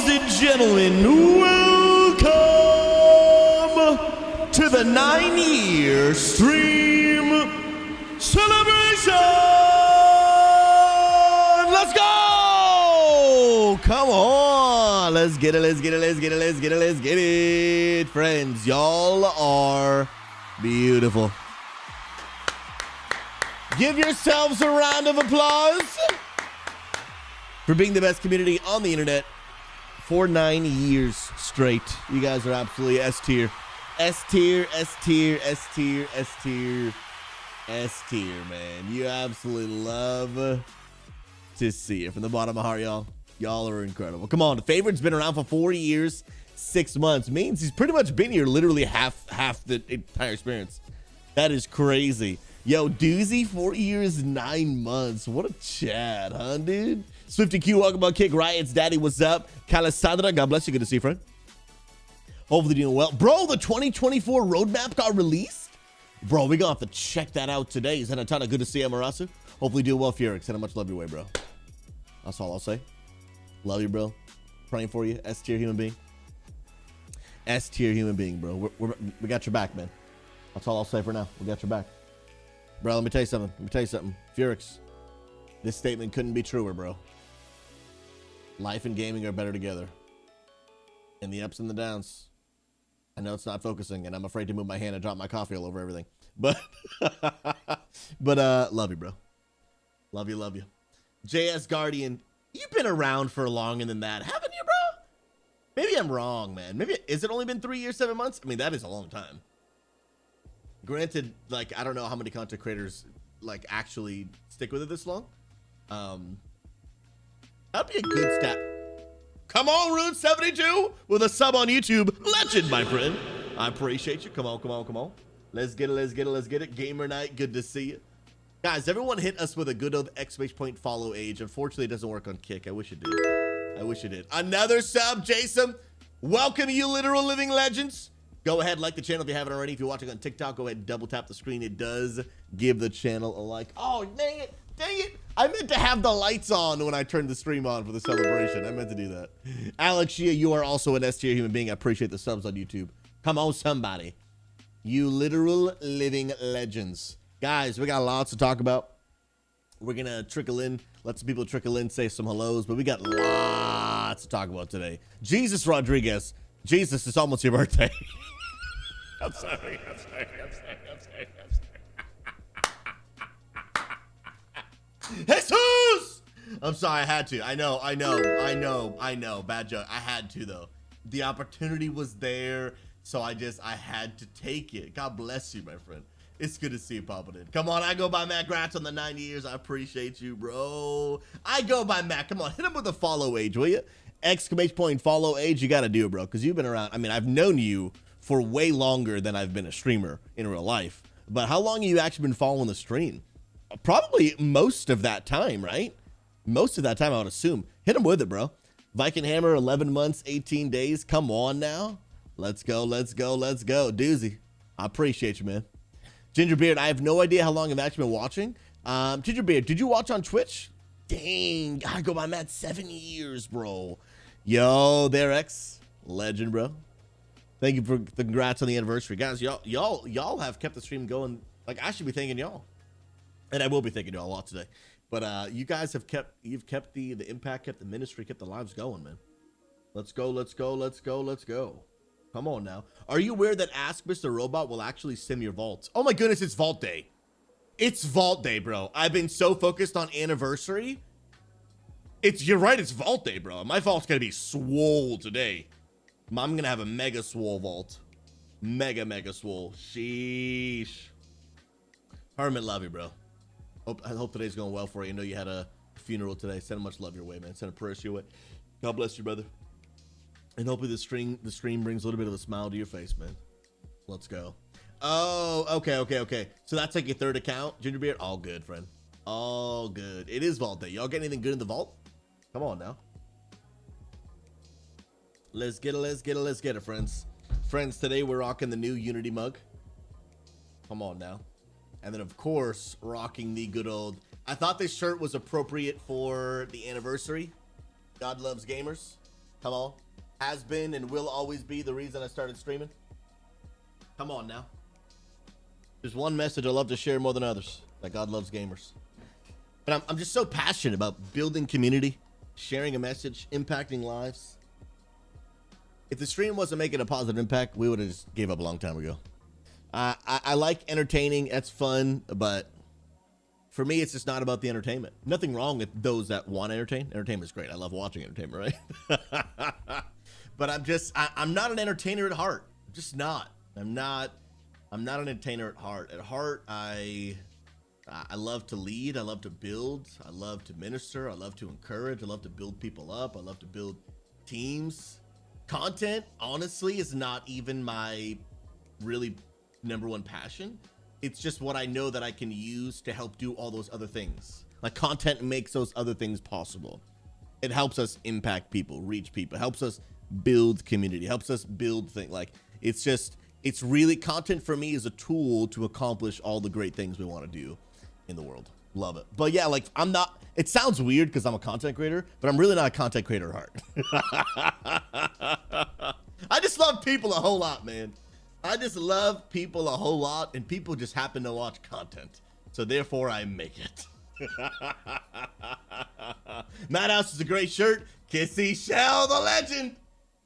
Ladies and gentlemen, welcome to the 9-year stream celebration. Let's go. Come on. Let's get it. Friends, y'all are beautiful. Give yourselves a round of applause for being the best community on the internet for 9 years straight. You guys are absolutely S tier, man. You absolutely love to see it from the bottom of my heart, y'all. Y'all are incredible. Come on, the favorite's been around for 4 years, 6 months. Means he's pretty much been here literally half the entire experience. That is crazy. Yo, Doozy, 4 years, 9 months. What a chat, huh, dude? Swifty Q, welcome on Kick Riot's Daddy, what's up? Calisandra, God bless you, good to see you, friend. Hopefully doing well. Bro, the 2024 roadmap got released? Bro, we gonna have to check that out today. Is that a ton of good to see you, Amirdrassil? Hopefully doing well, Fyrrak. Send a much love your way, bro. That's all I'll say. Love you, bro. Praying for you. S tier human being. S tier human being, bro. We got your back, man. That's all I'll say for now. We got your back. Bro, let me tell you something. Fyrrak, this statement couldn't be truer, bro. Life and gaming are better together. In the ups and the downs. I know it's not focusing, and I'm afraid to move my hand and drop my coffee all over everything. But, love you, bro. Love you. JS Guardian, you've been around for longer than that, haven't you, bro? Maybe I'm wrong, man. Maybe, is it only been 3 years, 7 months? I mean, that is a long time. Granted, like, I don't know how many content creators, like, actually stick with it this long. That'd be a good stat. Come on, Rune 72 with a sub on YouTube. Legend, my friend. I appreciate you. Come on. Let's get it. Gamer night, good to see you. Guys, everyone hit us with a good old exclamation point follow age. Unfortunately, it doesn't work on Kick. I wish it did. Another sub, Jason. Welcome, you literal living legends. Go ahead, like the channel if you haven't already. If you're watching on TikTok, go ahead and double tap the screen. It does give the channel a like. Oh, dang it. I meant to have the lights on when I turned the stream on for the celebration. I meant to do that. Alex Shia, you are also an S tier human being. I appreciate the subs on YouTube. Come on, somebody. You literal living legends. Guys, we got lots to talk about. We're going to trickle in, let some people trickle in, say some hellos, but we got lots to talk about today. Jesus Rodriguez. Jesus, it's almost your birthday. I'm sorry. Jesus! I'm sorry, I had to. I know. Bad joke. I had to, though. The opportunity was there, so I had to take it. God bless you, my friend. It's good to see you popping in. Come on, I go by Matt. Grats on the 9 years. I appreciate you, bro. I go by Matt. Come on, hit him with a follow age, will you? Exclamation point follow age. You got to do it, bro, because you've been around. I mean, I've known you for way longer than I've been a streamer in real life. But how long have you actually been following the stream? Probably most of that time, right? Most of that time, I would assume. Hit him with it, bro. Viking Hammer, 11 months, 18 days. Come on now. Let's go. Doozy. I appreciate you, man. Gingerbeard, I have no idea how long I've actually been watching. Gingerbeard, did you watch on Twitch? Dang, I go by Matt, 7 years, bro. Yo, there, X. Legend, bro. Thank you for the congrats on the anniversary. Guys, y'all have kept the stream going. Like, I should be thanking y'all. And I will be thanking y'all a lot today. But you guys have kept the impact, kept the ministry, kept the lives going, man. Let's go. Come on now. Are you aware that Ask Mr. Robot will actually sim your vaults? Oh my goodness, it's Vault Day. It's Vault Day, bro. I've been so focused on anniversary. You're right, it's Vault Day, bro. My vault's gonna be swole today. I'm gonna have a mega swole vault. Mega swole. Sheesh. Hermit, love you, bro. I hope today's going well for you. I know you had a funeral today. Send much love your way, man. Send a prayer your way. God bless you, brother. And hopefully the stream brings a little bit of a smile to your face, man. Let's go. Oh, okay. So that's like your third account, Gingerbeard? All good, friend. All good. It is Vault Day. Y'all get anything good in the vault? Come on now. Let's get it, friends. Friends, today we're rocking the new Unity mug. Come on now. And then, of course, rocking the good old... I thought this shirt was appropriate for the anniversary. God loves gamers. Come on. Has been and will always be the reason I started streaming. Come on now. There's one message I love to share more than others, that God loves gamers. But I'm just so passionate about building community, sharing a message, impacting lives. If the stream wasn't making a positive impact, we would have just gave up a long time ago. I like entertaining, that's fun, but for me, it's just not about the entertainment. Nothing wrong with those that want to entertain. Entertainment's great. I love watching entertainment, right? But I'm not an entertainer at heart. I'm just not. I'm not an entertainer at heart. At heart, I love to lead. I love to build. I love to minister. I love to encourage. I love to build people up. I love to build teams. Content, honestly, is not even my really #1 passion. It's just what I know that I can use to help do all those other things. Like, content makes those other things possible. It helps us impact people, reach people, helps us build community, helps us build things. Like, it's really, content for me is a tool to accomplish all the great things we want to do in the world. Love it. But yeah, like, it sounds weird because I'm a content creator, but I'm really not a content creator at heart. I just love people a whole lot, man. I just love people a whole lot, and people just happen to watch content. So therefore, I make it. Madhouse is a great shirt. Kissy Shell, the legend.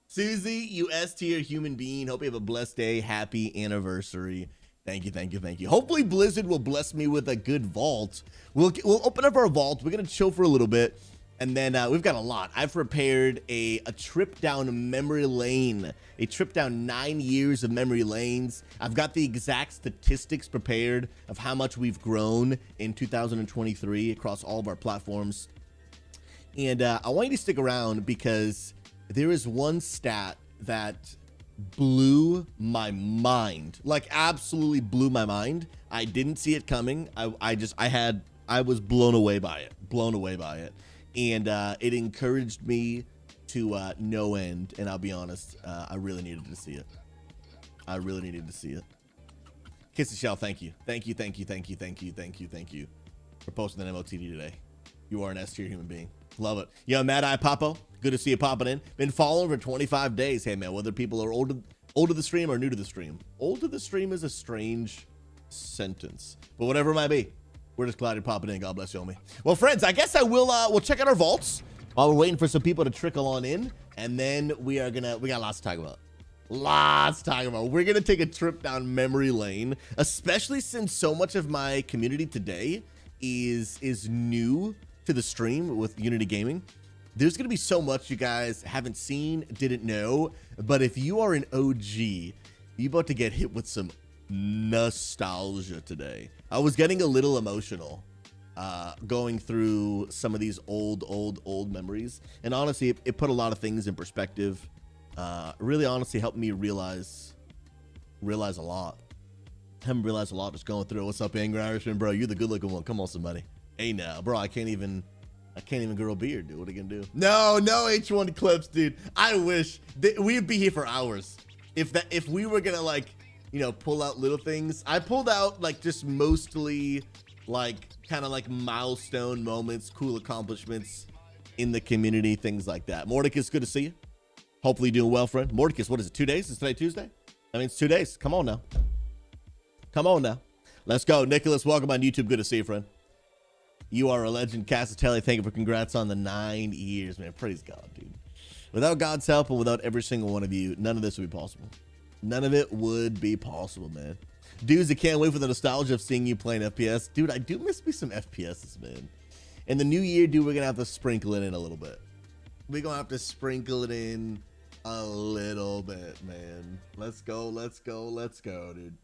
Susie, you S-tier human being. Hope you have a blessed day. Happy anniversary. Thank you, thank you, thank you. Hopefully Blizzard will bless me with a good vault. We'll open up our vault. We're going to chill for a little bit. And then we've got a lot. I've prepared a trip down memory lane, a trip down 9 years of memory lanes. I've got the exact statistics prepared of how much we've grown in 2023 across all of our platforms. And I want you to stick around because there is one stat that blew my mind, like absolutely blew my mind. I didn't see it coming. I was blown away by it. And it encouraged me to no end. And I'll be honest, I really needed to see it. Kissy Shell, thank you for posting that MOTD today. You are an S-tier human being. Love it. Yo, Mad Eye Papo, good to see you popping in. Been following for 25 days. Hey, man, whether people are old to the stream or new to the stream. Old to the stream is a strange sentence, but whatever it might be. We're just glad you're popping in. God bless you, homie. Well, friends, I guess we'll check out our vaults while we're waiting for some people to trickle on in. And then we got lots to talk about. We're going to take a trip down memory lane, especially since so much of my community today is new to the stream with Unity Gaming. There's going to be so much you guys haven't seen, didn't know. But if you are an OG, you're about to get hit with some nostalgia today. I was getting a little emotional going through some of these old memories, and honestly it put a lot of things in perspective. Really honestly helped me realize a lot. Haven't realized a lot just going through it. What's up, Angry Irishman, bro? You're the good looking one. Come on, somebody. Hey now, bro, I can't even grow a beard, dude. What are you gonna do? No H1 clips, dude. I wish we'd be here for hours if we were gonna, like, you know, pull out little things. I pulled out like just mostly like kind of like milestone moments, cool accomplishments in the community, things like that. Mordecus, good to see you. Hopefully you're doing well, friend. Mordecus, what is it, 2 days? Is today Tuesday? I mean, it's 2 days. Come on now. Let's go. Nicholas, welcome on YouTube. Good to see you, friend. You are a legend. Cassatelli, thank you for congrats on the 9 years, man. Praise God, dude. Without God's help and without every single one of you, none of this would be possible. None of it would be possible, man. Dudes, I can't wait for the nostalgia of seeing you playing FPS. Dude, I do miss me some FPSs, man. And the new year, dude, we're going to have to sprinkle it in a little bit. We're going to have to sprinkle it in a little bit, man. Let's go, dude.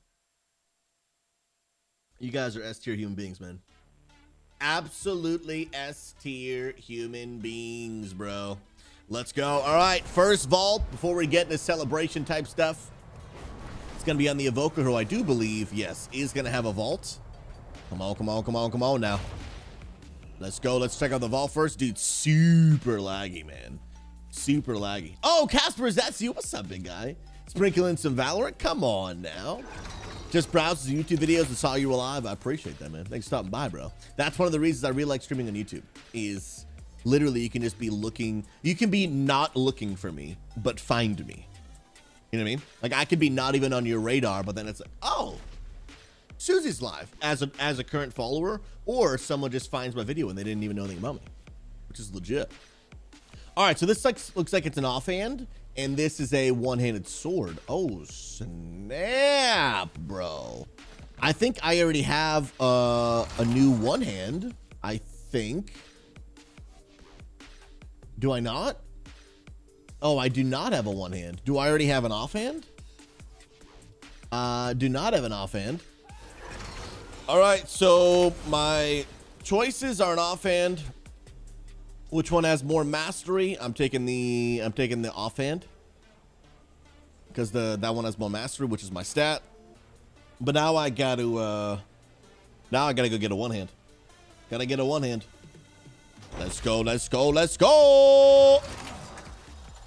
You guys are S-tier human beings, man. Absolutely S-tier human beings, bro. Let's go. All right, first vault before we get into celebration type stuff. It's going to be on the Evoker, who I do believe, yes, is going to have a vault. Come on now. Let's go. Let's check out the vault first. Dude, super laggy, man. Super laggy. Oh, Casper, that's you. What's up, big guy? Sprinkling some Valorant. Come on now. Just browsed some YouTube videos and saw you were live. I appreciate that, man. Thanks for stopping by, bro. That's one of the reasons I really like streaming on YouTube is Literally, you can just be looking. You can be not looking for me, but find me. You know what I mean? Like, I could be not even on your radar, but then it's like, oh, Susie's live as a current follower, or someone just finds my video and they didn't even know anything about me, which is legit. All right, so this looks like it's an offhand, and this is a one-handed sword. Oh, snap, bro. I think I already have a new one-hand, I think. Do I not? Oh, I do not have a one-hand. Do I already have an offhand? Do not have an offhand. All right, so my choices are an offhand. Which one has more mastery? I'm taking the offhand because that one has more mastery, which is my stat. But now I got to go get a one hand. Gotta get a one hand. Let's go, let's go, let's go.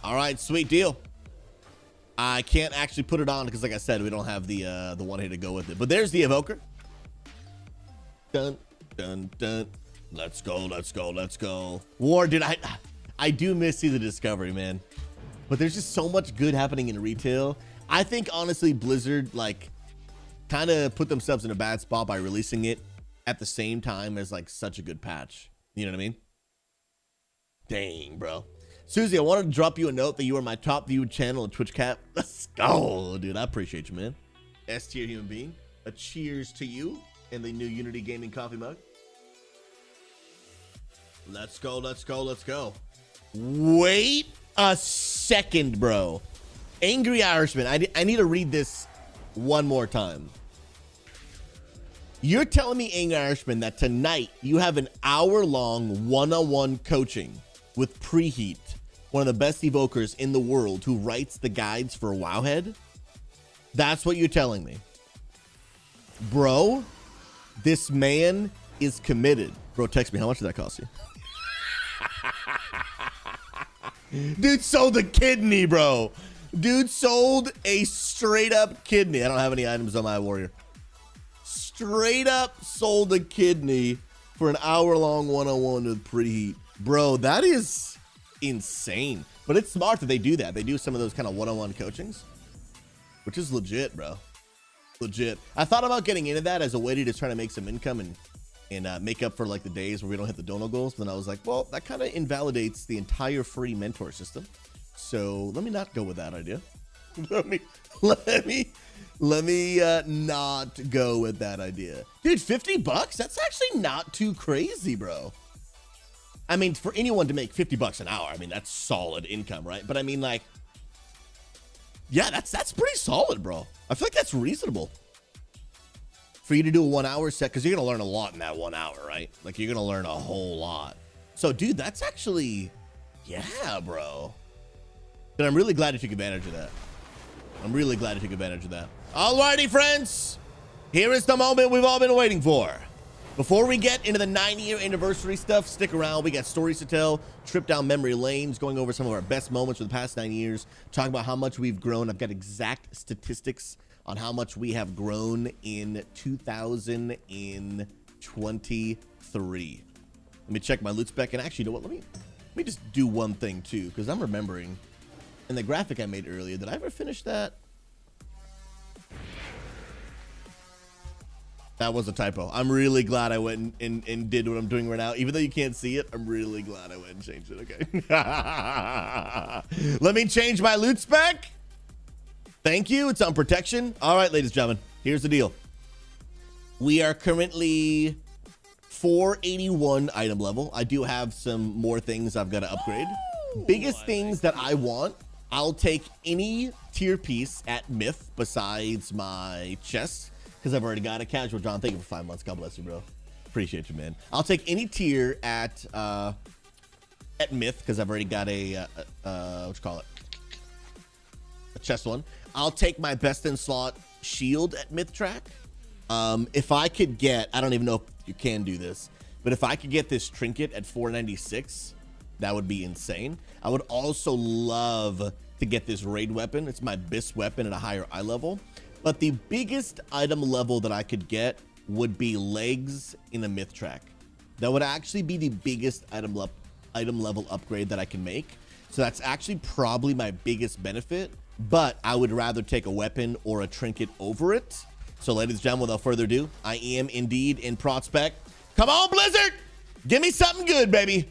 All right, sweet deal. I can't actually put it on because, like I said, we don't have the one hand to go with it. But there's the evoker. Dun dun dun. Let's go, let's go, let's go. War, dude, I do miss the discovery, man. But there's just so much good happening in retail. I think honestly Blizzard like kind of put themselves in a bad spot by releasing it at the same time as like such a good patch. You know what I mean? Dang, bro. Susie, I wanted to drop you a note that you are my top viewed channel on Twitch Cap. Let's go, dude. I appreciate you, man. S tier human being. A cheers to you and the new Unity Gaming coffee mug. Let's go, let's go, let's go. Wait a second, bro. Angry Irishman. I need to read this one more time. You're telling me, Angry Irishman, that tonight you have an hour-long one-on-one coaching with Preheat, one of the best evokers in the world who writes the guides for Wowhead? That's what you're telling me. Bro, this man is committed. Bro, text me. How much did that cost you? Dude sold a kidney, bro. Dude sold a straight up kidney. I don't have any items on my warrior. Straight up sold a kidney for an hour-long one-on-one with Preheat. Bro, that is insane. But it's smart that they do that. They do some of those kind of one-on-one coachings, which is legit, bro. Legit. I thought about getting into that as a way to just try to make some income and make up for like the days where we don't hit the dono goals. But then I was like, well, that kind of invalidates the entire free mentor system. So let me not go with that idea. let me not go with that idea. Dude, $50? That's actually not too crazy, bro. I mean, for anyone to make $50 an hour, I mean, that's solid income, right? But I mean, like, yeah, that's pretty solid, bro. I feel like that's reasonable for you to do a 1 hour set, because you're gonna learn a lot in that 1 hour, right? Like, you're gonna learn a whole lot. So, dude, that's actually, yeah, bro. But I'm really glad you took advantage of that. I'm really glad you took advantage of that. Alrighty, friends. Here is the moment we've all been waiting for. Before we get into the 9-year anniversary stuff, stick around. We got stories to tell, trip down memory lanes, going over some of our best moments for the past 9 years, talking about how much we've grown. I've got exact statistics on how much we have grown in 2023. Let me check my loot spec. And actually, you know what? Let me just do one thing too, because I'm remembering in the graphic I made earlier, did I ever finish that? That was a typo. I'm really glad I went and did what I'm doing right now. Even though you can't see it, I'm really glad I went and changed it, okay? Let me change my loot spec. Thank you. It's on protection. All right, ladies and gentlemen, here's the deal. We are currently 481 item level. I do have some more things I've got to upgrade. Biggest things that I want, I'll take any tier piece at Myth besides my chest, because I've already got a casual. John, thank you for 5 months. God bless you, bro. Appreciate you, man. I'll take any tier at Myth, because I've already got a what you call it, a chest one. I'll take my best in slot shield at Myth track. If I could get, I don't even know if you can do this, but if I could get this trinket at 496, that would be insane. I would also love to get this raid weapon. It's my best weapon at a higher eye level. But the biggest item level that I could get would be legs in a Myth track. That would actually be the biggest item item level upgrade that I can make. So that's actually probably my biggest benefit, but I would rather take a weapon or a trinket over it. So ladies and gentlemen, without further ado, I am indeed in prospect. Come on, Blizzard. Give me something good, baby.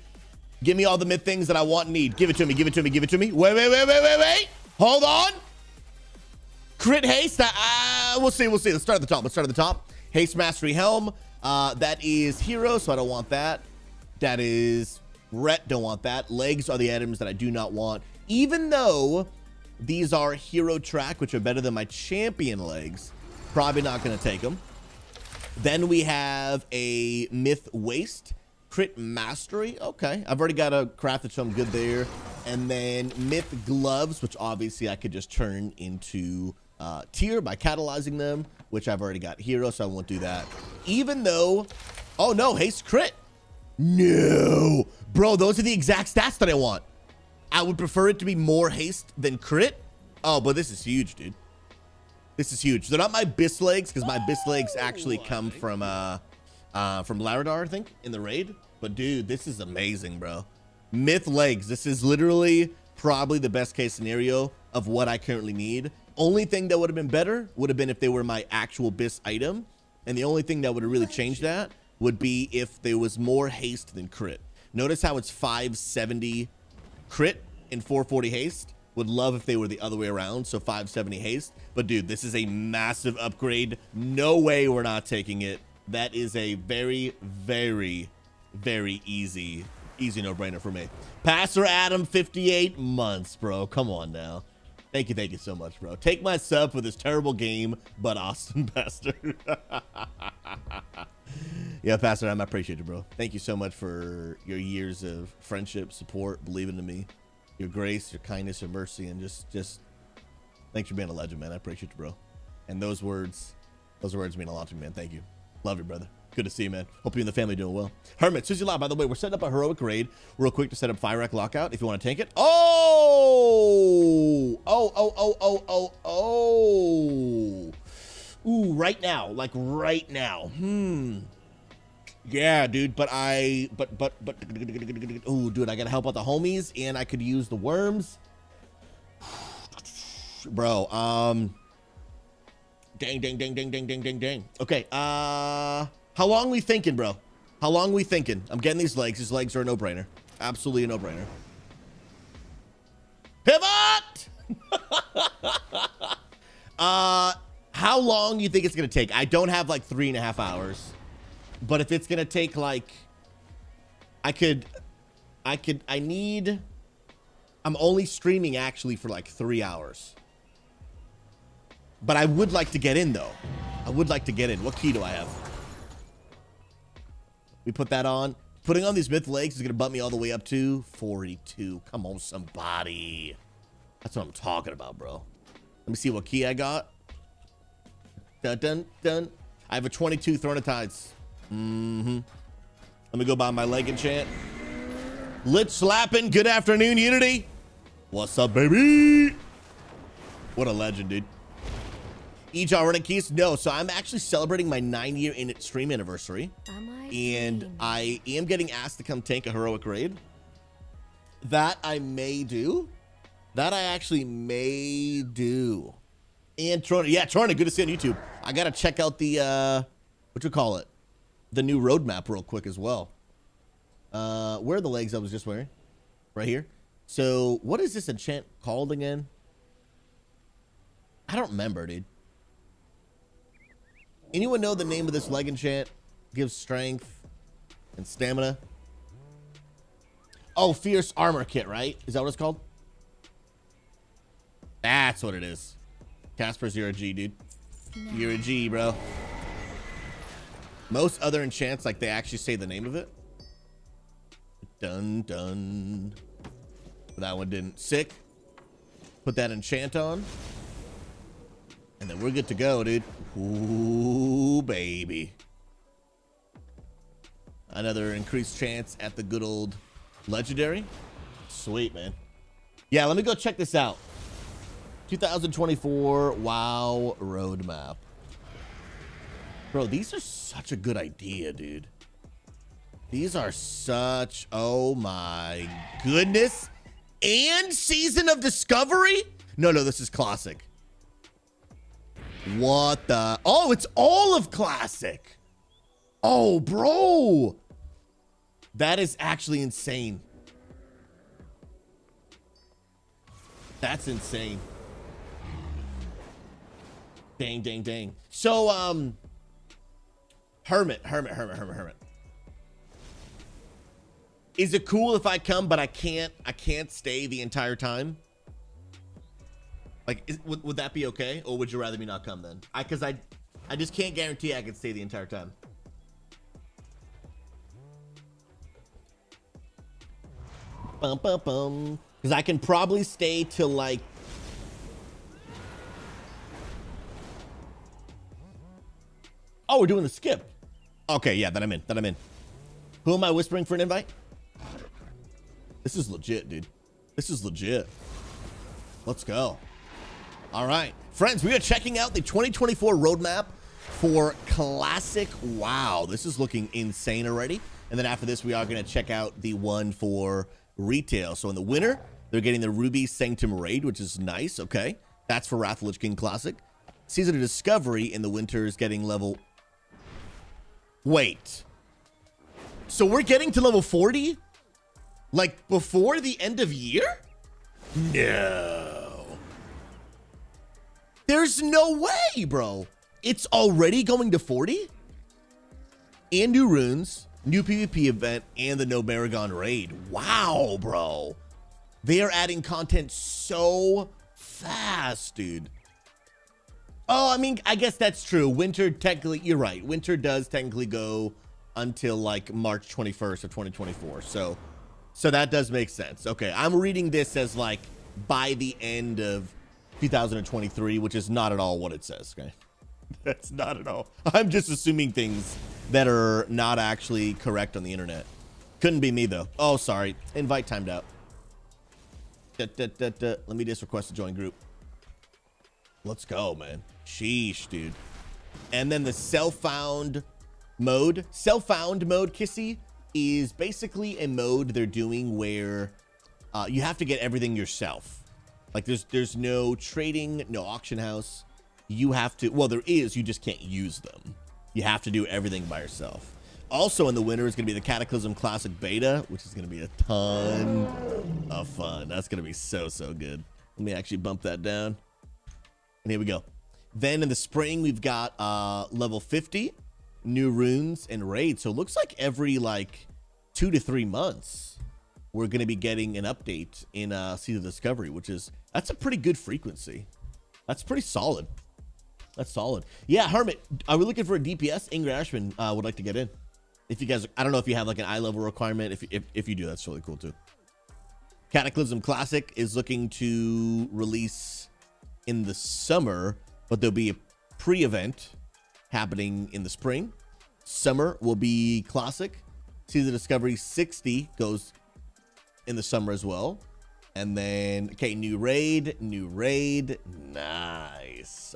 Give me all the myth things that I want and need. Give it to me, give it to me, give it to me. Wait. Hold on. Crit haste. We'll see. Let's start at the top. Haste Mastery Helm. That is hero, so I don't want that. That is Ret, don't want that. Legs are the items that I do not want. Even though these are hero track, which are better than my champion legs, probably not going to take them. Then we have a Myth Waste. Crit Mastery. Okay, I've already got a crafted some good there. And then Myth Gloves, which obviously I could just turn into tier by catalyzing them, which I've already got hero, so I won't do that. Even though, oh no, haste crit. No, bro, those are the exact stats that I want. I would prefer it to be more haste than crit. Oh, but this is huge, dude. This is huge. They're not my bis legs, because my bis legs actually come from Laradar, I think, in the raid. But dude, this is amazing, bro. Myth legs. This is literally probably the best case scenario of what I currently need. Only thing that would have been better would have been if they were my actual bis item. And the only thing that would have really changed that would be if there was more haste than crit. Notice how it's 570 crit and 440 haste. Would love if they were the other way around, so 570 haste. But dude, this is a massive upgrade. No way we're not taking it. That is a very, very, very easy no-brainer for me. Pastor Adam, 58 months, bro. Come on now. Thank you so much, bro. Take my sub for this terrible game, but Austin Pastor. Yeah, Pastor Adam, I appreciate you, bro. Thank you so much for your years of friendship, support, believing in me, your grace, your kindness, your mercy, and just thanks for being a legend, man. I appreciate you, bro. And those words mean a lot to me, man. Thank you. Love you, brother. Good to see you, man. Hope you and the family doing well. Hermit, Susie Law, by the way, we're setting up a heroic raid real quick to set up Fyrrak lockout if you want to tank it. Oh! Ooh, right now. Like right now. Yeah, dude, but ooh, dude, I gotta help out the homies and I could use the worms. Bro, dang. Okay, how long we thinking, bro? How long we thinking? I'm getting these legs. These legs are a no-brainer. Absolutely a no-brainer. Pivot! How long do you think it's gonna take? I don't have like 3.5 hours. But if it's gonna take like, I'm only streaming actually for like 3 hours. But I would like to get in though. I would like to get in. What key do I have? We put that on. Putting on these myth legs is gonna bump me all the way up to 42. Come on, somebody. That's what I'm talking about, bro. Let me see what key I got. Dun. I have a 22 Throne of Tides. Let me go buy my leg enchant. Lit slapping. Good afternoon, Unity. What's up, baby? What a legend, dude. EJAW running keys? No, so I'm actually celebrating my 9-year in stream anniversary. And I am getting asked to come tank a heroic raid. That I may do. That I actually may do. And Trona, yeah, Trona, good to see you on YouTube. I gotta check out the the new roadmap real quick as well. Where are the legs I was just wearing? Right here. So what is this enchant called again? I don't remember, dude. Anyone know the name of this leg enchant? Gives strength and stamina. Oh, Fierce Armor Kit, right? Is that what it's called? That's what it is. Casper's, you're a G, dude. You're a G, bro. Most other enchants, like, they actually say the name of it. Dun. That one didn't. Sick. Put that enchant on. And then we're good to go, dude. Ooh, baby. Another increased chance at the good old legendary. Sweet, man. Yeah, let me go check this out. 2024 WoW roadmap. Bro, these are such a good idea, dude. These are such, oh my goodness. And Season of Discovery? No, this is Classic. What the? Oh, it's all of Classic. Oh, bro. That is actually insane. That's insane. Dang. So, Hermit. Is it cool if I come, but I can't stay the entire time? Like, would that be okay? Or would you rather me not come then? Because I just can't guarantee I can stay the entire time. Because I can probably stay till like... Oh, we're doing the skip. Okay, yeah, then I'm in. Who am I whispering for an invite? This is legit, dude. This is legit. Let's go. All right. Friends, we are checking out the 2024 roadmap for Classic. Wow, this is looking insane already. And then after this, we are going to check out the one for retail. So in the winter, they're getting the Ruby Sanctum Raid, which is nice. Okay. That's for Wrath of Lich King Classic. Season of Discovery in the winter is getting level... Wait. So we're getting to level 40? Like before the end of year? No. There's no way, bro. It's already going to 40? And new runes, new PvP event, and the No Maragon raid. Wow, bro. They are adding content so fast, dude. Oh, I mean, I guess that's true. Winter, technically, you're right. Winter does technically go until like March 21st of 2024. So that does make sense. Okay, I'm reading this as like by the end of 2023, which is not at all what it says, okay? That's not at all. I'm just assuming things that are not actually correct on the internet. Couldn't be me, though. Oh, sorry. Invite timed out. Let me just request to join group. Let's go, man. Sheesh, dude. And then the self-found mode. Self-found mode, Kissy, is basically a mode they're doing where you have to get everything yourself. Like there's no trading, no auction house. You have to, well, there is, you just can't use them. You have to do everything by yourself. Also in the winter is going to be the Cataclysm Classic Beta, which is going to be a ton of fun. That's going to be so good. Let me actually bump that down. And here we go. Then in the spring, we've got level 50, new runes and raids. So it looks like every like 2 to 3 months, we're going to be getting an update in Season of Discovery, that's a pretty good frequency. That's pretty solid. That's solid. Yeah, Hermit, are we looking for a DPS? Ingrid Ashman would like to get in. If you guys, I don't know if you have like an eye level requirement. If you do, that's really cool too. Cataclysm Classic is looking to release in the summer, but there'll be a pre-event happening in the spring. Summer will be Classic. Season of Discovery 60 goes in the summer as well. And then, okay, new raid. Nice.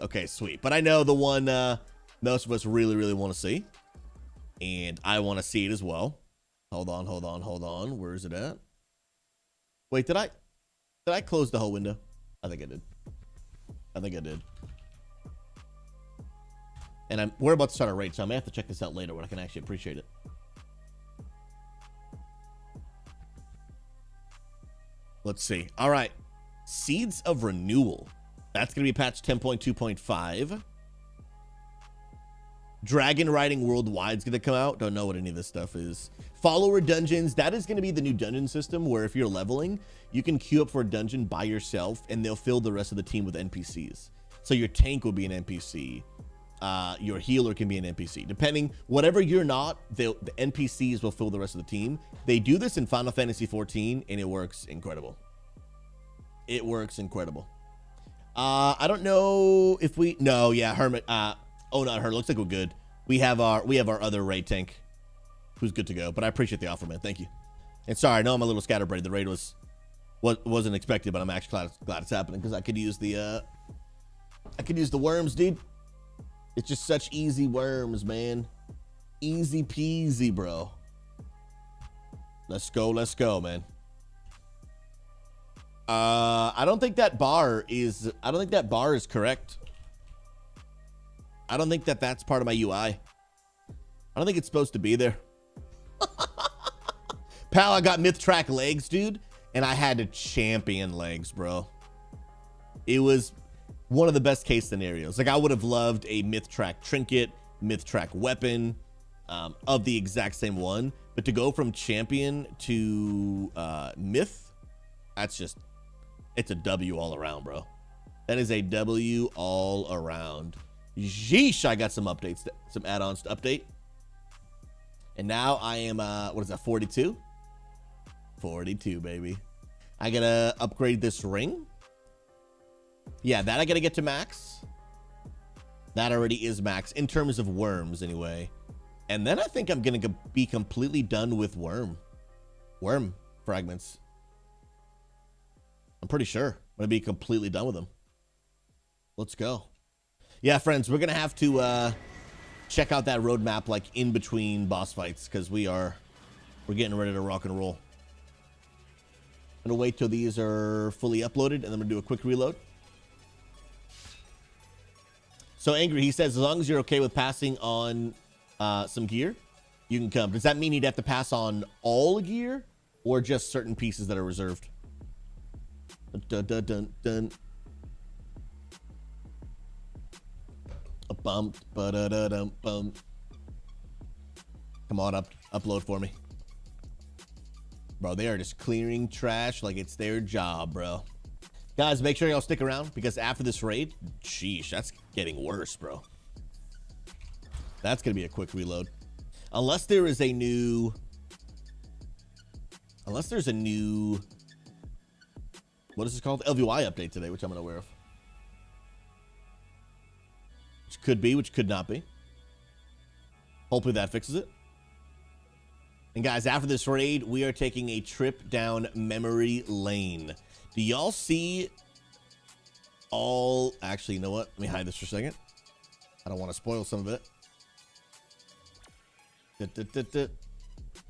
Okay, sweet. But I know the one most of us really want to see. And I want to see it as well. Hold on. Where is it at? Wait, did I close the whole window? I think I did. And we're about to start a raid, so I may have to check this out later when I can actually appreciate it. Let's see. All right. Seeds of Renewal. That's going to be patch 10.2.5. Dragon Riding Worldwide is going to come out. Don't know what any of this stuff is. Follower Dungeons. That is going to be the new dungeon system where if you're leveling, you can queue up for a dungeon by yourself and they'll fill the rest of the team with NPCs. So your tank will be an NPC. Your healer can be an NPC. Depending, whatever you're not, the NPCs will fill the rest of the team. They do this in Final Fantasy XIV, and it works incredible. It works incredible. I don't know if Hermit. Oh, not her. Looks like we're good. We have our other raid tank, who's good to go. But I appreciate the offer, man. Thank you. And sorry, I know I'm a little scatterbrained. The raid wasn't expected, but I'm actually glad it's happening because I could use the worms, dude. It's just such easy worms, man. Easy peasy, bro. Let's go, man. I don't think that bar is correct. I don't think that that's part of my UI. I don't think it's supposed to be there. Pal, I got myth track legs, dude, and I had to champion legs, bro. It was one of the best case scenarios. Like, I would have loved a myth track trinket, myth track weapon, of the exact same one, but to go from champion to myth, it's a W all around, bro. That is a W all around. Yeesh, I got some updates, some add-ons to update. And now I am, what is that, 42? 42, baby. I gotta upgrade this ring. Yeah, that I gotta get to max. That already is max in terms of worms, anyway. And then I think I'm gonna be completely done with worm fragments. I'm pretty sure I'm gonna be completely done with them. Let's go. Yeah, friends, we're gonna have to check out that roadmap like in between boss fights, because we're getting ready to rock and roll. I'm gonna wait till these are fully uploaded, and then I'm gonna do a quick reload. So Angry, he says, as long as you're okay with passing on some gear, you can come. Does that mean you'd have to pass on all gear, or just certain pieces that are reserved? Dun, dun, dun, dun. A bump, ba-da-da-dum, bump. Come on, upload for me. Bro, they are just clearing trash like it's their job, bro. Guys, make sure y'all stick around, because after this raid, sheesh, that's getting worse, bro. That's gonna be a quick reload. Unless there's a new, what is this called? LVY update today, which I'm unaware of. Which could be, which could not be. Hopefully that fixes it. And guys, after this raid, we are taking a trip down memory lane. Do y'all see all... Actually, you know what? Let me hide this for a second. I don't want to spoil some of it. Do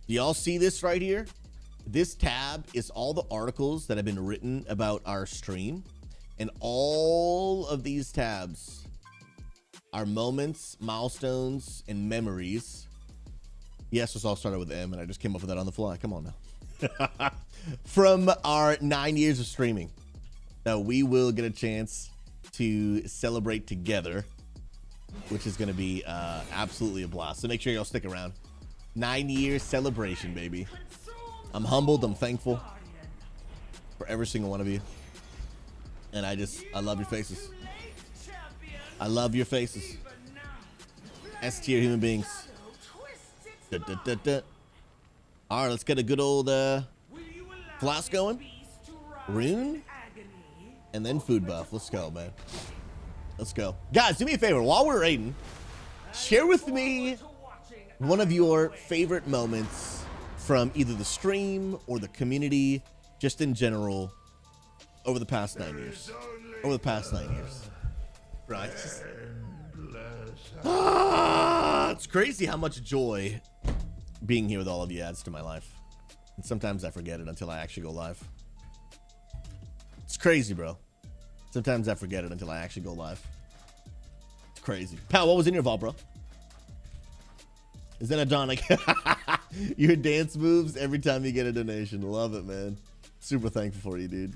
y'all see this right here? This tab is all the articles that have been written about our stream. And all of these tabs are moments, milestones, and memories. Yes, this all started with M, and I just came up with that on the fly. Come on now. From our 9 years of streaming. Now, we will get a chance to celebrate together, which is going to be absolutely a blast. So make sure y'all stick around. 9 years celebration, baby. I'm humbled. I'm thankful for every single one of you. And I love your faces. I love your faces. S-tier human beings. Da, da, da, da. All right, let's get a good old flask going. Rune. And then food buff. Let's go, man. Let's go. Guys, do me a favor. While we're raiding, share with me one of your favorite moments from either the stream or the community, just in general, over the past 9 years. Over the past 9 years. Right. It's crazy how much joy being here with all of you adds to my life. And sometimes I forget it until I actually go live. It's crazy, bro. Sometimes I forget it until I actually go live. It's crazy. Pal, what was in your vault, bro? Is that a Don? Like, your dance moves every time you get a donation. Love it, man. Super thankful for you, dude.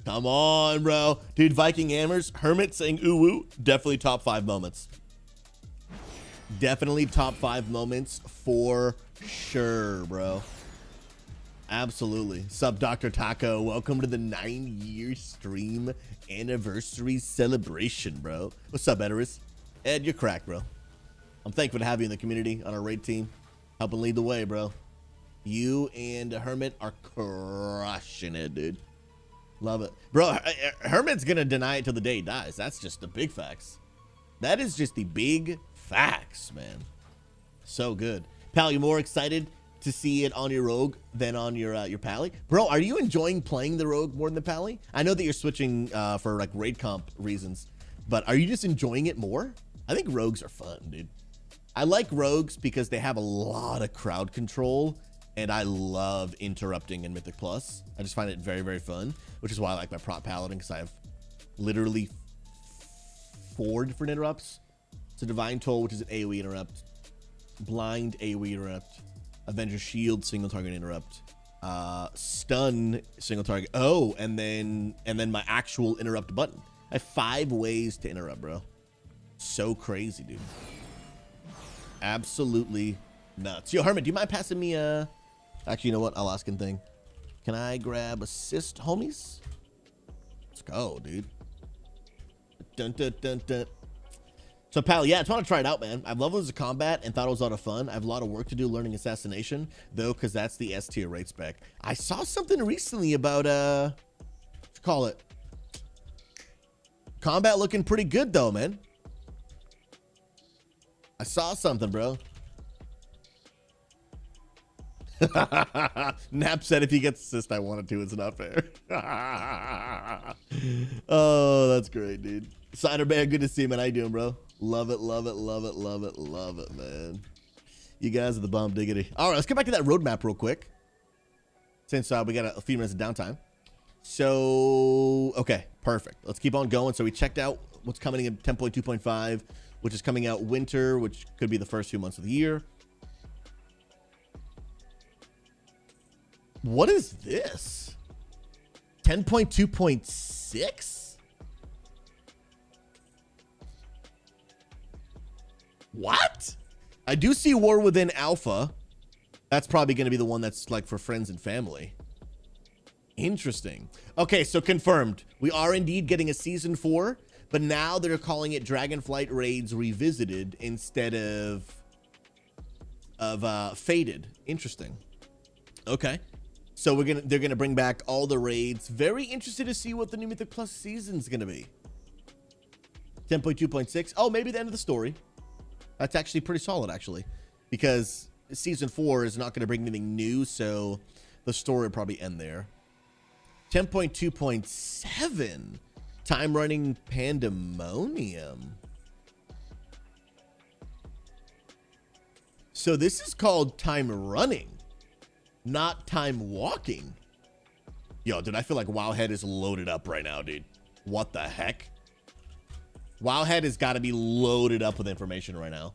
Come on, bro. Dude, Viking Hammers, Hermit saying ooh woo. Definitely top 5 moments. Definitely top 5 moments for sure, bro. Absolutely. Sup, Dr. Taco. Welcome to the 9-year stream anniversary celebration, bro. What's up, Edorus? Ed, you're cracked, bro. I'm thankful to have you in the community on our raid team. Helping lead the way, bro. You and Hermit are crushing it, dude. Love it. Bro, Hermit's gonna deny it till the day he dies. That's just the big facts. That is just the big facts, man. So good. Pal, you more excited to see it on your rogue than on your pally? Bro, are you enjoying playing the rogue more than the pally? I know that you're switching for like raid comp reasons, but are you just enjoying it more? I think rogues are fun, dude. I like rogues because they have a lot of crowd control and I love interrupting in Mythic Plus. I just find it very, very fun, which is why I like my prop paladin, because I have literally 4 different interrupts. So Divine Toll, which is an AoE interrupt, Blind AoE interrupt, Avenger Shield single target interrupt, Stun single target. Oh, and then my actual interrupt button. I have 5 ways to interrupt, bro. So crazy, dude. Absolutely nuts. Yo, Hermit, do you mind passing me actually, you know what? I'll ask him thing. Can I grab assist, homies? Let's go, dude. Dun, dun, dun, dun. So, pal, yeah, I just want to try it out, man. I've loved it as a combat and thought it was a lot of fun. I have a lot of work to do learning assassination, though, because that's the S tier rate spec. I saw something recently about, what you call it? Combat looking pretty good, though, man. I saw something, bro. Nap said if he gets assist, I wanted to. It's not fair. Oh, that's great, dude. Cider Bear, good to see you, man. How you doing, bro? Love it, love it, love it, love it, love it, man. You guys are the bomb diggity. All right, let's get back to that roadmap real quick, since we got a few minutes of downtime. So, okay, perfect. Let's keep on going. So we checked out what's coming in 10.2.5, which is coming out winter, which could be the first few months of the year. What is this? 10.2.6? What? I do see War Within Alpha. That's probably going to be the one that's like for friends and family. Interesting. Okay, so confirmed. We are indeed getting a season 4, but now they're calling it Dragonflight Raids Revisited instead of Faded. Interesting. Okay. So they're gonna bring back all the raids. Very interested to see what the new Mythic Plus season's gonna be. 10.2.6. Oh, maybe the end of the story. That's actually pretty solid, actually, because season 4 is not gonna bring anything new, so the story will probably end there. 10.2.7. Time running pandemonium. So this is called time running, not time walking. Yo, dude, I feel like Wowhead is loaded up right now, dude. What the heck? Wowhead has got to be loaded up with information right now.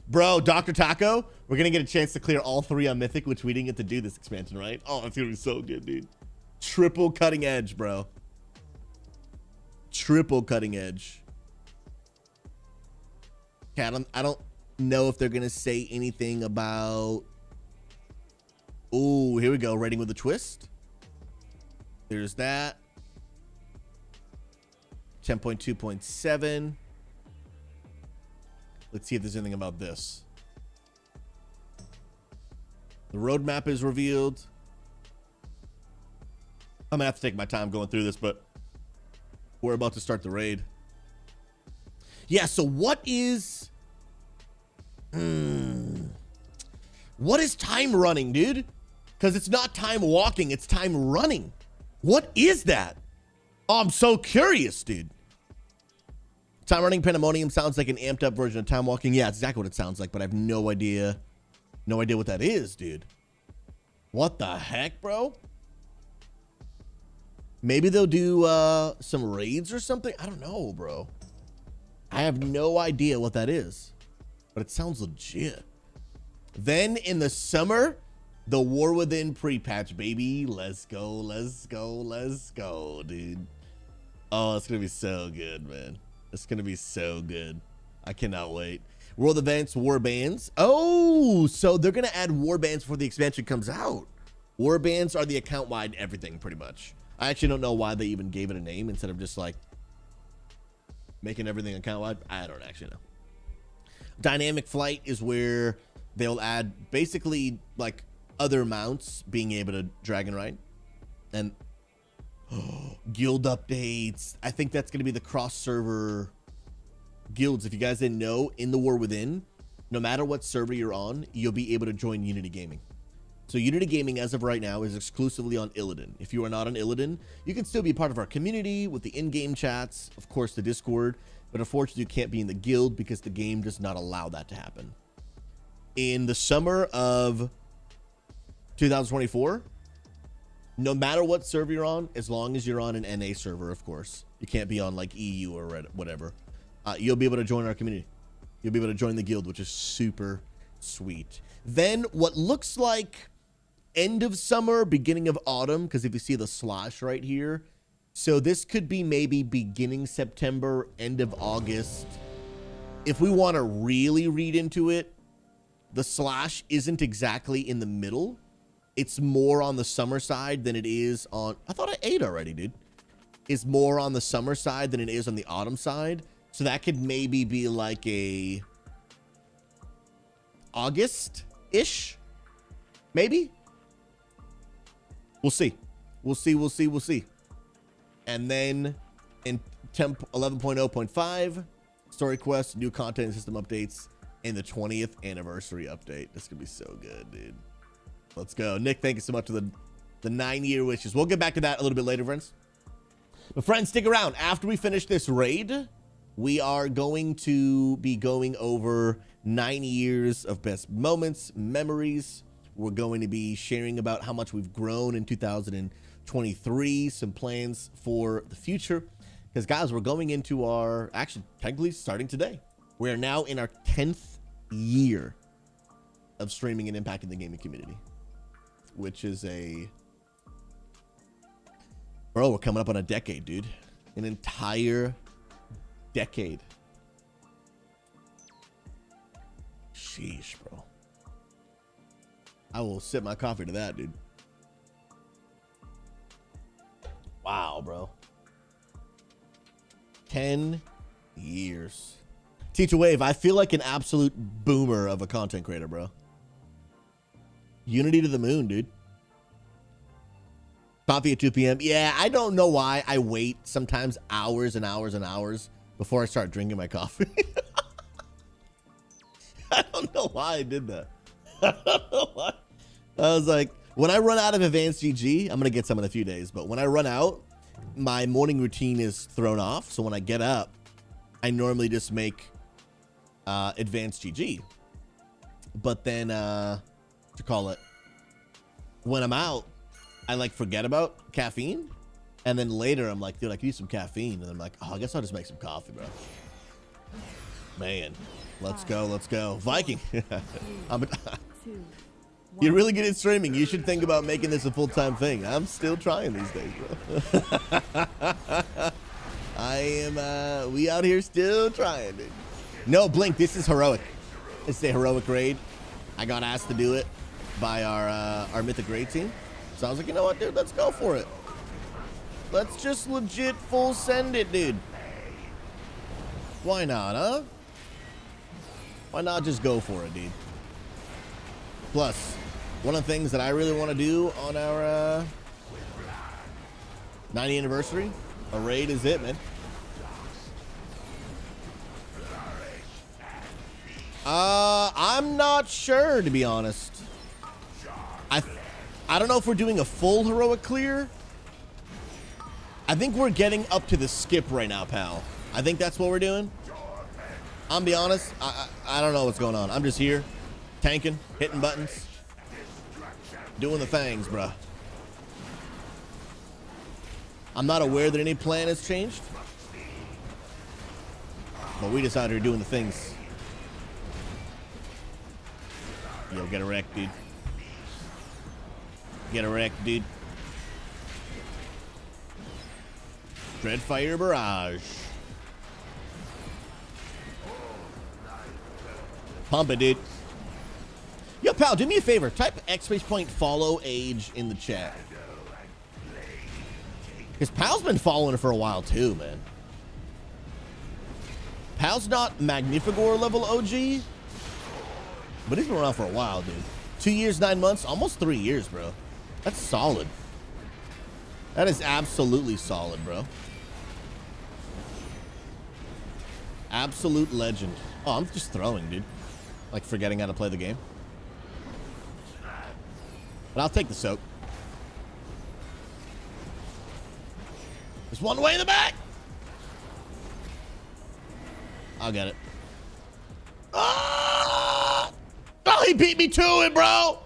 Bro, Dr. Taco, we're going to get a chance to clear all 3 on Mythic, which we didn't get to do this expansion, right? Oh, it's going to be so good, dude. Triple cutting edge, bro. Triple cutting edge. Okay, I don't know if they're going to say anything about... Oh, here we go. Raiding with a twist. There's that. 10.2.7. Let's see if there's anything about this. The roadmap is revealed. I'm gonna have to take my time going through this, but we're about to start the raid. Yeah, so what is what is time running, dude? Because it's not time walking, it's time running. What is that? Oh, I'm so curious, dude. Time running pandemonium sounds like an amped up version of time walking. Yeah, it's exactly what it sounds like, but I have no idea what that is, dude. What the heck, bro? Maybe they'll do some raids or something. I don't know, bro. I have no idea what that is, but it sounds legit. Then in the summer, the War Within pre-patch, baby. Let's go, let's go, let's go, dude. Oh, it's gonna be so good, man. It's gonna be so good. I cannot wait. World events, war bands. Oh, so they're gonna add war bands before the expansion comes out. War bands are the account-wide everything, pretty much. I actually don't know why they even gave it a name instead of just like making everything account-wide. I don't actually know. Dynamic flight is where they'll add basically like other mounts being able to dragon ride, and guild updates. I think that's going to be the cross server guilds. If you guys didn't know, in the War Within, no matter what server you're on, you'll be able to join Unity Gaming. So Unity Gaming, as of right now, is exclusively on Illidan. If you are not on Illidan, you can still be part of our community with the in-game chats, of course, the Discord, but unfortunately you can't be in the guild because the game does not allow that to happen. in the summer of 2024, no matter what server you're on, as long as you're on an NA server, of course, you can't be on like EU or whatever, you'll be able to join our community. You'll be able to join the guild, which is super sweet. Then what looks like end of summer, beginning of autumn, because if you see the slash right here, so this could be maybe beginning September, end of August. If we want to really read into it, the slash isn't exactly in the middle. It's more on the summer side than it is on, I thought I ate already, dude. It's more on the summer side than it is on the autumn side. So that could maybe be like a August-ish, maybe. We'll see. We'll see. And then in 11.0.5, story quests, new content and system updates, and the 20th anniversary update. This could be so good, dude. Let's go. Nick, thank you so much for the 9-year wishes. We'll get back to that a little bit later, friends. But friends, stick around. After we finish this raid, we are going to be going over 9 years of best moments, memories. We're going to be sharing about how much we've grown in 2023, some plans for the future. Because, guys, we're going into our, actually, technically starting today. We are now in our 10th year of streaming and impacting the gaming community, which is bro, we're coming up on a decade, dude. An entire decade. Sheesh, bro. I will sip my coffee to that, dude. Wow, bro. 10 years. Teacher Wave, I feel like an absolute boomer of a content creator, bro. Unity to the moon, dude. Coffee at 2 p.m. Yeah, I don't know why I wait sometimes hours and hours and hours before I start drinking my coffee. I don't know why I did that. I don't know why. I was like, when I run out of advanced GG, I'm going to get some in a few days. But when I run out, my morning routine is thrown off. So when I get up, I normally just make advanced GG. But then, what you call it? When I'm out, I like forget about caffeine. And then later I'm like, dude, I could use some caffeine. And I'm like, oh, I guess I'll just make some coffee, bro. Man, let's go. Let's go. Viking. You're really good at streaming. You should think about making this a full-time thing. I'm still trying these days, bro. We out here still trying, dude. No, Blink, this is heroic. It's the heroic raid. I got asked to do it by our Mythic raid team. So I was like, you know what, dude, let's go for it. Let's just legit full send it, dude. Why not, huh? Why not just go for it, dude? Plus, one of the things that I really want to do on our 90th anniversary, a raid is it, man. I'm not sure, to be honest. I don't know if we're doing a full heroic clear. I think we're getting up to the skip right now, pal. I think that's what we're doing. I'll be honest, I don't know what's going on. I'm just here, tanking, hitting buttons, doing the things, bruh. I'm not aware that any plan has changed. But we just out here doing the things. Yo, get a wreck, dude. Get a wreck, dude. Dreadfire Barrage. Pump it, dude. Yo, pal, do me a favor. Type ! follow age in the chat. Because Pal's been following for a while too, man. Pal's not Magnifigore level OG, but he's been around for a while, dude. 2 years, 9 months, almost 3 years, bro. That's solid. That is absolutely solid, bro. Absolute legend. Oh, I'm just throwing, dude. Like forgetting how to play the game. But I'll take the soak. There's one way in the back. I'll get it. Ah! Ah! Oh, he beat me to it, bro.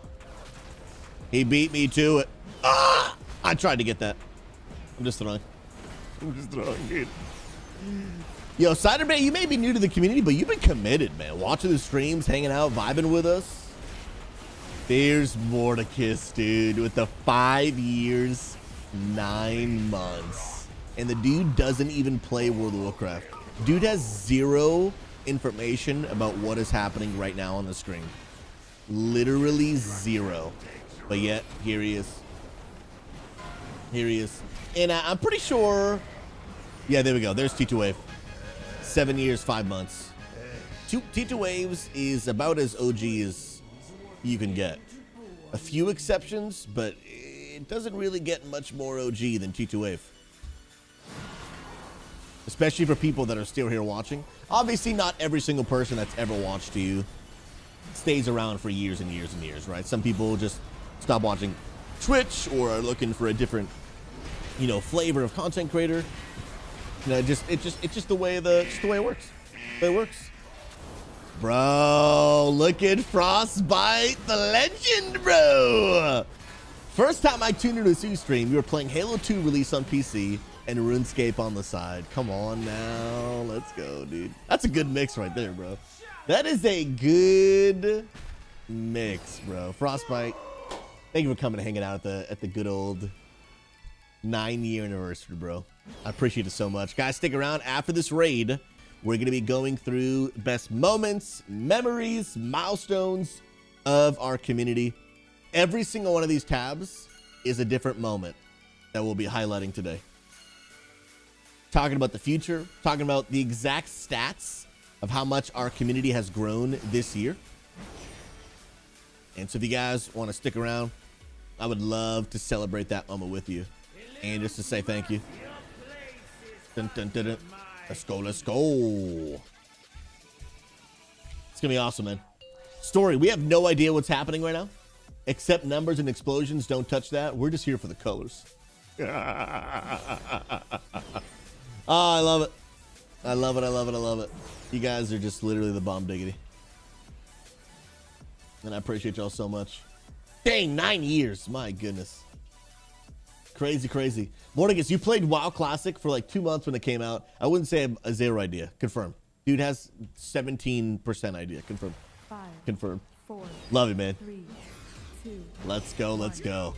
He beat me to it. Ah! I tried to get that. I'm just throwing, dude. Yo, Ciderbait, you may be new to the community, but you've been committed, man. Watching the streams, hanging out, vibing with us. There's Mordecus, dude, with the 5 years, 9 months. And the dude doesn't even play World of Warcraft. Dude has zero information about what is happening right now on the screen. Literally zero. But yet, here he is. Here he is. And I'm pretty sure... Yeah, there we go. There's T2 Wave. 7 years, 5 months. T2 Waves is about as OG as you can get. A few exceptions, but it doesn't really get much more OG than T2 Wave. Especially for people that are still here watching. Obviously, not every single person that's ever watched you stays around for years and years and years, right? Some people just stop watching Twitch or are looking for a different, you know, flavor of content creator. You know, it's just the way it works. The way it works. Bro, look at Frostbite, the legend, bro. First time I tuned into a Sue stream, you were playing Halo 2 release on PC and RuneScape on the side. Come on now, let's go, dude. That's a good mix right there, bro. That is a good mix, bro. Frostbite, thank you for coming and hanging out at the good old 9-year anniversary, bro. I appreciate it so much. Guys, stick around. After this raid, we're going to be going through best moments, memories, milestones of our community. Every single one of these tabs is a different moment that we'll be highlighting today. Talking about the future, talking about the exact stats of how much our community has grown this year. And so if you guys want to stick around, I would love to celebrate that moment with you. And just to say thank you. Dun, dun, dun, dun. Let's go, let's go. It's gonna be awesome, man. Story, we have no idea what's happening right now. Except numbers and explosions, don't touch that. We're just here for the colors. Oh, I love it. I love it, I love it, I love it. You guys are just literally the bomb diggity. And I appreciate y'all so much. Dang, 9 years, my goodness. Crazy, crazy. Mornigus, you played WoW Classic for like 2 months when it came out. I wouldn't say a zero idea. Confirm. Dude has 17% idea. Confirm. 5, Confirm. 4, love it, man. 3, 2, let's go, let's go.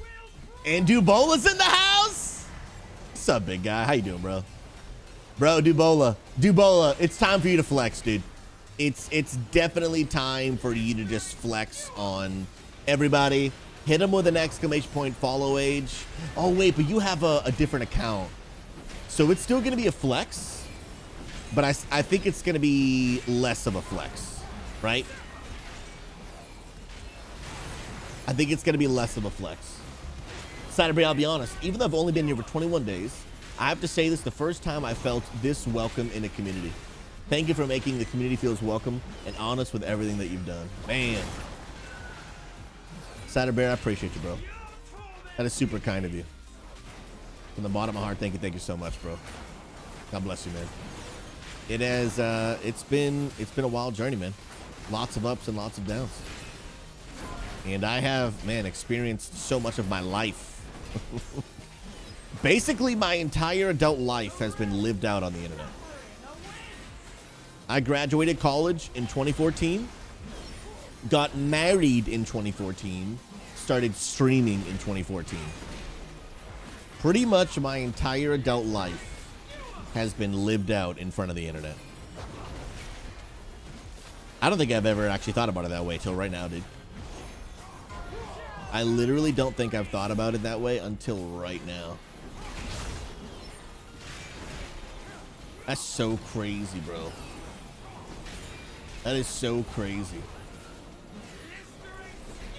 And Dubola's in the house. What's up, big guy? How you doing, bro? Bro, Dubola, it's time for you to flex, dude. It's definitely time for you to just flex on everybody. Hit him with an exclamation point follow age. Oh, wait, but you have a different account. So it's still going to be a flex, but I think it's going to be less of a flex, right? I think it's going to be less of a flex. Saturday, I'll be honest, even though I've only been here for 21 days, I have to say this is the first time I felt this welcome in a community. Thank you for making the community feels welcome and honest with everything that you've done. Man. Saturday, I appreciate you, bro. That is super kind of you. From the bottom of my heart, thank you so much, bro. God bless you, man. It has, it's been a wild journey, man. Lots of ups and lots of downs. And I have, man, experienced so much of my life. Basically, my entire adult life has been lived out on the internet. I graduated college in 2014, got married in 2014, started streaming in 2014. Pretty much my entire adult life has been lived out in front of the internet. I don't think I've ever actually thought about it that way till right now, dude. I literally don't think I've thought about it that way until right now. That's so crazy, bro. That is so crazy.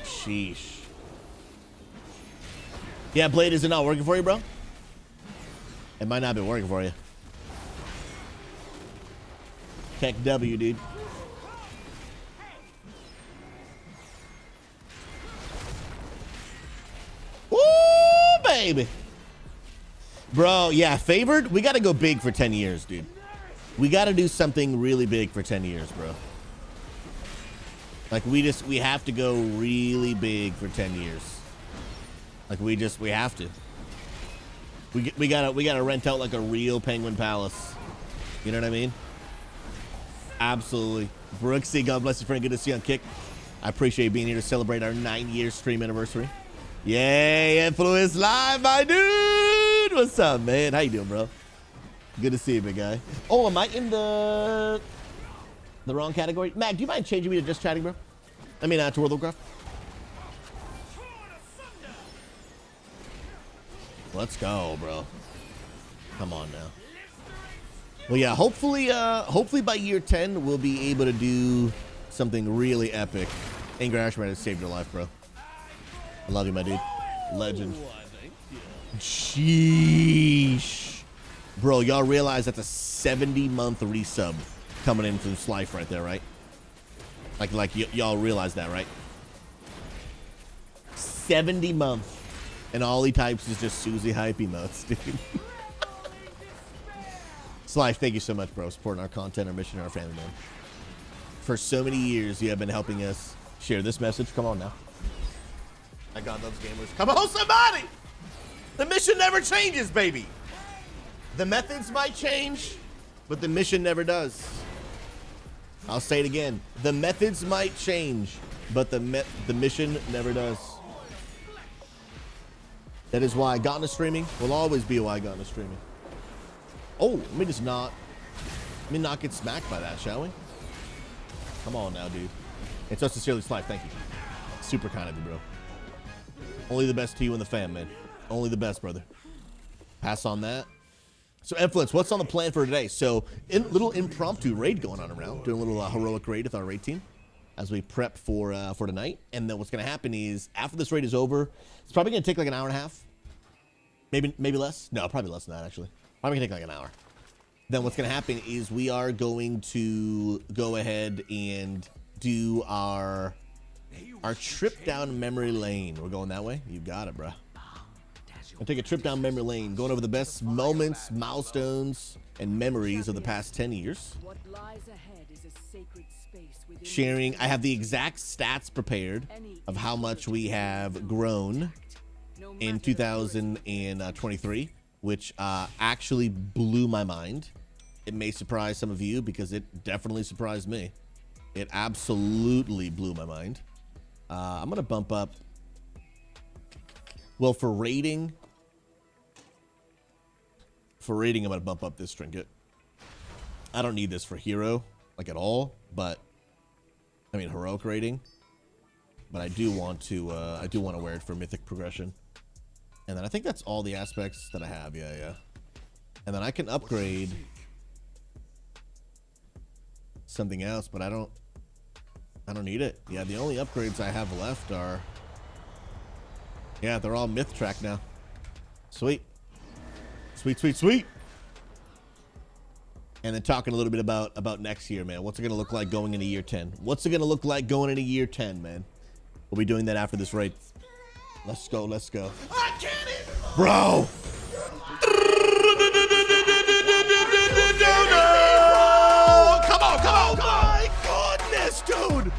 Sheesh. Yeah, Blade, is it not working for you, bro? It might not be working for you. Tech W, dude. Woo, baby. Bro, yeah, favored. We got to go big for 10 years, dude. We got to do something really big for 10 years, bro. Like we have to go really big for 10 years. Like we have to. We gotta rent out like a real Penguin Palace. You know what I mean? Absolutely. Brooksy, God bless you, friend. Good to see you on Kick. I appreciate you being here to celebrate our 9-year stream anniversary. Yay, Influence Live, my dude. What's up, man? How you doing, bro? Good to see you, big guy. Oh, am I in the wrong category? Mac, do you mind changing me to just chatting, bro? I mean, to World of Warcraft. Let's go, bro. Come on now. Well, yeah, hopefully by year 10, we'll be able to do something really epic. Angry Ashman has saved your life, bro. I love you, my dude. Legend. Sheesh. Bro, y'all realize that's a 70-month resub coming in from Slife right there, right? Like y'all realize that, right? 70 months. And all he types is just Susie hype emotes, dude. Slife, thank you so much, bro. Supporting our content, our mission, and our family, man. For so many years, you have been helping us share this message. Come on now. My God loves gamers. Come on, somebody! The mission never changes, baby. The methods might change, but the mission never does. I'll say it again. The methods might change, but the mission never does. That is why Gauntlet streaming will always be why Gauntlet streaming. Oh, let me not get smacked by that, shall we? Come on now, dude. It's so sincerely Slife, thank you. Super kind of you, bro. Only the best to you and the fam, man. Only the best, brother. Pass on that. So, Influence, what's on the plan for today? So, little impromptu raid going on around. Doing a little heroic raid with our raid team as we prep for tonight. And then what's going to happen is, after this raid is over, it's probably going to take like an hour and a half. Maybe less. No, probably less than that, actually. Probably going to take like an hour. Then what's going to happen is we are going to go ahead and do our trip down memory lane. We're going that way? You got it, bro. I'll take a trip down memory lane, going over the best moments, milestones, and memories of the past 10 years. Sharing, I have the exact stats prepared of how much we have grown in 2023, which actually blew my mind. It may surprise some of you because it definitely surprised me. It absolutely blew my mind. I'm going to bump up. Well, for rating, I'm going to bump up this trinket. I don't need this for hero, like at all, but I mean heroic rating. But I do want to wear it for mythic progression. And then I think that's all the aspects that I have. Yeah. And then I can upgrade something else, but I don't need it. Yeah, the only upgrades I have left are, yeah, they're all myth track now. Sweet. And then talking a little bit about next year, man. What's it gonna look like going into year 10? What's it gonna look like going into year 10, man? We'll be doing that after this raid. Let's go. I can't even. Bro. Come on. My goodness, dude.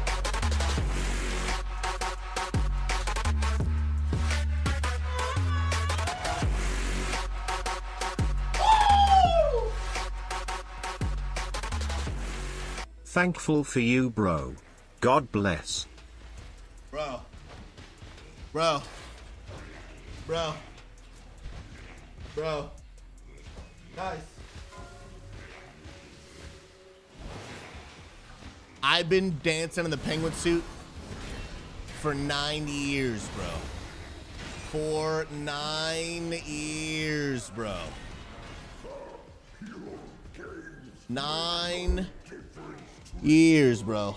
Thankful for you, bro. God bless. Bro. Guys. I've been dancing in the penguin suit for 9 years, bro. For 9 years, bro. 9 years, bro.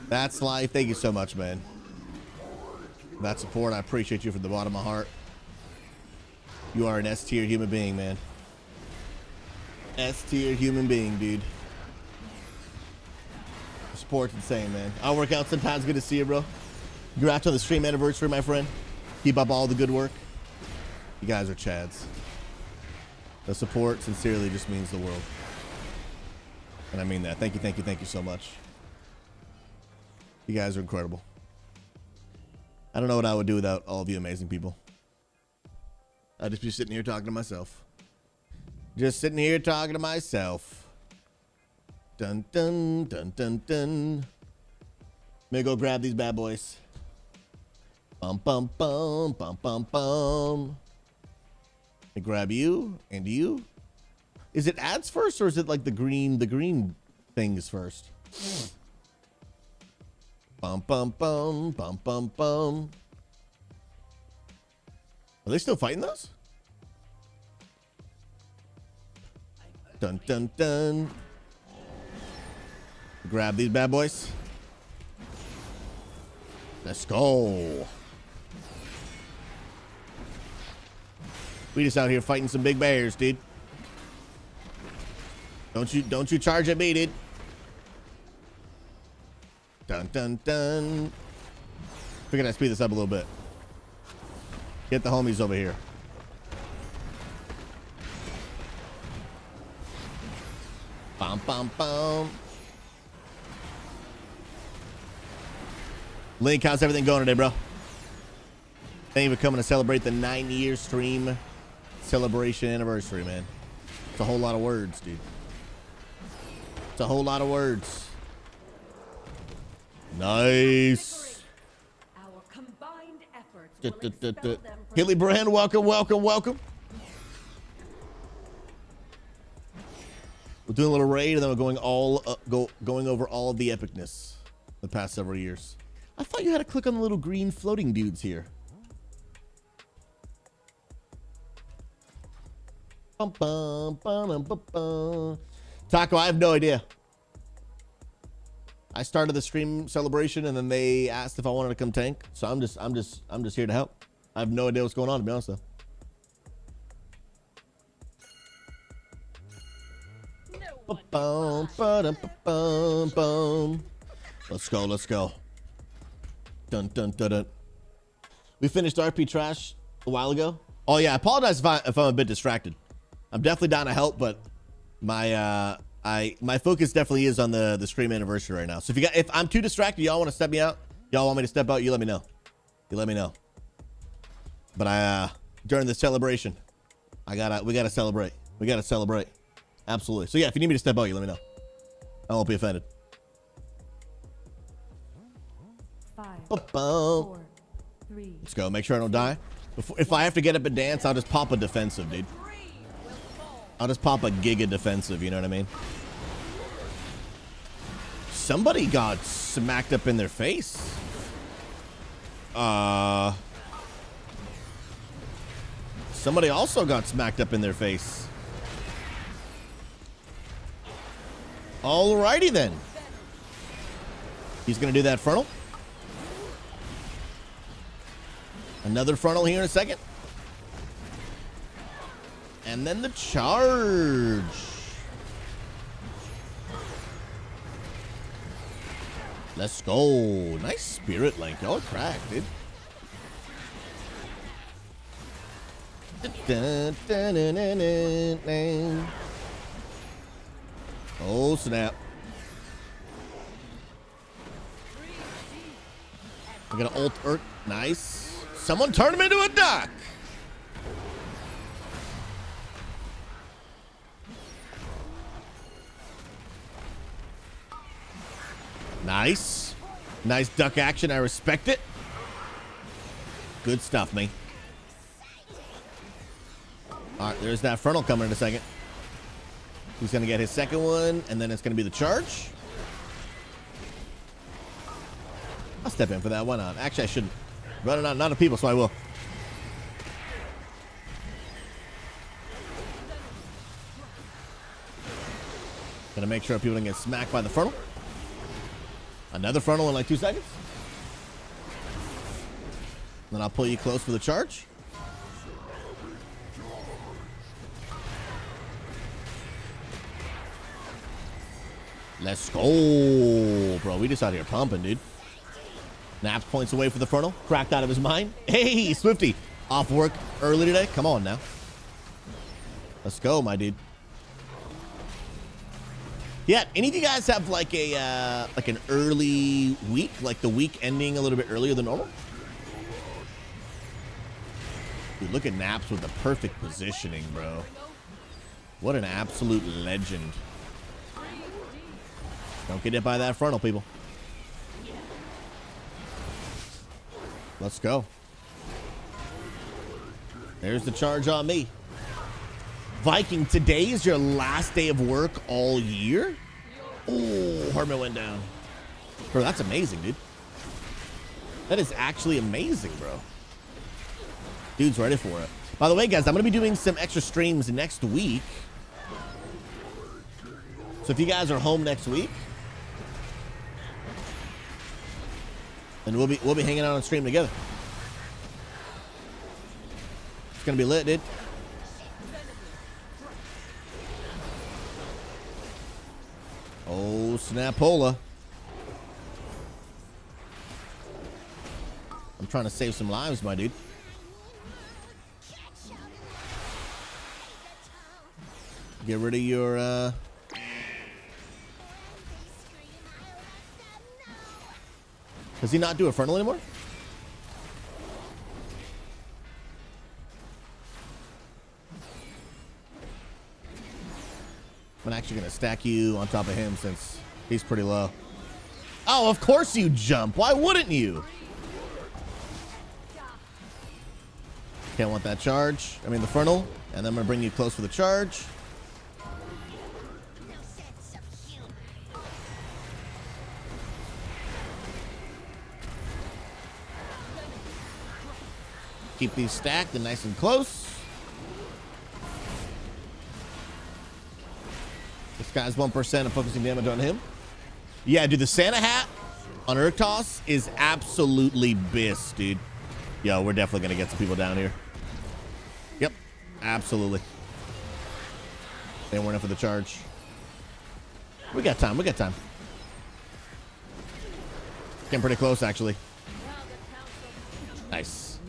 That's life. Thank you so much, man. That support, I appreciate you from the bottom of my heart. You are an S-tier human being, man. S-tier human being, dude. The support's insane, man. I'll work out sometimes. Good to see you, bro. Congrats on the stream anniversary, my friend. Keep up all the good work. You guys are Chads. The support sincerely just means the world. And I mean that. Thank you so much. You guys are incredible. I don't know what I would do without all of you amazing people. I'd just be sitting here talking to myself. Just sitting here talking to myself. Dun, dun, dun, dun, dun. Let me go grab these bad boys. Bum, bum, bum, bum, bum, bum. Let me grab you and you. Is it ads first or is it like the green things first? Bum, bum, bum, bum, bum, bum. Are they still fighting those? Dun, dun, dun. Grab these bad boys. Let's go. We just out here fighting some big bears, dude. Don't you charge at me, dude. Dun, dun, dun. Figured I'd speed this up a little bit. Get the homies over here. Bum, bum, bum. Link, how's everything going today, bro? Thank you for coming to celebrate the 9-year stream celebration anniversary, man. It's a whole lot of words, dude. It's a whole lot of words. Nice. Our combined efforts will expel them from Hilly Brand, welcome, welcome, welcome. We're doing a little raid, and then we're going over all of the epicness the past several years. I thought you had to click on the little green floating dudes here. Bum, bum, bum, bum, bum. Taco, I have no idea. I started the stream celebration, and then they asked if I wanted to come tank. So I'm just here to help. I have no idea what's going on, to be honest, though. Bum, ba-dum, bum, bum. Let's go, let's go. Dun, dun, dun, dun. We finished RP Trash a while ago. Oh yeah, I apologize if I'm a bit distracted. I'm definitely down to help, but my my focus definitely is on the stream anniversary right now. So if I'm too distracted, y'all want to step me out, y'all want me to step out, you let me know. You let me know. But during the celebration, we gotta celebrate. We gotta celebrate. Absolutely. So yeah, if you need me to step out, you let me know. I won't be offended. 5, Ba-bum. 4, 3. Let's go. Make sure I don't die. If I have to get up and dance, I'll just pop a defensive, dude. I'll just pop a giga defensive, you know what I mean? Somebody got smacked up in their face. Somebody also got smacked up in their face. Alrighty then. He's gonna do that frontal. Another frontal here in a second. And then the charge. Let's go. Nice spirit link. Y'all are cracked, dude. Dun, dun, dun, dun, dun, dun. Oh, snap. We're gonna ult Urt. Nice. Someone turn him into a duck. Nice. Nice duck action. I respect it. Good stuff, man. All right, there's that frontal coming in a second. He's going to get his second one, and then it's going to be the charge. I'll step in for that. Why not? Actually, I shouldn't. Running out, not of people, so I will. Gonna make sure people don't get smacked by the frontal. Another frontal in like 2 seconds. Then I'll pull you close for the charge. Let's go, bro. We just out here pumping, dude. Naps points away for the frontal. Cracked out of his mind. Hey, Swifty. Off work early today. Come on now. Let's go, my dude. Yeah, any of you guys have like a like an early week, like the week ending a little bit earlier than normal? Dude, look at Naps with the perfect positioning, bro. What an absolute legend. Don't get hit by that frontal, people. Let's go. There's the charge on me. Viking, today is your last day of work all year? Oh, Hermit went down. Bro, that's amazing, dude. That is actually amazing, bro. Dude's ready for it. By the way, guys, I'm going to be doing some extra streams next week. So if you guys are home next week, then we'll be hanging out on stream together. It's going to be lit, dude. Oh, snapola. I'm trying to save some lives, my dude. Get rid of your, Does he not do a frontal anymore? I'm actually going to stack you on top of him since he's pretty low. Oh, of course you jump. Why wouldn't you? Can't want that charge. I mean, the frontal. And then I'm going to bring you close for the charge. Keep these stacked and nice and close. This guy's 1% of focusing damage on him. Yeah, dude, the Santa hat on Urtos is absolutely bis, dude. Yo, we're definitely going to get some people down here. Yep, absolutely. They weren't in for the charge. We got time, we got time. Getting pretty close, actually. Nice.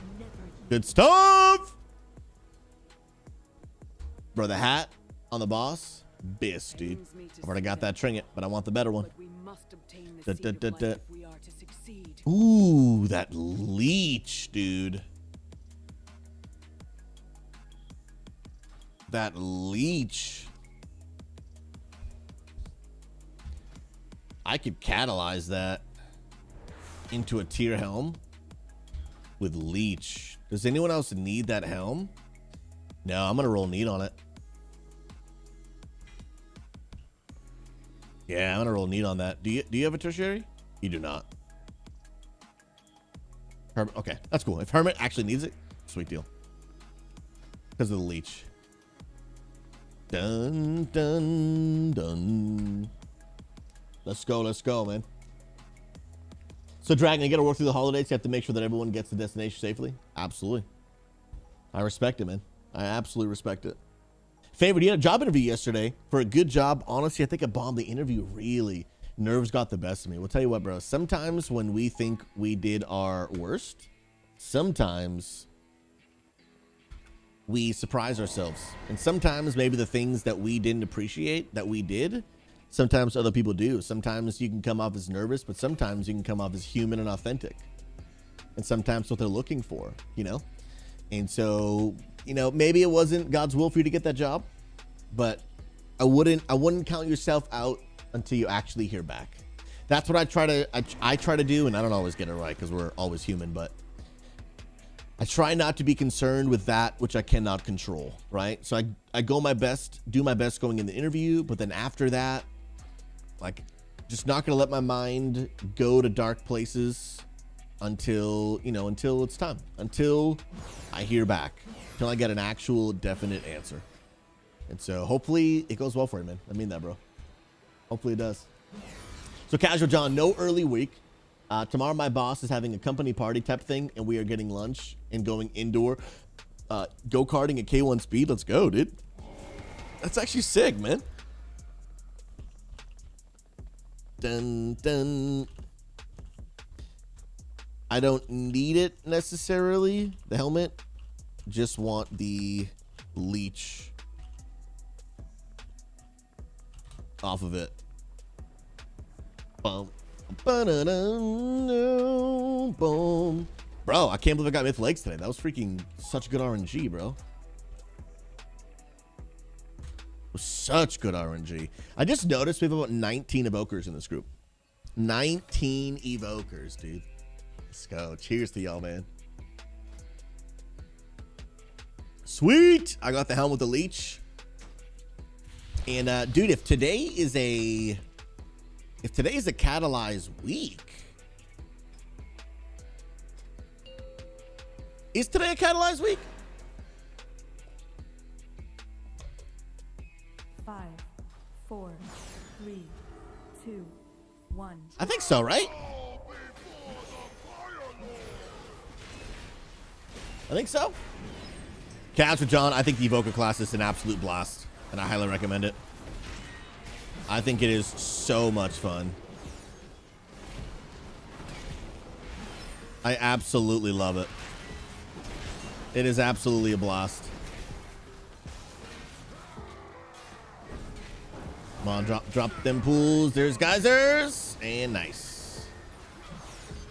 Good stuff! Bro, the hat on the boss. Bis, dude. I've already got that trinket, but I want the better one. Ooh, that leech, dude. That leech. I could catalyze that into a tier helm with leech. Does anyone else need that helm? No, I'm gonna roll need on it. Yeah, I'm gonna roll need on that. Do you have a tertiary? You do not. Hermit, okay, that's cool. If Hermit actually needs it, sweet deal. Because of the leech. Dun dun dun. Let's go, man. So Dragon, you gotta work through the holidays. You have to make sure that everyone gets to the destination safely. Absolutely. I respect it, man. I absolutely respect it. Favorite, you had a job interview yesterday for a good job. Honestly, I think I bombed the interview really. Nerves got the best of me. We'll tell you what, bro. Sometimes when we think we did our worst, sometimes we surprise ourselves. And sometimes maybe the things that we didn't appreciate that we did, sometimes other people do. Sometimes you can come off as nervous, but sometimes you can come off as human and authentic. And sometimes what they're looking for, you know? And so, you know, maybe it wasn't God's will for you to get that job, but I wouldn't count yourself out until you actually hear back. That's what I try to do, and I don't always get it right because we're always human, but I try not to be concerned with that which I cannot control, right? So I do my best going in the interview, but then after that, like, just not gonna let my mind go to dark places until it's time, until I hear back, until I get an actual definite answer. And so hopefully it goes well for you, man. I mean that, bro. Hopefully it does. So Casual John, no early week. Tomorrow my boss is having a company party type thing, and we are getting lunch and going indoor go-karting at K1 speed. Let's go, dude. That's actually sick, man. Dun dun. I don't need it necessarily, the helmet. Just want the leech off of it. Boom. Boom. Bro, I can't believe I got Myth Legs today. That was freaking such good RNG, bro. It was such good RNG. I just noticed we have about 19 evokers in this group. 19 evokers, dude. Let's go. Cheers to y'all, man. Sweet. I got the helm with the leech. And dude, if today is a catalyzed week, is today a catalyzed week? 5, 4, 3, 2, 1. I think so, right? I think so. Cats with John, I think the Evoker class is an absolute blast, and I highly recommend it. I think it is so much fun. I absolutely love it. It is absolutely a blast. Come on, drop them pools. There's geysers, and nice.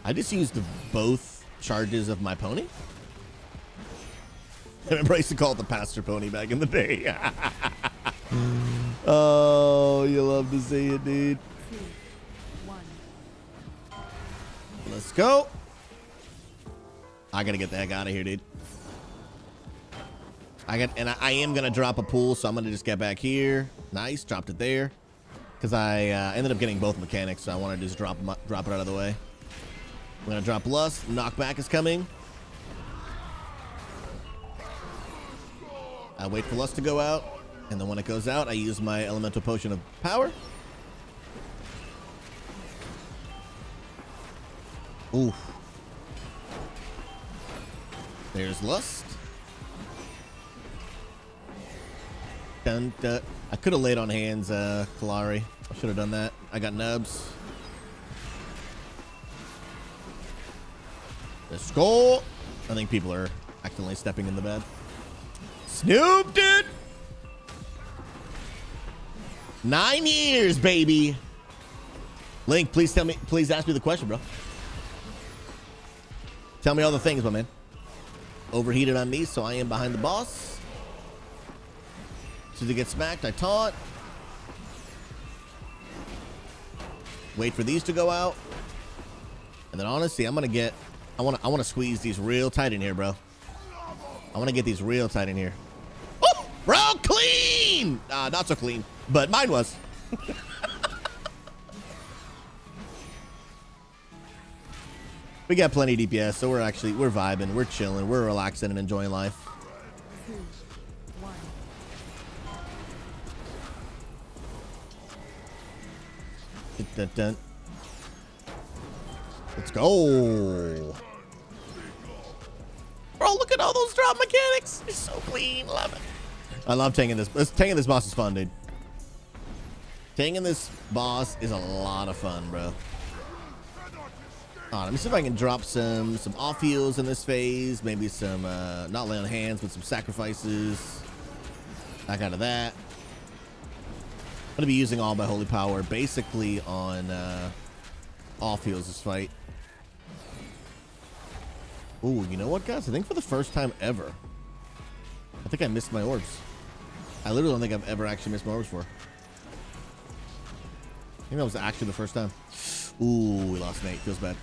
I just used both charges of my pony. I remember I used to call it the pastor pony back in the day. Oh, you love to see it, dude. 2, 1. Let's go. I gotta get the heck out of here, dude. I am gonna drop a pool, so I'm gonna just get back here. Nice, dropped it there. Because I ended up getting both mechanics, so I want to just drop it out of the way. I'm gonna drop Lust. Knockback is coming. I wait for Lust to go out, and then when it goes out, I use my Elemental Potion of Power. Oof. There's Lust. Dun, dun. I could have laid on hands, Kalari. I should have done that. I got nubs. Let's go. I think people are accidentally stepping in the bed. Snoop, dude. 9 years, baby. Link, please ask me the question, bro. Tell me all the things, my man. Overheated on me, so I am behind the boss. As soon as he gets smacked, I taunt. Wait for these to go out. And then honestly, I want to squeeze these real tight in here, bro. I want to get these real tight in here. Oh, bro, clean! Not so clean, but mine was. We got plenty of DPS, so we're vibing, we're chilling, we're relaxing and enjoying life. 2, 1. Dun, dun. Let's go. Bro, look at all those drop mechanics. It's so clean. Love it. I love tanking this. Tanking this boss is fun, dude. Tanking this boss is a lot of fun, bro. Let me see if I can drop some off heals in this phase. Maybe some, not lay on hands, but some sacrifices. Back out of that. I'm going to be using all my holy power basically on off heals this fight. Ooh, you know what, guys? I think for the first time ever, I think I missed my orbs. I literally don't think I've ever actually missed my orbs before. I think that was actually the first time. Ooh, we lost Nate. Feels bad.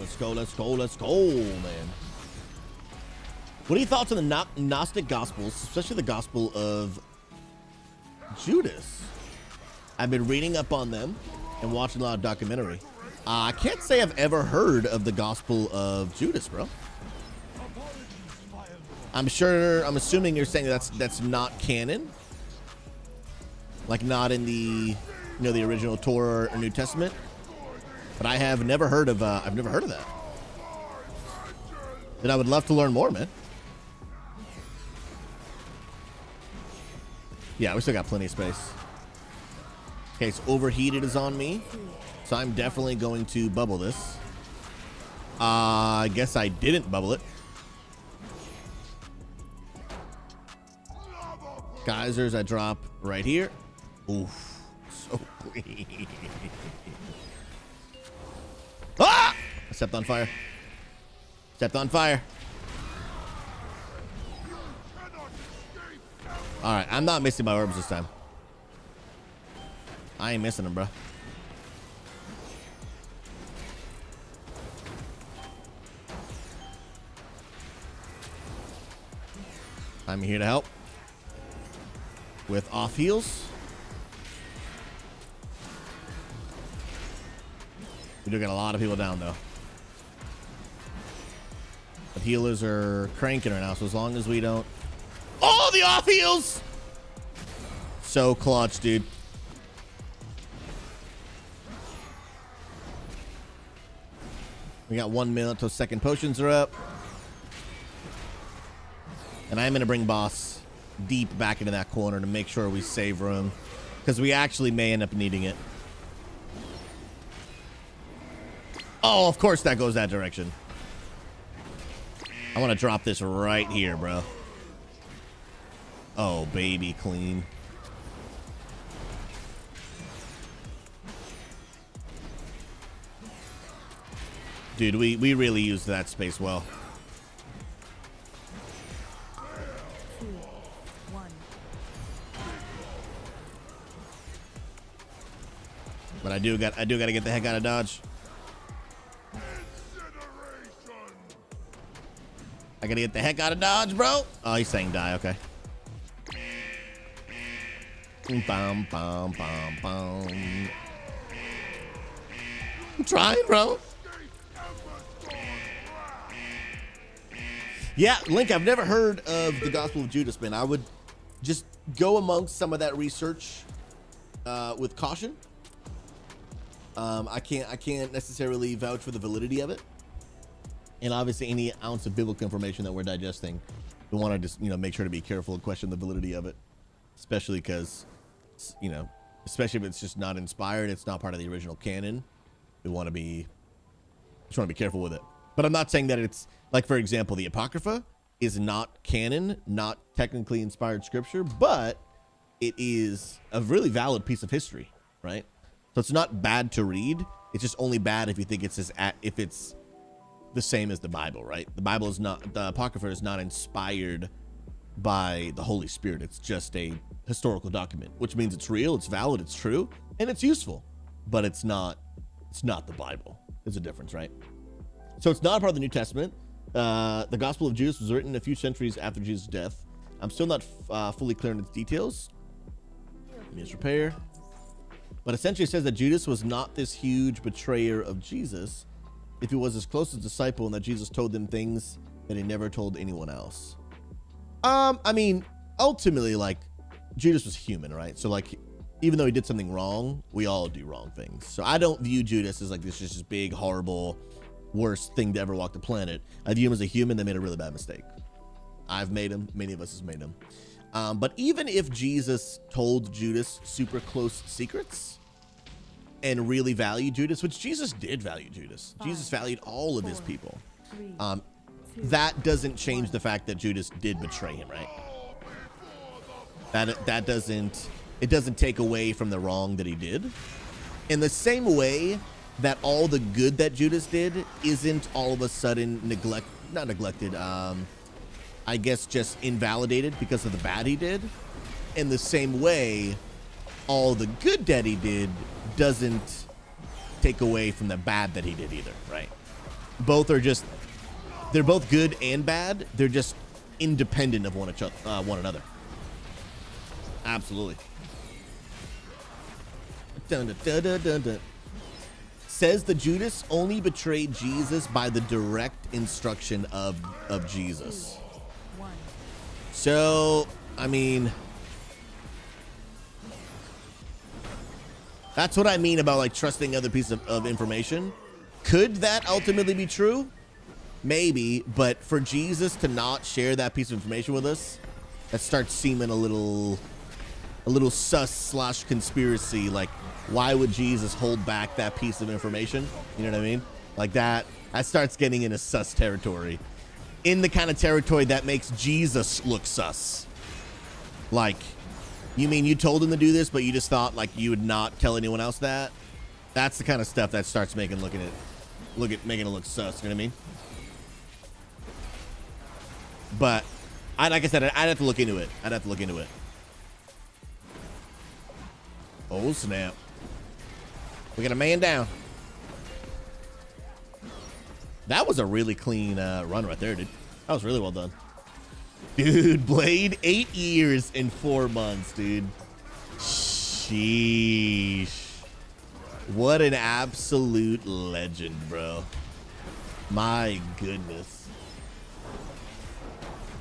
Let's go, let's go, let's go, man. What are your thoughts on the Gnostic Gospels, especially the Gospel of Judas? I've been reading up on them and watching a lot of documentary. I can't say I've ever heard of the Gospel of Judas, bro. I'm assuming you're saying that's not canon, like not in the the original Torah or New Testament. But I have never heard of I've never heard of that. And I would love to learn more, man. Yeah, we still got plenty of space. Okay, so overheated is on me. So I'm definitely going to bubble this. I guess I didn't bubble it. Geysers I drop right here. Oof. So clean. Ah! I stepped on fire. Stepped on fire. Alright, I'm not missing my orbs this time. I ain't missing them, bro. I'm here to help. With off heals. We do got a lot of people down, though. The healers are cranking right now, so as long as we don't... Oh, the off heals! So clutch, dude. We got 1 minute till second potions are up. And I'm going to bring boss deep back into that corner to make sure we save room. Because we actually may end up needing it. Oh, of course that goes that direction. I want to drop this right here, bro. Oh, baby, clean. Dude, we really used that space well. 2, 1. But I do got to get the heck out of Dodge. I gotta get the heck out of Dodge, bro. Oh, he's saying die. Okay. Bum, bum, bum, bum. I'm trying, bro. Yeah, Link, I've never heard of the Gospel of Judas, man. I would just go amongst some of that research with caution. I can't necessarily vouch for the validity of it. And obviously any ounce of biblical information that we're digesting, we want to just, make sure to be careful and question the validity of it. Especially because, especially if it's just not inspired, it's not part of the original canon. We want to be, just want to be careful with it. But I'm not saying that it's, like, for example, the Apocrypha is not canon, not technically inspired scripture, but it is a really valid piece of history, right? So it's not bad to read. It's just only bad if you think it's if it's the same as the Bible, right? The Bible is not, the Apocrypha is not inspired by the Holy Spirit. It's just a historical document, which means it's real, it's valid, it's true, and it's useful, but it's not the Bible. There's a difference, right? So it's not part of the New Testament. The Gospel of Judas was written a few centuries after Jesus' death. I'm still not fully clear on its details. Needs repair. But essentially it says that Judas was not this huge betrayer of Jesus if he was his closest disciple and that Jesus told them things that he never told anyone else. I mean, ultimately, like, Judas was human, right? So, like, even though he did something wrong, we all do wrong things. So I don't view Judas as like this big, horrible, worst thing to ever walk the planet. I view him as a human that made a really bad mistake. I've made him. Many of us has made him. But even if Jesus told Judas super close secrets and really valued Judas, which Jesus did value Judas. Jesus valued all of his people. That doesn't change the fact that Judas did betray him, right? That doesn't take away from the wrong that he did. In the same way that all the good that Judas did isn't all of a sudden not neglected, I guess just invalidated because of the bad he did. In the same way, all the good that he did doesn't take away from the bad that he did either, right? They're both good and bad. They're just independent of one another. Absolutely. Dun, dun, dun, dun, dun, dun. Says the Judas only betrayed Jesus by the direct instruction of Jesus. So, I mean, that's what I mean about like trusting other pieces of information. Could that ultimately be true? Maybe, but for Jesus to not share that piece of information with us, that starts seeming a little sus / conspiracy. Like, why would Jesus hold back that piece of information? You know what I mean? Like that starts getting into sus territory. In the kind of territory that makes Jesus look sus. Like, You mean you told him to do this, but you just thought like you would not tell anyone else that? That's the kind of stuff that starts making making it look sus. You know what I mean? But like I said, I'd have to look into it. Oh snap! We got a man down. That was a really clean run right there, dude. That was really well done. Dude, Blade, 8 years and 4 months, dude. Sheesh. What an absolute legend, bro. My goodness.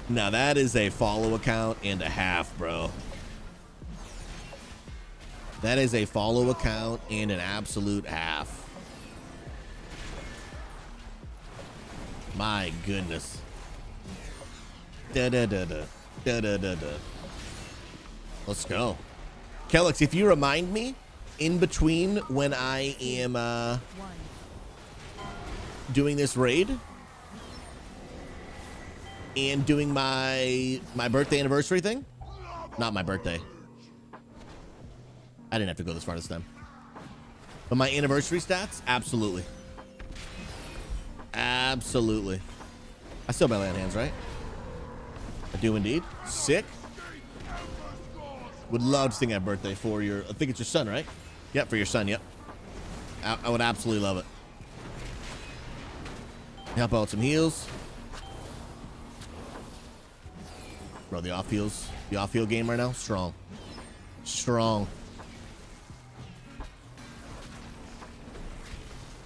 Now that is a follow account and a half, bro. That is a follow account and an absolute half. My goodness. Da da da da da da da da. Let's go. Kellex, if you remind me in between when I am doing this raid and doing my birthday anniversary thing. Not my birthday. I didn't have to go this far this time. But my anniversary stats, absolutely. Absolutely. I still have my land hands, right? I do indeed. Sick. Would love to sing happy birthday for your, I think it's your son, right? Yep, for your son, yep. I would absolutely love it. Help out with some heals. Bro, the off-heal game right now, strong. Strong.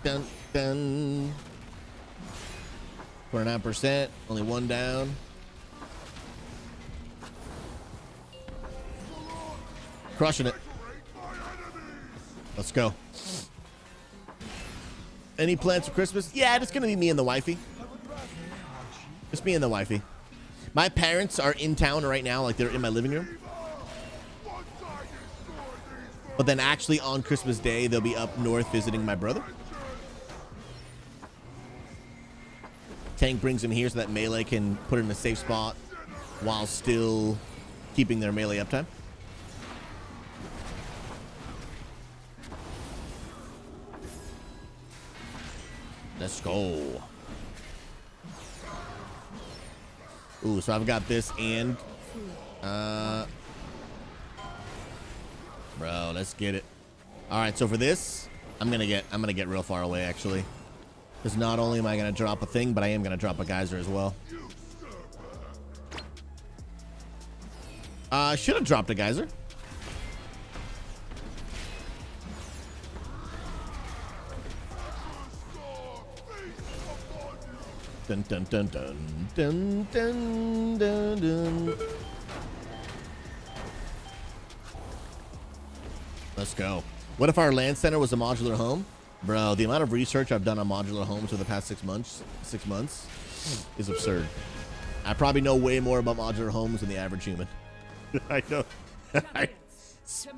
Dun, dun. 29%, only one down. Crushing it. Let's go. Any plans for Christmas? Yeah, it's gonna be me and the wifey. Just me and the wifey. My parents are in town right now, like they're in my living room. But then actually on Christmas Day, they'll be up north visiting my brother. Tank brings him here so that melee can put it in a safe spot while still keeping their melee uptime. Let's go. Ooh, so I've got this and bro, let's get it. All right, so for this, I'm gonna get real far away actually, because not only am I gonna drop a thing, but I am gonna drop a geyser as well. Should have dropped a geyser. Dun dun dun dun dun dun dun dun. Let's go. What if our land center was a modular home? Bro, the amount of research I've done on modular homes for the past 6 months is absurd. I probably know way more about modular homes than the average human. I know.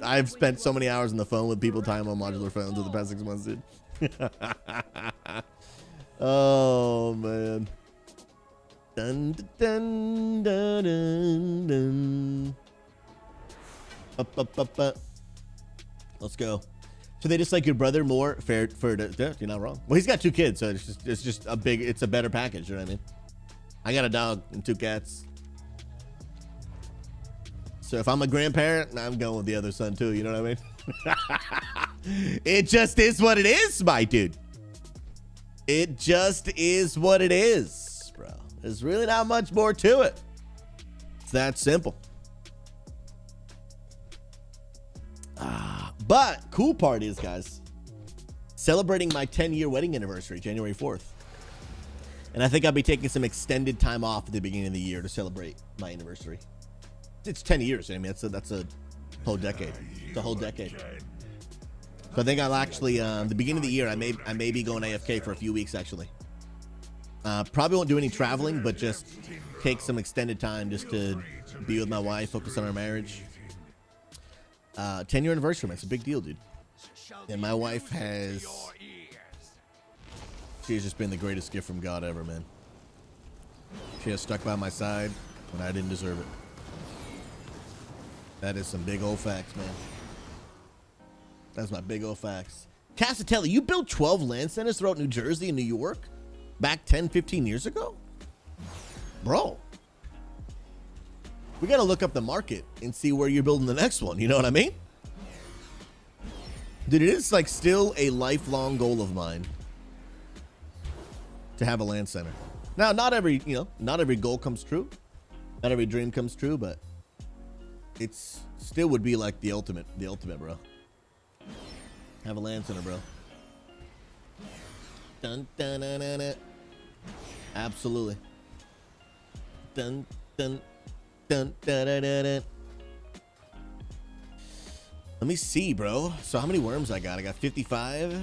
I've spent so many hours on the phone with people talking about modular phones over the past 6 months, dude. Oh man. Dun dun dun dun dun. Let's go. So they just like your brother more? Fair, you're not wrong. Well, he's got 2 kids, so it's just it's a better package. You know what I mean? I got a dog and 2 cats. So if I'm a grandparent, I'm going with the other son too. You know what I mean? It just is what it is, my dude. It just is what it is, bro. There's really not much more to it. It's that simple. But cool part is, guys, celebrating my 10-year wedding anniversary, January 4th. And I think I'll be taking some extended time off at the beginning of the year to celebrate my anniversary. It's 10 years. I mean, that's a whole decade. It's a whole decade. So I think I'll actually, the beginning of the year, I may be going AFK for a few weeks, actually. Probably won't do any traveling, but just take some extended time just to be with my wife, focus on our marriage. 10-year anniversary, man. It's a big deal, dude. And my wife she's just been the greatest gift from God ever, man. She has stuck by my side when I didn't deserve it. That is some big old facts, man. That's my big old facts. Cassatelli, you built 12 land centers throughout New Jersey and New York back 10, 15 years ago? Bro. We got to look up the market and see where you're building the next one. You know what I mean? Dude, it is like still a lifelong goal of mine to have a land center. Now, not every goal comes true. Not every dream comes true, but it's still would be like the ultimate, bro. Have a land center, bro. Dun, dun, dun, dun, dun. Absolutely. Dun, dun, dun, dun, dun, dun, dun. Let me see, bro. So how many worms I got? I got 55.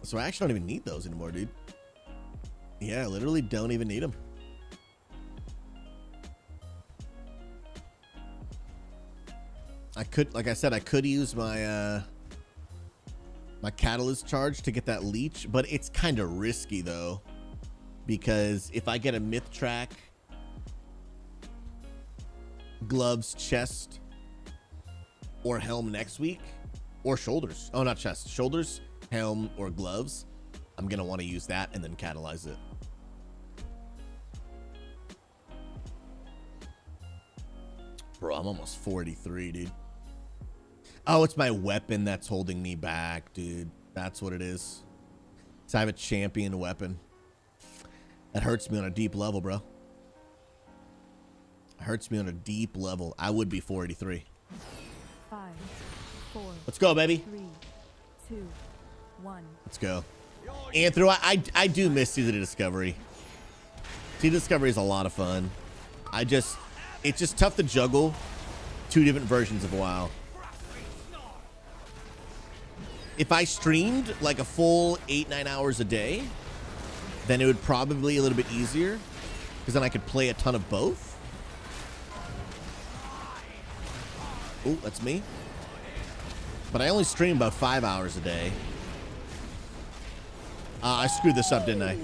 So I actually don't even need those anymore, dude. Yeah, I literally don't even need them. I could, like I said, I could use my my catalyst charge to get that leech, but it's kind of risky though, because if I get a myth track, gloves, chest, or helm next week, or shoulders. Oh, not chest, shoulders, helm, or gloves. I'm gonna want to use that and then catalyze it. Bro, I'm almost 43, dude. Oh, it's my weapon that's holding me back, dude. That's what it is. So I have a champion weapon. That hurts me on a deep level, bro. It hurts me on a deep level. I would be 43. 5, 4. Let's go, baby. 3, 2, 1. Let's go. Anthro, I do miss Season of Discovery. Season of Discovery is a lot of fun. It's just tough to juggle 2 different versions of WoW. If I streamed like a full 8-9 hours a day, then it would probably be a little bit easier, because then I could play a ton of both. Oh, that's me. But I only stream about 5 hours a day. I screwed this up, didn't I?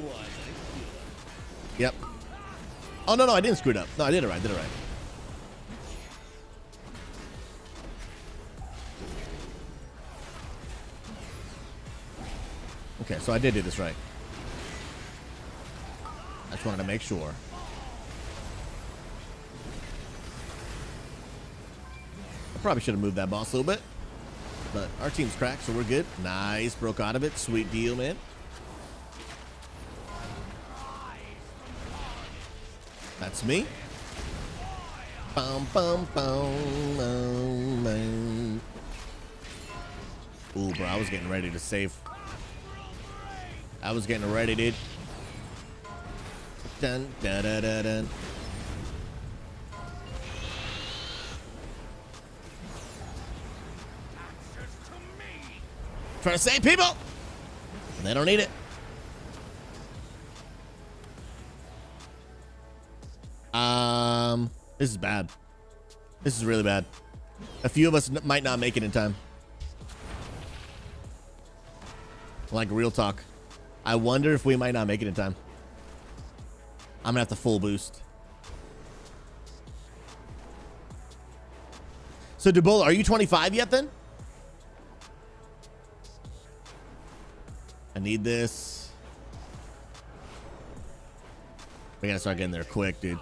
Yep. Oh, no, I didn't screw it up. No, I did it right. Okay, so I did do this right. I just wanted to make sure. I probably should have moved that boss a little bit, but our team's cracked, so we're good. Nice, broke out of it. Sweet deal, man. That's me. Bum, bum, bum, bum, bum. Ooh, bro, I was getting ready to save. I was getting ready, dude. Dun, dun, dun, dun, dun. Trying to save people. They don't need it. This is bad. This is really bad. A few of us might not make it in time. Like, real talk. I wonder if we might not make it in time. I'm gonna have to full boost. So, Debola, are you 25 yet then? I need this. We gotta start getting there quick, dude.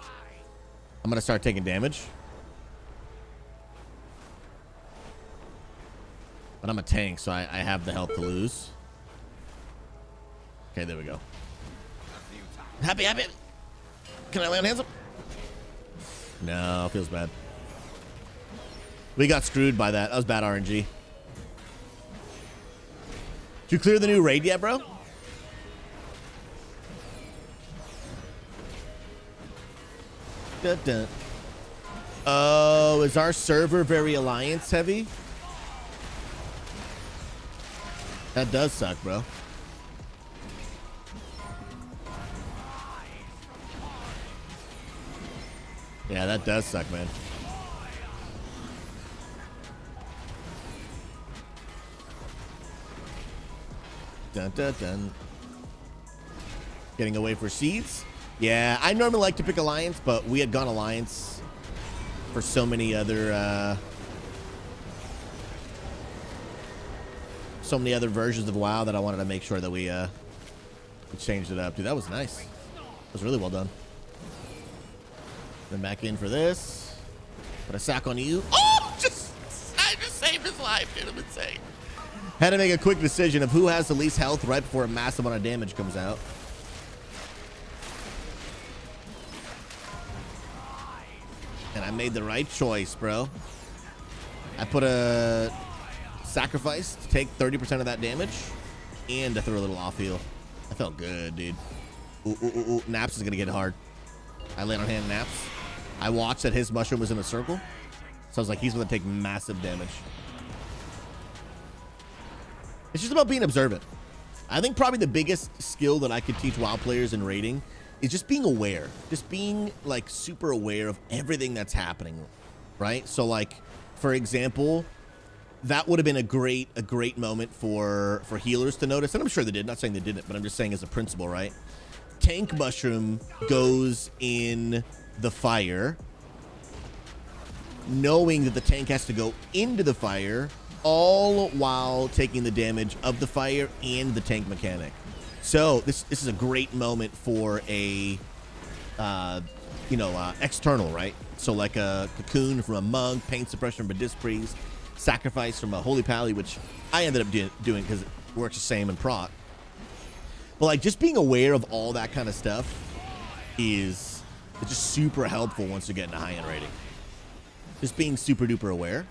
I'm gonna start taking damage. But I'm a tank, so I have the health to lose. Okay, there we go. Happy. Can I land hands up? No, feels bad. We got screwed by that. That was bad RNG. Did you clear the new raid yet, bro? Dun, dun. Oh, is our server very alliance heavy? That does suck, bro. Yeah, that does suck, man. Dun, dun, dun. Getting away for seeds. Yeah, I normally like to pick alliance, but we had gone alliance for so many other versions of WoW that I wanted to make sure that we changed it up. Dude, that was nice. That was really well done. Then back in for this. Put a sack on you. Oh, I just saved his life, dude. I'm insane. Had to make a quick decision of who has the least health right before a massive amount of damage comes out. And I made the right choice, bro. I put a sacrifice to take 30% of that damage, and I threw a little off heal. I felt good, dude. Ooh. Naps is gonna get hard. I land on hand Naps. I watched that his mushroom was in a circle, so I was like, he's gonna take massive damage. It's just about being observant. I think probably the biggest skill that I could teach WoW players in raiding is just being aware. Just being like super aware of everything that's happening, right? So like, for example, that would have been a great moment for healers to notice, and I'm sure they did. Not saying they didn't, but I'm just saying as a principle, right? Tank mushroom goes in the fire, knowing that the tank has to go into the fire, all while taking the damage of the fire and the tank mechanic. So this is a great moment for a external, right? So like a cocoon from a monk, pain suppression from a disc priest, sacrifice from a holy pally, which I ended up doing because it works the same in proc. But like just being aware of all that kind of stuff is just super helpful once you get into high-end rating. Just being super duper aware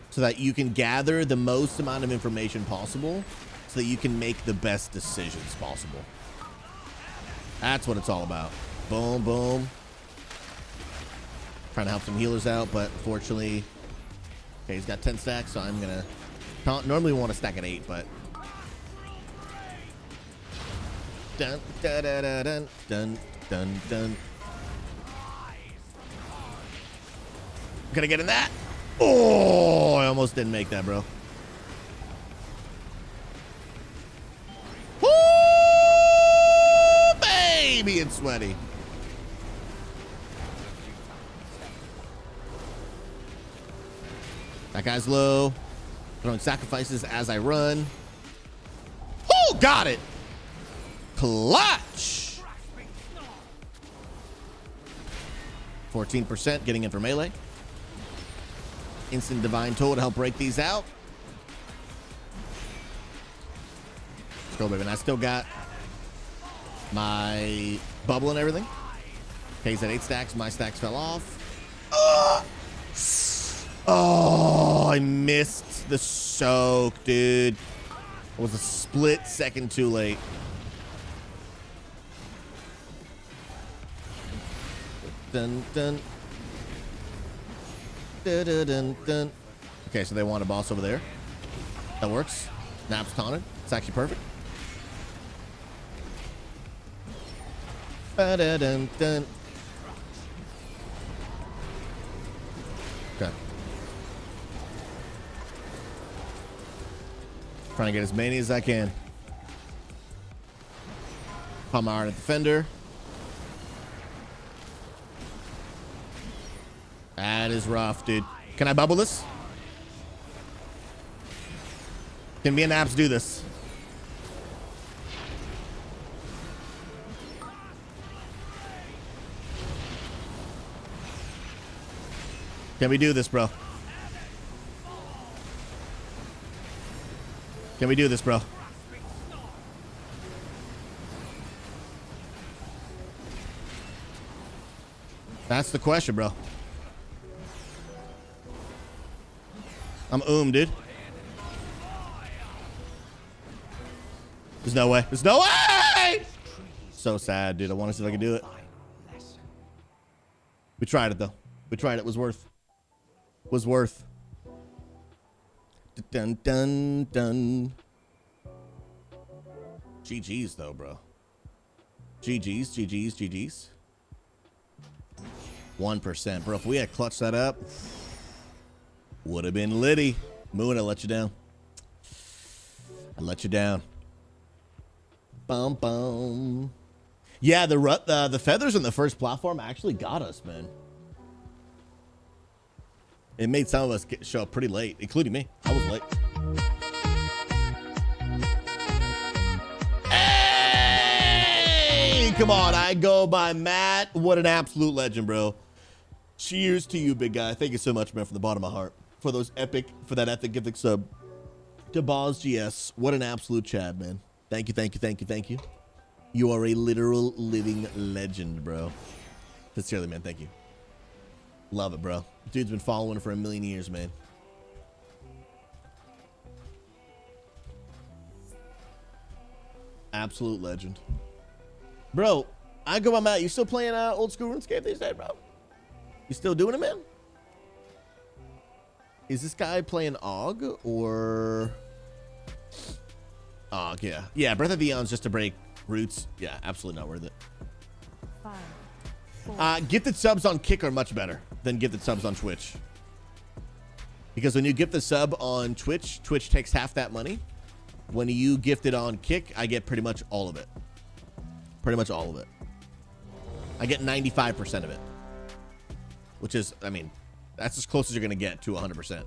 so that you can gather the most amount of information possible so that you can make the best decisions possible. That's what it's all about. Boom, boom. Trying to help some healers out, but unfortunately, okay, he's got 10 stacks, so I'm gonna normally we want to stack at 8, but dun dun dun dun dun dun dun. Gonna get in that. Oh, I almost didn't make that, bro. Woo, baby, it's sweaty. That guy's low. Throwing sacrifices as I run. Oh, got it. Clutch. 14% getting in for melee. Instant divine toll to help break these out. Let's go, baby. And I still got my bubble and everything. Okay, he's at 8 stacks. My stacks fell off. Oh, I missed the soak, dude. It was a split second too late. Dun, dun. Dun, dun, dun, dun. Okay, so they want a boss over there. That works. Nap's taunted. It's actually perfect. Dun, dun. Okay. Trying to get as many as I can. Palm iron at the fender. That is rough, dude. Can I bubble this? Can me and Abs do this? Can we do this, bro? Can we do this, bro? That's the question, bro. I'm dude. There's no way. There's no way! So sad, dude. I want to see if I can do it. We tried it, though. We tried it. It was worth. Was worth. Dun, dun, dun. GG's, though, bro. GG's, GG's, GG's. 1%. Bro, if we had clutched that up, would have been litty. Moon, I let you down. I let you down. Bum, bum. Yeah, the feathers on the first platform actually got us, man. It made some of us show up pretty late, including me. I was late. Hey, come on. I go by Matt. What an absolute legend, bro. Cheers to you, big guy. Thank you so much, man, from the bottom of my heart. For that epic gifted sub to Boz GS. What an absolute Chad, man. Thank you, thank you, thank you, thank you. You are a literal living legend, bro. Sincerely, man, thank you. Love it, bro. Dude's been following for a million years, man. Absolute legend. Bro, I go by Matt. You still playing old school RuneScape these days, bro? You still doing it, man? Is this guy playing Og or... Og, yeah. Yeah, Breath of the Eon's just to break roots. Yeah, absolutely not worth it. 5, 4. Gifted subs on Kick are much better than gifted subs on Twitch. Because when you gift the sub on Twitch, Twitch takes half that money. When you gift it on Kick, I get pretty much all of it. Pretty much all of it. I get 95% of it. Which is, I mean, that's as close as you're going to get to 100%.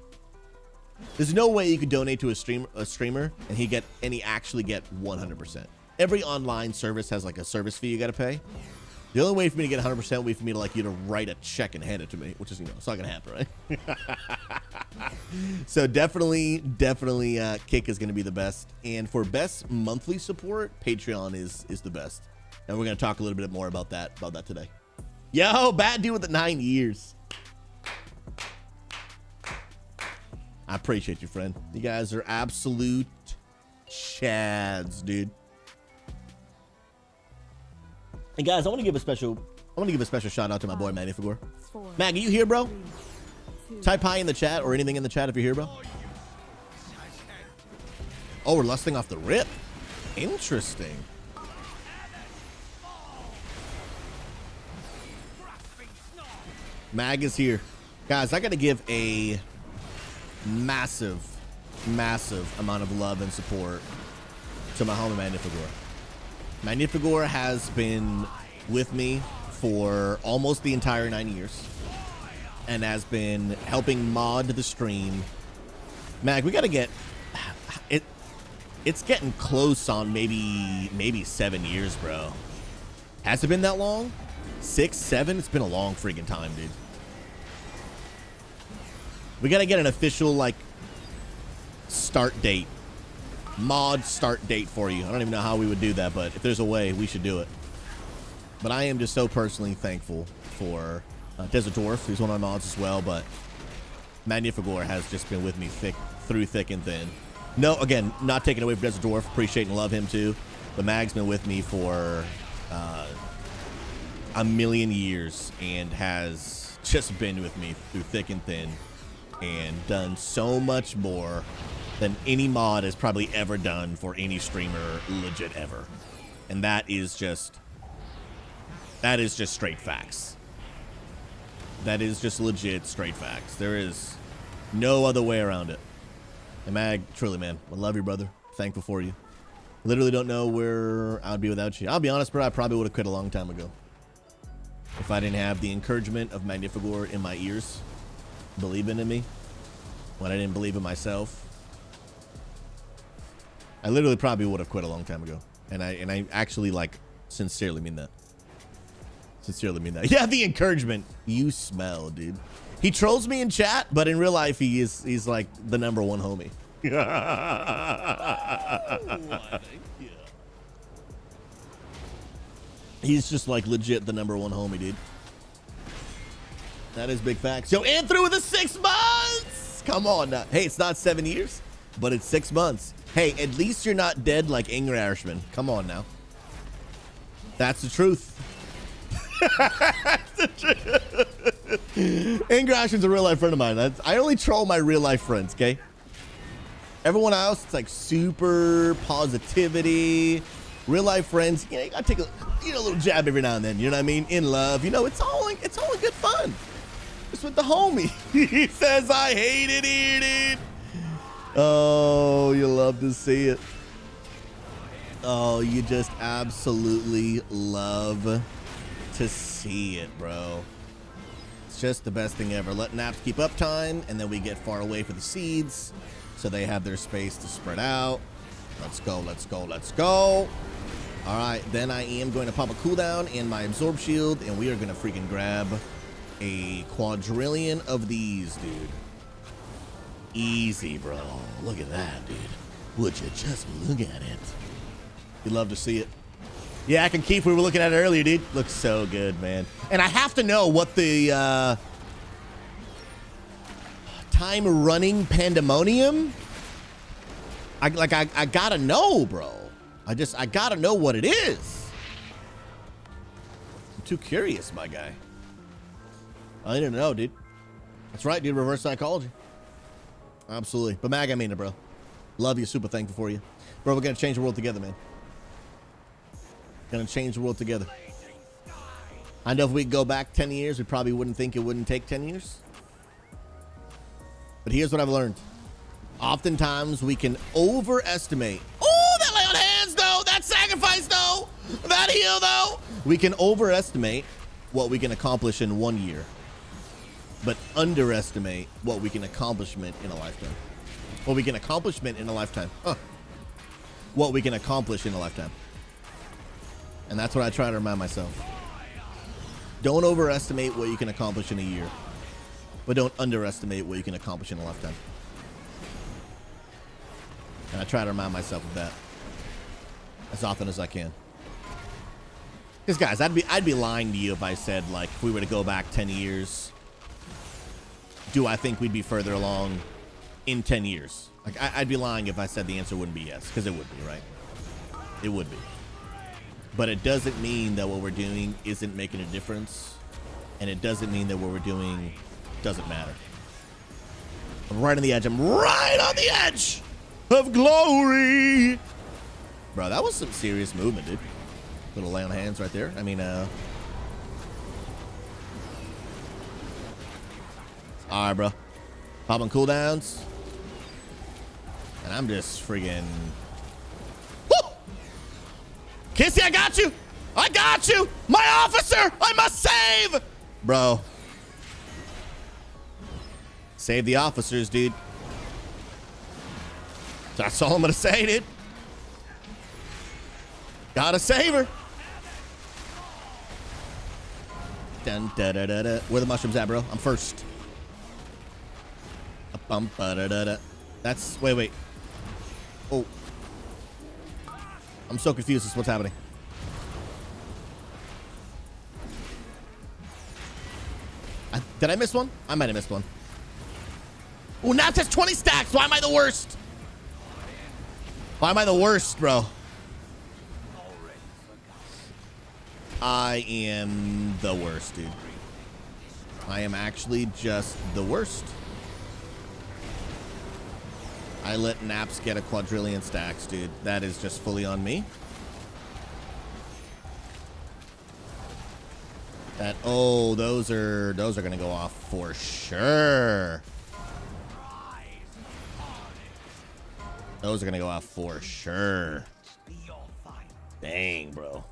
There's no way you could donate to a streamer and he actually get 100%. Every online service has like a service fee you got to pay. The only way for me to get 100% would be for me to like you to write a check and hand it to me, which is, you know, it's not going to happen, right? So definitely Kick is going to be the best. And for best monthly support, Patreon is the best. And we're going to talk a little bit more about that today. Yo, bad dude with the 9 years. I appreciate you, friend. You guys are absolute chads, dude. And guys, I want to give a special shout out to my boy Magnificor. Mag, are you here, bro? 3, 2, type hi in the chat or anything in the chat if you're here, bro. Oh, we're lusting off the rip. Interesting. Mag is here. Guys, I got to give a massive amount of love and support to my homie Magnificor. Magnificor has been with me for almost the entire 9 years and has been helping mod the stream. Mag, we got to get it. It's getting close on maybe 7 years, bro. Has it been that long? 6, 7? It's been a long freaking time, dude. We got to get an official, like, start date. Mod start date for you. I don't even know how we would do that, but if there's a way, we should do it. But I am just so personally thankful for Desert Dwarf, who's one of my mods as well, but Magnificor has just been with me through thick and thin. No, again, not taking away from Desert Dwarf. Appreciate and love him, too. But Mag's been with me for a million years and has just been with me through thick and thin and done so much more than any mod has probably ever done for any streamer legit ever. And that is just straight facts. That is just legit straight facts. There is no other way around it. And Mag, truly, man, I love you, brother. Thankful for you. Literally don't know where I would be without you. I'll be honest, bro, I probably would have quit a long time ago if I didn't have the encouragement of Magnificor in my ears, believing in me when I didn't believe in myself. I literally probably would have quit a long time ago. And I actually, like, sincerely mean that. Sincerely mean that. Yeah, the encouragement. You smell, dude. He trolls me in chat, but in real life, he's like the #1 homie. He's just like legit the #1 homie, dude. That is big facts. Yo, and through with the 6 months. Come on now. Hey, it's not 7 years, but it's 6 months. Hey, at least you're not dead like Irishman. Come on now. That's the truth. That's the truth. Irishman's a real life friend of mine. I only troll my real life friends, okay? Everyone else, it's like super positivity. Real life friends, you know, you gotta take a little jab every now and then. You know what I mean? In love, you know, it's all in good fun. It's with the homie. He says, I hate it here, dude. Oh, you love to see it. Oh, you just absolutely love to see it, bro. It's just the best thing ever. Let naps keep up time, and then we get far away for the seeds, so they have their space to spread out. Let's go, let's go, let's go. All right, then I am going to pop a cooldown in my absorb shield, and we are going to freaking grab a quadrillion of these, dude. Easy, bro. Look at that, dude. Would you just look at it? You'd love to see it. Yeah, I can keep. We were looking at it earlier, dude. Looks so good, man. And I have to know what the time running pandemonium. I gotta know, bro. I gotta know what it is. I'm too curious, my guy. I didn't know, dude. That's right, dude. Reverse psychology. Absolutely. But Mag, I mean it, bro. Love you. Super thankful for you. Bro, we're gonna change the world together, man. Gonna change the world together. I know if we could go back 10 years, we probably wouldn't think it wouldn't take 10 years. But here's what I've learned. Oftentimes we can overestimate. Oh, that lay on hands though, that sacrifice though, that heal though. We can overestimate what we can accomplish in 1 year, but underestimate what we can accomplishment in a lifetime. What we can accomplishment in a lifetime. Huh. What we can accomplish in a lifetime. And that's what I try to remind myself. Don't overestimate what you can accomplish in a year, but don't underestimate what you can accomplish in a lifetime. And I try to remind myself of that as often as I can. Because guys, I'd be lying to you if I said, like, if we were to go back 10 years, do I think we'd be further along in 10 years? Like, I'd be lying if I said the answer wouldn't be yes, because it would be, right? It would be. But it doesn't mean that what we're doing isn't making a difference, and it doesn't mean that what we're doing doesn't matter. I'm right on the edge. I'm right on the edge of glory. Bro, that was some serious movement, dude. Little lay on hands right there. I mean, all right, bro. Popping cooldowns. And I'm just friggin'... Woo! Kissy, I got you! I got you! My officer! I must save! Bro. Save the officers, dude. That's all I'm gonna say, dude. Gotta save her. Dun, da, da, da, da. Where the mushrooms at, bro? I'm first. Bum, ba, da, da, da. That's... Wait. Oh. I'm so confused as to what's happening. Did I miss one? I might have missed one. Oh, now it says 20 stacks. Why am I the worst? Why am I the worst, bro? I am the worst, dude. I am actually just the worst. I let Naps get a quadrillion stacks, dude. That is just fully on me. That, oh, those are gonna go off for sure. Those are gonna go off for sure. Dang, bro.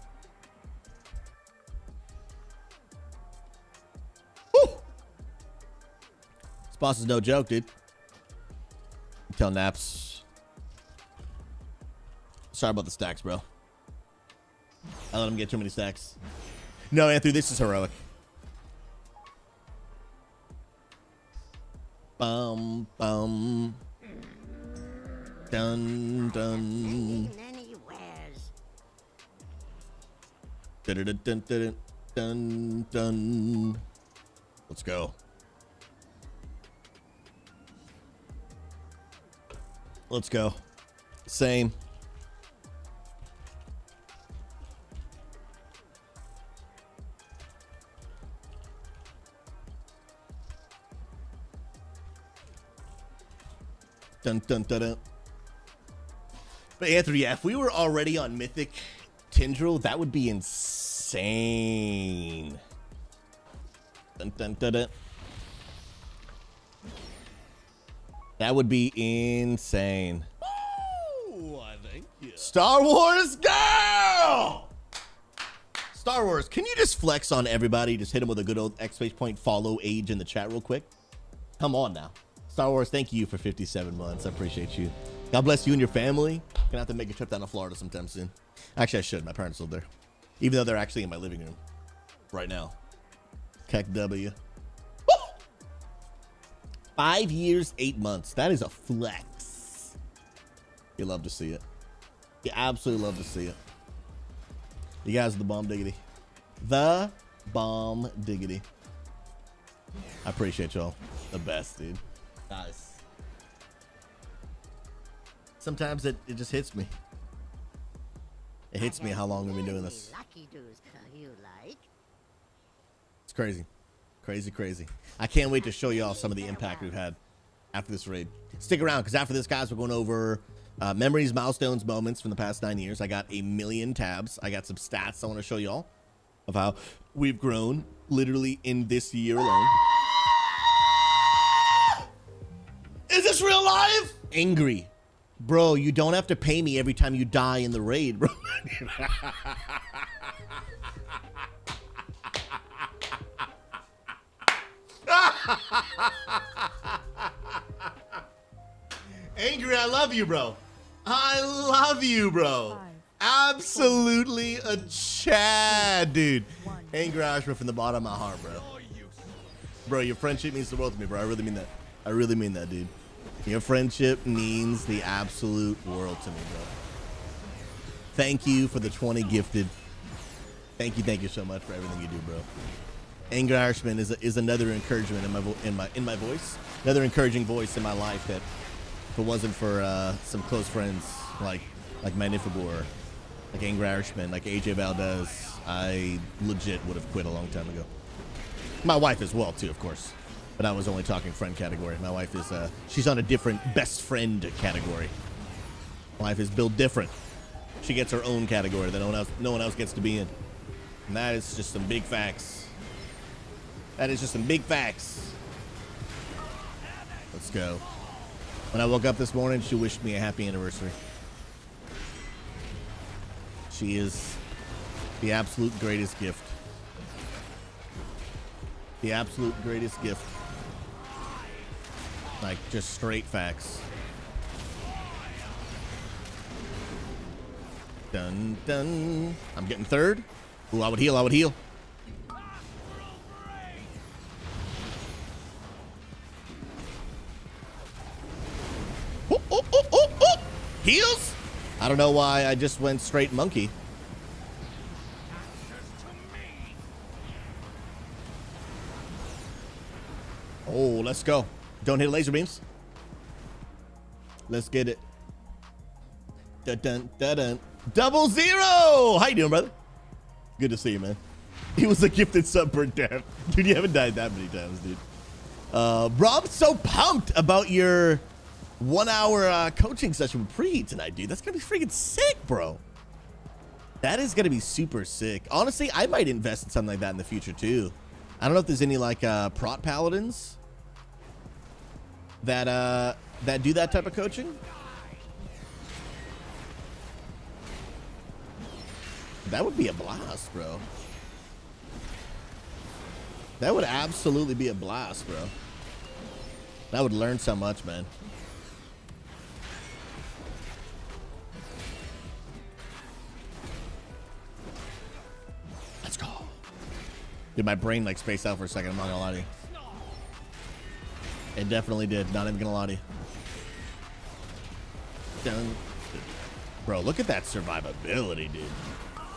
Woo! This boss is no joke, dude. Tell Naps. Sorry about the stacks, bro. I let him get too many stacks. No, Anthony, this is heroic. Bum, bum. Dun, dun. Dun, dun, dun, dun, dun, dun. Let's go. Let's go. Same. Dun, dun, dun, dun. But Anthony, yeah, if we were already on Mythic Tendril, that would be insane. Dun, dun, dun, dun. That would be insane. Oh, thank you. Star Wars girl! Star Wars, can you just flex on everybody? Just hit him with a good old exclamation point follow age in the chat real quick. Come on now. Star Wars, thank you for 57 months. I appreciate you. God bless you and your family. Gonna have to make a trip down to Florida sometime soon. Actually, I should. My parents live there. Even though they're actually in my living room right now. Keck W. Woo! 5 years, 8 months. That is a flex. You love to see it. You absolutely love to see it. You guys are the bomb diggity. The bomb diggity. I appreciate y'all. The best, dude. Nice. Sometimes it just hits me. It hits me how long we've been doing this. It's crazy. Crazy, crazy. I can't wait to show y'all some of the impact we've had after this raid. Stick around, because after this, guys, we're going over memories, milestones, moments from the past 9 years. I got a million tabs. I got some stats I want to show y'all of how we've grown literally in this year alone. Is this real life? Angry. Bro, you don't have to pay me every time you die in the raid, bro. Angry, I love you, bro. I love you, bro. Absolutely a Chad, dude. Angry Irishman from the bottom of my heart, bro. Bro, your friendship means the world to me, bro. I really mean that. I really mean that, dude. Your friendship means the absolute world to me, bro. Thank you for the 20 gifted. Thank you so much for everything you do, bro. Angry Irishman is another encouragement in my voice, another encouraging voice in my life that, if it wasn't for some close friends like Magnificor, like Angry Irishman, like AJ Valdez, I legit would have quit a long time ago. My wife as well too, of course. But I was only talking friend category. My wife is, she's on a different best friend category. My wife is built different. She gets her own category that no one else gets to be in. And that is just some big facts. That is just some big facts. Let's go. When I woke up this morning, she wished me a happy anniversary. She is the absolute greatest gift. The absolute greatest gift. Like, just straight facts. Dun, dun. I'm getting third. Ooh, I would heal. Ooh. Heals? I don't know why I just went straight monkey. Oh, let's go. Don't hit laser beams. Let's get it. Dun, dun, dun. 00. How you doing, brother? Good to see you, man. He was a gifted sub per death. Dude, you haven't died that many times, dude. Bro, I'm so pumped about your 1 hour coaching session with Preheat tonight, dude. That's gonna be freaking sick, bro. That is gonna be super sick. Honestly, I might invest in something like that in the future too. I don't know if there's any like prot paladins that do that type of coaching. That would be a blast, bro. That would absolutely be a blast, bro. I would learn so much, man. Let's go. Dude, my brain like spaced out for a second. I'm not gonna lie to you. It definitely did. Not even gonna lie to you. Dun. Bro, look at that survivability, dude.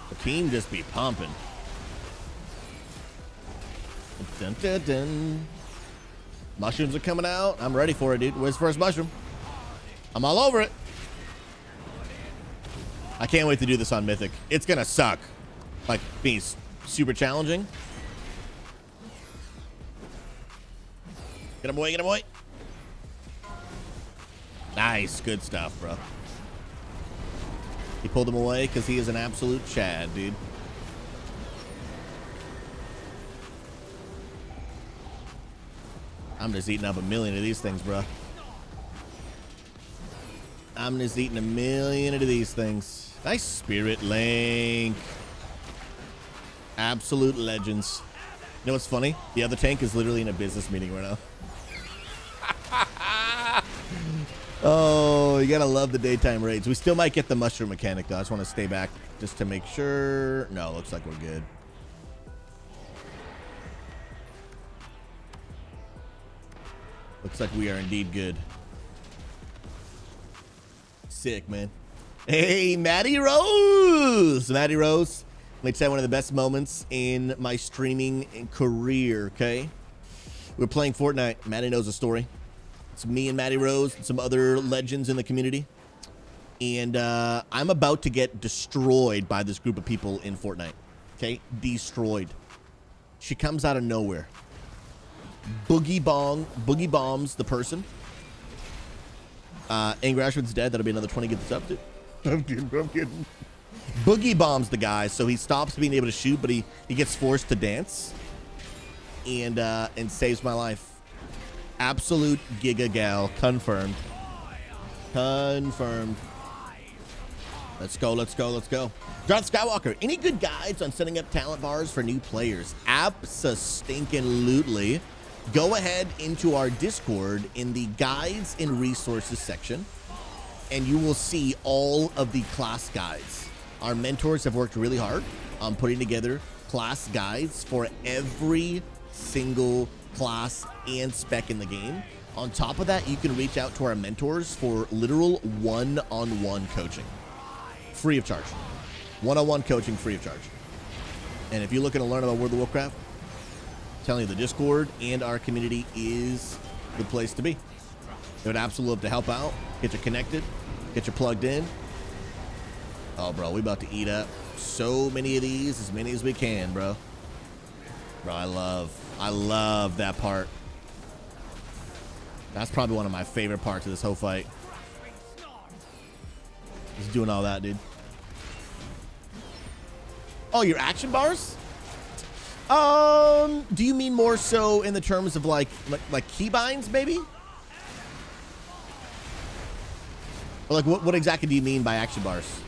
The team just be pumping. Dun, dun, dun. Mushrooms are coming out. I'm ready for it, dude. Where's the first mushroom? I'm all over it. I can't wait to do this on Mythic. It's gonna suck. Like, being super challenging. Get him away, get him away. Nice, good stuff, bro. He pulled him away because he is an absolute Chad, dude. I'm just eating up a million of these things, bro. I'm just eating a million of these things. Nice Spirit Link. Absolute legends. You know what's funny? The other tank is literally in a business meeting right now. Oh, you gotta love the daytime raids. We still might get the mushroom mechanic though. I just want to stay back just to make sure. No, looks like we're good. Looks like we are indeed good. Sick, man. Hey, Maddie Rose. Maddie Rose. Let me tell you one of the best moments in my streaming career, okay? We're playing Fortnite. Maddie knows the story. It's me and Maddie Rose and some other legends in the community. And I'm about to get destroyed by this group of people in Fortnite. Okay? Destroyed. She comes out of nowhere. Boogie bombs the person. Angry Ashwood's dead. That'll be another 20 get this up, dude. I'm kidding. Boogie bombs the guy, so he stops being able to shoot, but he gets forced to dance. And saves my life. Absolute Giga Gal. Confirmed. Confirmed. Let's go, let's go, let's go. Darth Skywalker, any good guides on setting up talent bars for new players? Abso-stinkin-lutely. Go ahead into our Discord in the guides and resources section, and you will see all of the class guides. Our mentors have worked really hard on putting together class guides for every single class and spec in the game. On top of that, you can reach out to our mentors for literal one-on-one coaching, free of charge. One-on-one coaching, free of charge. And if you're looking to learn about World of Warcraft, I'm telling you, the Discord and our community is the place to be. They would absolutely love to help out, get you connected, get you plugged in. Oh, bro, we about to eat up so many of these, as many as we can, bro. Bro, I love that part. That's probably one of my favorite parts of this whole fight. Just doing all that, dude. Oh, your action bars? Do you mean more so in the terms of like keybinds, maybe? Or like what exactly do you mean by action bars?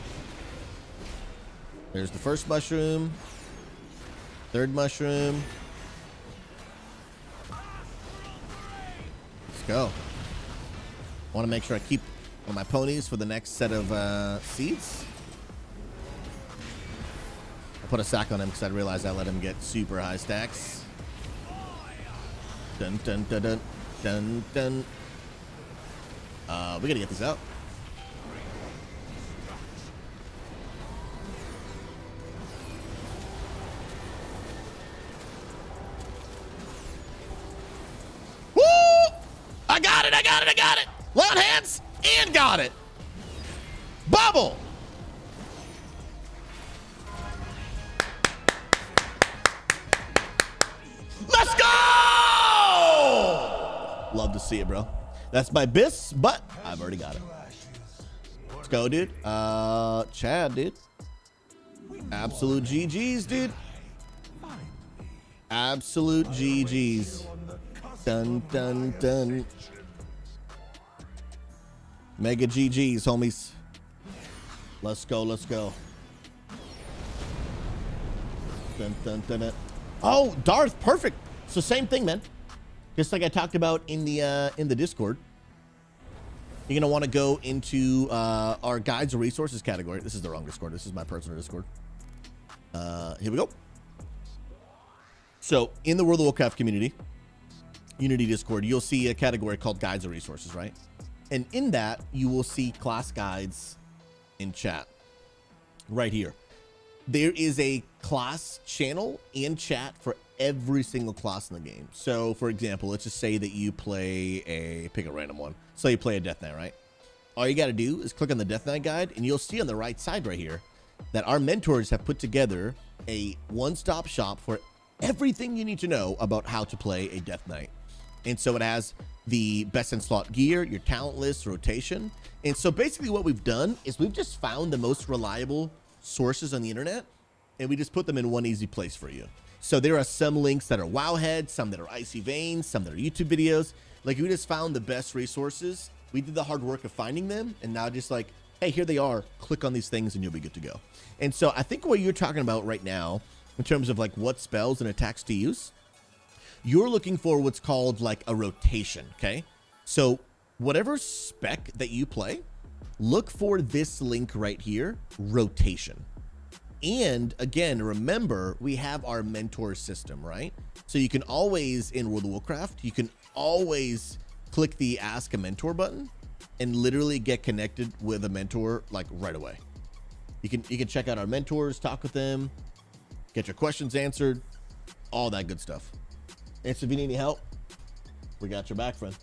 There's the first mushroom, third mushroom. Let's go. I want to make sure I keep on my ponies for the next set of seeds. I put a sack on him because I realized I let him get super high stacks. Dun dun dun dun dun dun. We gotta get these out. Woo! I got it! I got it! I got it! Loud hands and got it. Bubble. Let's go! Love to see it, bro. That's my bis, but I've already got it. Let's go, dude. Chad, dude. Absolute GGs, dude. Absolute GGs. Dun, dun, dun. Mega GGs, homies. Let's go, let's go. Dun, dun, dun, dun. Oh, Darth, perfect. So same thing, man. Just like I talked about in the Discord. You're gonna want to go into our guides and resources category. This is the wrong Discord. This is my personal Discord. Here we go. So in the World of Warcraft community, Unity Discord, you'll see a category called guides and resources, right? And in that, you will see class guides in chat right here. There is a class channel and chat for every single class in the game. So for example, let's just say that you pick a random one. So you play a Death Knight, right? All you got to do is click on the Death Knight guide, and you'll see on the right side right here that our mentors have put together a one-stop shop for everything you need to know about how to play a Death Knight. And so it has the best in slot gear, your talent list, rotation. And so basically what we've done is we've just found the most reliable sources on the internet, and we just put them in one easy place for you. So there are some links that are Wowhead, some that are Icy Veins, some that are YouTube videos. Like, we just found the best resources. We did the hard work of finding them, and now just like, hey, here they are. Click on these things and you'll be good to go. And so I think what you're talking about right now in terms of like what spells and attacks to use, you're looking for what's called like a rotation, okay? So whatever spec that you play, look for this link right here, rotation. And again, remember, we have our mentor system, right? So you can always, in World of Warcraft, you can always click the Ask a Mentor button and literally get connected with a mentor like right away. You can check out our mentors, talk with them, get your questions answered, all that good stuff. And so if you need any help, we got your back, friend.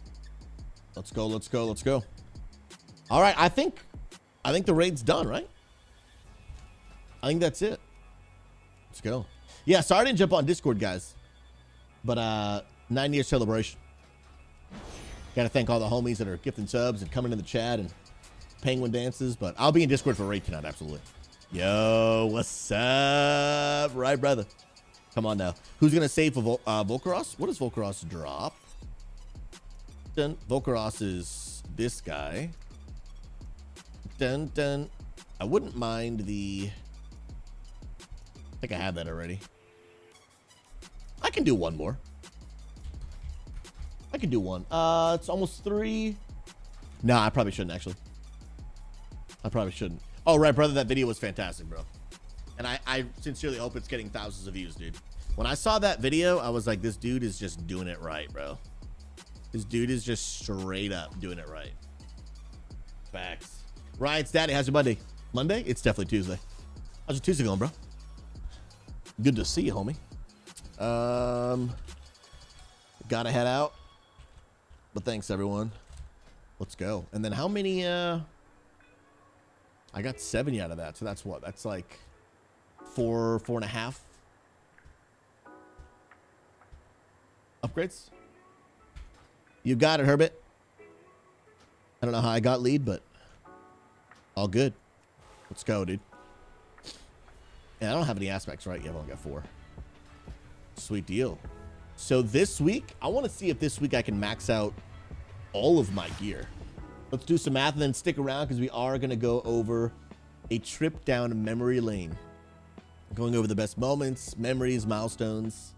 Let's go, let's go, let's go. All right, I think the raid's done, right? I think that's it. Let's go. Yeah, sorry I didn't jump on Discord, guys. But 9-year celebration. Gotta thank all the homies that are gifting subs and coming in the chat and penguin dances. But I'll be in Discord for raid tonight, absolutely. Yo, what's up? Right, brother. Come on now. Who's gonna save for Volcaros? What does Volcaros drop? Dun. Volcaros is this guy. Dun dun. I wouldn't mind the. I think I have that already. I can do one more. I can do one. It's almost 3. No, I probably shouldn't actually. I probably shouldn't. Oh, right, brother. That video was fantastic, bro. And I sincerely hope it's getting thousands of views, dude. When I saw that video, I was like, this dude is just doing it right, bro. This dude is just straight up doing it right. Facts. Ryan's daddy, how's your Monday? Monday? It's definitely Tuesday. How's your Tuesday going, bro? Good to see you, homie. Gotta head out. But thanks, everyone. Let's go. And then how many, I got 70 out of that. So that's what? That's like 4.5 upgrades. You got it, Herbert. I don't know how I got lead, but all good. Let's go, dude. Yeah, I don't have any aspects, right? Yeah, I've only got 4. Sweet deal. So this week, I want to see if this week I can max out all of my gear. Let's do some math and then stick around because we are going to go over a trip down memory lane. Going over the best moments, memories, milestones,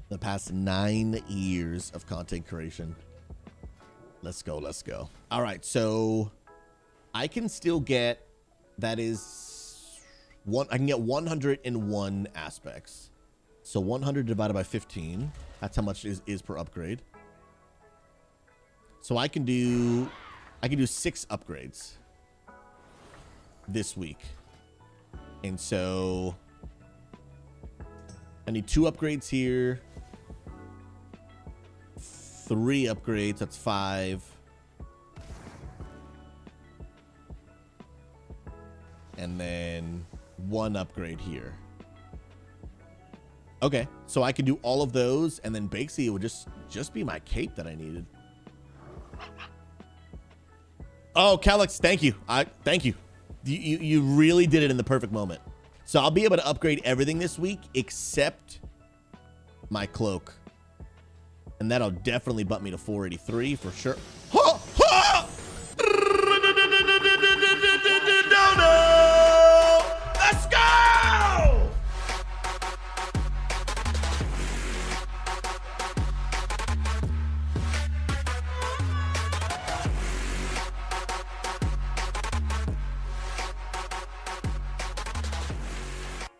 the past 9 years of content creation. Let's go, let's go. All right, so I can still get, that is, I can get 101 aspects. So 100 divided by 15, that's how much is per upgrade. So I can do 6 upgrades this week. And so I need 2 upgrades here. 3 upgrades, that's 5. And then 1 upgrade here. Okay, so I can do all of those, and then basically it would just be my cape that I needed. Oh, Calix, thank you. Thank you. You really did it in the perfect moment. So I'll be able to upgrade everything this week except my cloak. And that'll definitely bump me to 483 for sure. Ha! Ha! No! Let's go!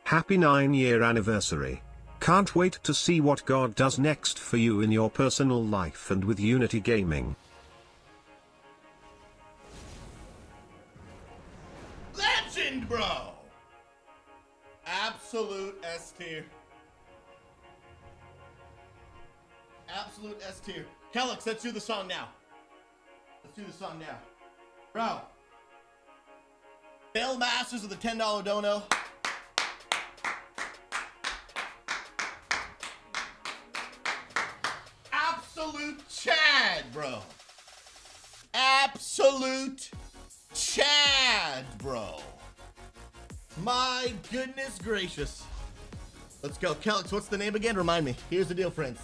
Happy 9-year anniversary. Can't wait to see what God does next for you in your personal life and with Unity Gaming. Legend, bro! Absolute S tier. Absolute S tier. Kellex, let's do the song now. Let's do the song now. Bro. Fail Masters with a $10 dono. Absolute Chad, bro. Absolute Chad, bro. My goodness gracious. Let's go. Kellex, what's the name again? Remind me. Here's the deal, friends.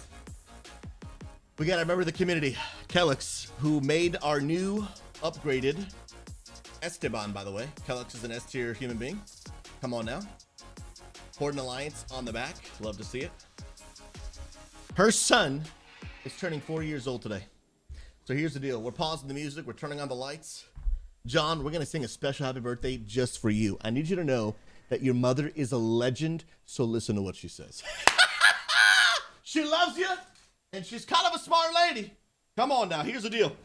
We gotta remember the community. Kellex, who made our new upgraded Esteban, by the way. Kellex is an S tier human being. Come on now. Horde Alliance on the back. Love to see it. Her son is turning 4 years old today. So here's the deal. We're pausing the music. We're turning on the lights. John, we're going to sing a special happy birthday just for you. I need you to know that your mother is a legend, so listen to what she says. She loves you, and she's kind of a smart lady. Come on now. Here's the deal.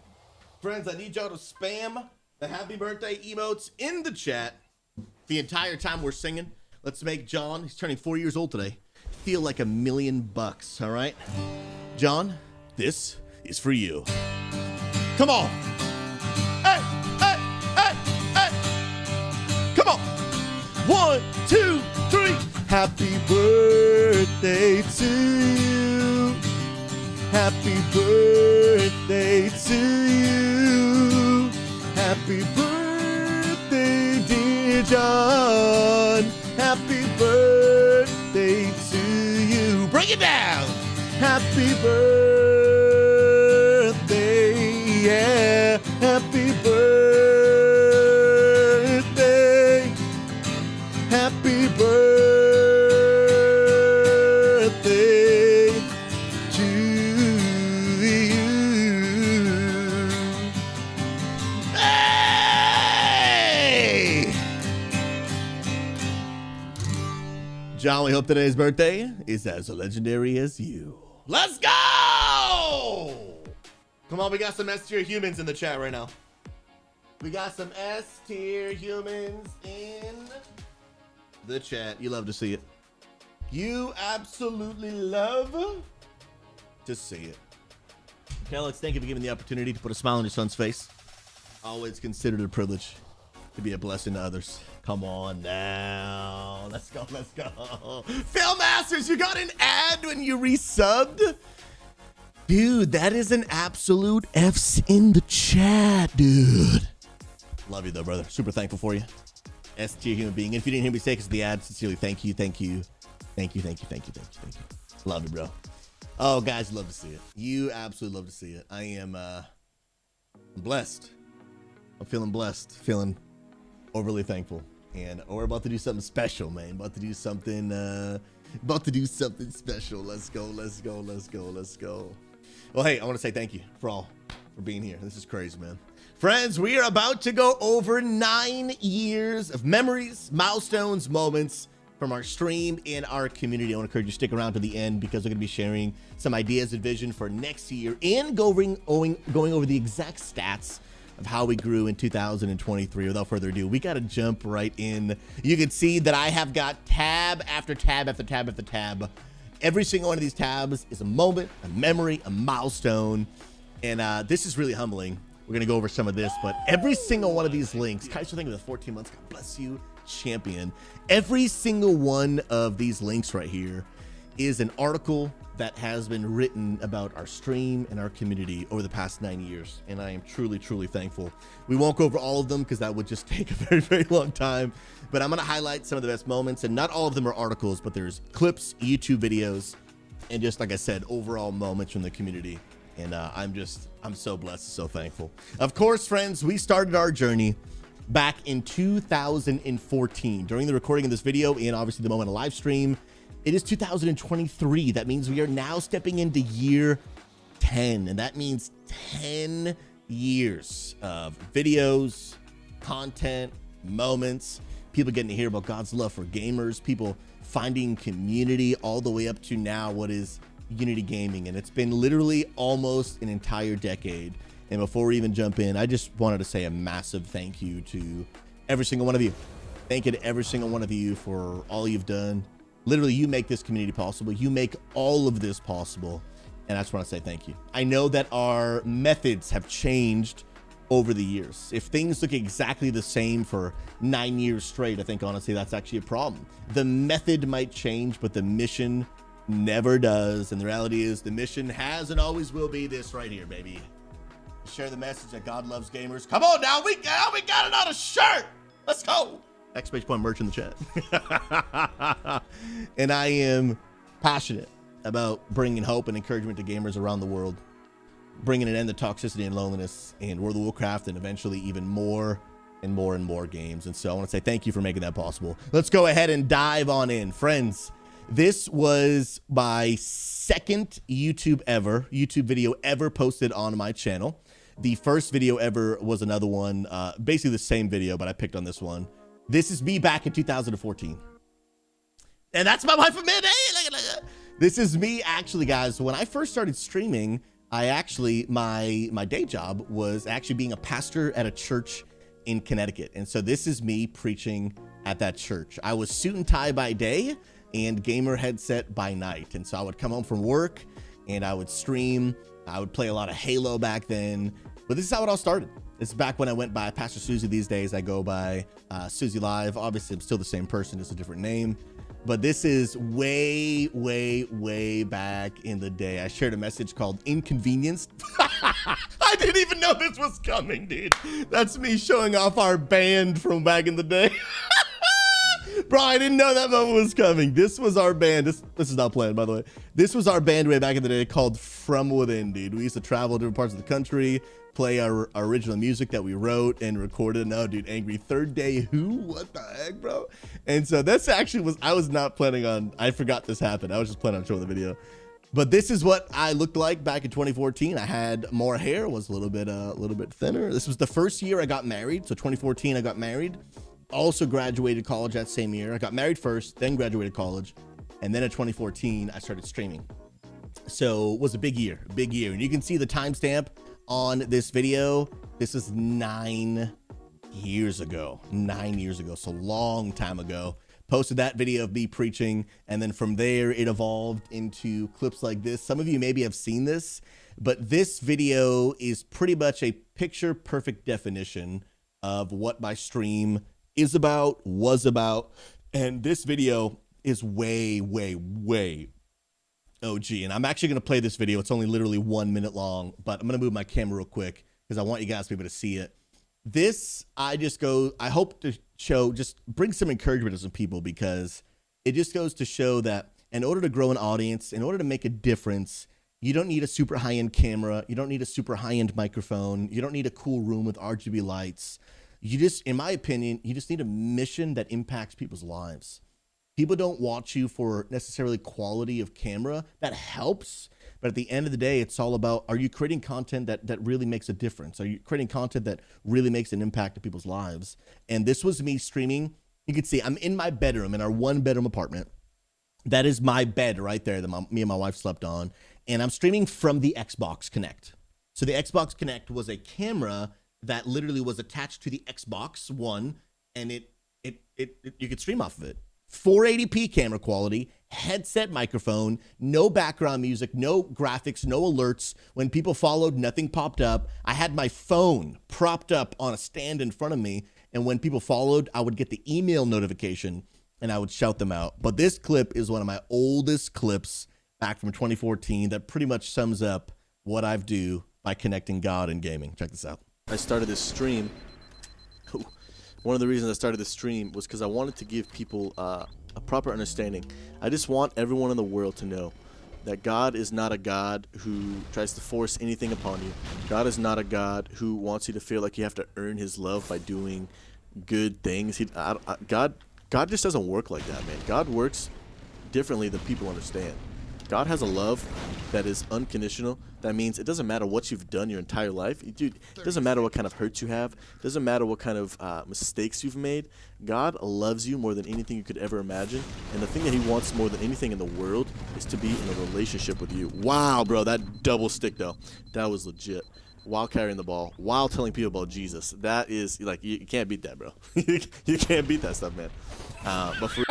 Friends, I need y'all to spam the happy birthday emotes in the chat the entire time we're singing. Let's make John, he's turning 4 years old today, feel like $1 million, all right? John, this is for you. Come on. Hey, hey, hey, hey. Come on. 1, 2, 3. Happy birthday to you. Happy birthday to you. Happy birthday, dear John. Happy birthday to you. Bring it down. Happy birthday, yeah. Happy birthday. Happy birthday to you. Hey! John, we hope today's birthday is as legendary as you. Let's go! Come on, we got some S-tier humans in the chat right now. We got some S-tier humans in the chat. You love to see it. You absolutely love to see it. Okay, Alex, thank you for giving the opportunity to put a smile on your son's face. Always considered a privilege to be a blessing to others. Come on now. Let's go, let's go. Phil Masters, you got an ad when you resubbed? Dude, that is an absolute F's in the chat, dude. Love you though, brother. Super thankful for you. S-tier human being. If you didn't hear me say because of the ad, sincerely, thank you, thank you. Thank you, thank you, thank you, thank you, thank you. Love you, bro. Oh, guys, love to see it. You absolutely love to see it. I am blessed. I'm feeling blessed, feeling overly thankful. And we're about to do something special, man. About to do something special. Let's go, let's go, let's go, let's go. Well, hey, I want to say thank you for being here. This is crazy, man. Friends, we are about to go over 9 years of memories, milestones, moments from our stream and our community. I want to encourage you to stick around to the end because we're going to be sharing some ideas and vision for next year and going over the exact stats of how we grew in 2023. Without further ado, we got to jump right in. You can see that I have got tab after tab after tab after tab. Every single one of these tabs is a moment, a memory, a milestone. And this is really humbling. We're going to go over some of this, but every single one of these links, Kaiser, thank you for the 14 months. God bless you, champion. Every single one of these links right here is an article that has been written about our stream and our community over the past 9 years. And I am truly, truly thankful. We won't go over all of them because that would just take a very, very long time. But I'm going to highlight some of the best moments. And not all of them are articles, but there's clips, YouTube videos, and just like I said, overall moments from the community. And I'm so blessed and so thankful. Of course, friends, we started our journey back in 2014 during the recording of this video and obviously the moment of live stream. It is 2023. That means we are now stepping into year 10, and that means 10 years of videos, content, moments, people getting to hear about God's love for gamers, people finding community, all the way up to now what is Unity Gaming. And it's been literally almost an entire decade. And before we even jump in, I just wanted to say a massive thank you to every single one of you. Thank you to every single one of you for all you've done. Literally, you make this community possible. You make all of this possible. And I just want to say thank you. I know that our methods have changed over the years. If things look exactly the same for 9 years straight, I think honestly that's actually a problem. The method might change, but the mission never does. And the reality is the mission has and always will be this right here, baby. Share the message that God loves gamers. Come on now, we got it on a shirt. Let's go. Exclamation point merch in the chat. And I am passionate about bringing hope and encouragement to gamers around the world, bringing an end to toxicity and loneliness in World of Warcraft, and eventually even more and more games. And so I want to say thank you for making that possible. Let's go ahead and dive on in. Friends, this was my second YouTube video ever posted on my channel. The first video ever was another one, basically the same video, but I picked on this one. This is me back in 2014. And that's my wife, Amanda. Hey, look at that. This is me actually, guys. When I first started streaming, my day job was actually being a pastor at a church in Connecticut. And so this is me preaching at that church. I was suit and tie by day and gamer headset by night. And so I would come home from work and I would stream. I would play a lot of Halo back then, but this is how it all started. This is back when I went by Pastor Susie. These days I go by Susie Live. Obviously I'm still the same person, just a different name, but this is way back in the day. I shared a message called Inconvenienced. I didn't even know this was coming, dude. That's me showing off our band from back in the day. Bro, I didn't know that moment was coming. This was our band. This is not planned, by the way. This was our band way back in the day called From Within, dude. We used to travel to different parts of the country, play our original music that we wrote and recorded. No, dude, Angry Third Day Who? What the heck, bro? And so that's actually I was not planning on, I forgot this happened. I was just planning on showing the video. But this is what I looked like back in 2014. I had more hair, was a little bit thinner. This was the first year I got married. So 2014, I got married. Also graduated college that same year. I got married first, then graduated college. And then in 2014, I started streaming. So it was a big year. And you can see the timestamp on this video. This is 9 years ago. 9 years ago. So long time ago. Posted that video of me preaching. And then from there, it evolved into clips like this. Some of you maybe have seen this, but this video is pretty much a picture perfect definition of what my stream is about, was about. And this video is way OG. And I'm actually going to play this video. It's only literally 1 minute long, but I'm going to move my camera real quick because I want you guys to be able to see it. This, I hope to show, just bring some encouragement to some people, because it just goes to show that in order to grow an audience, in order to make a difference, you don't need a super high-end camera. You don't need a super high-end microphone. You don't need a cool room with RGB lights. You just, in my opinion, you just need a mission that impacts people's lives. People don't watch you for necessarily quality of camera. That helps. But at the end of the day, it's all about, are you creating content that really makes a difference? Are you creating content that really makes an impact to people's lives? And this was me streaming. You can see I'm in my bedroom, in our 1-bedroom apartment. That is my bed right there that me and my wife slept on. And I'm streaming from the Xbox Connect. So the Xbox Connect was a camera that literally was attached to the Xbox One, and you could stream off of it. 480p camera quality, headset microphone, no background music, no graphics, no alerts. When people followed, nothing popped up. I had my phone propped up on a stand in front of me, and when people followed, I would get the email notification and I would shout them out. But this clip is one of my oldest clips back from 2014 that pretty much sums up what I do by connecting God and gaming. Check this out. I started this stream. One of the reasons I started this stream was because I wanted to give people a proper understanding. I just want everyone in the world to know that God is not a God who tries to force anything upon you. God is not a God who wants you to feel like you have to earn his love by doing good things. God just doesn't work like that, man. God works differently than people understand. God has a love that is unconditional. That means it doesn't matter what you've done your entire life. Dude, it doesn't matter what kind of hurt you have. It doesn't matter what kind of mistakes you've made. God loves you more than anything you could ever imagine. And the thing that he wants more than anything in the world is to be in a relationship with you. Wow, bro, that double stick, though. That was legit. While carrying the ball, while telling people about Jesus. That is, like, you can't beat that, bro. You can't beat that stuff, man. But for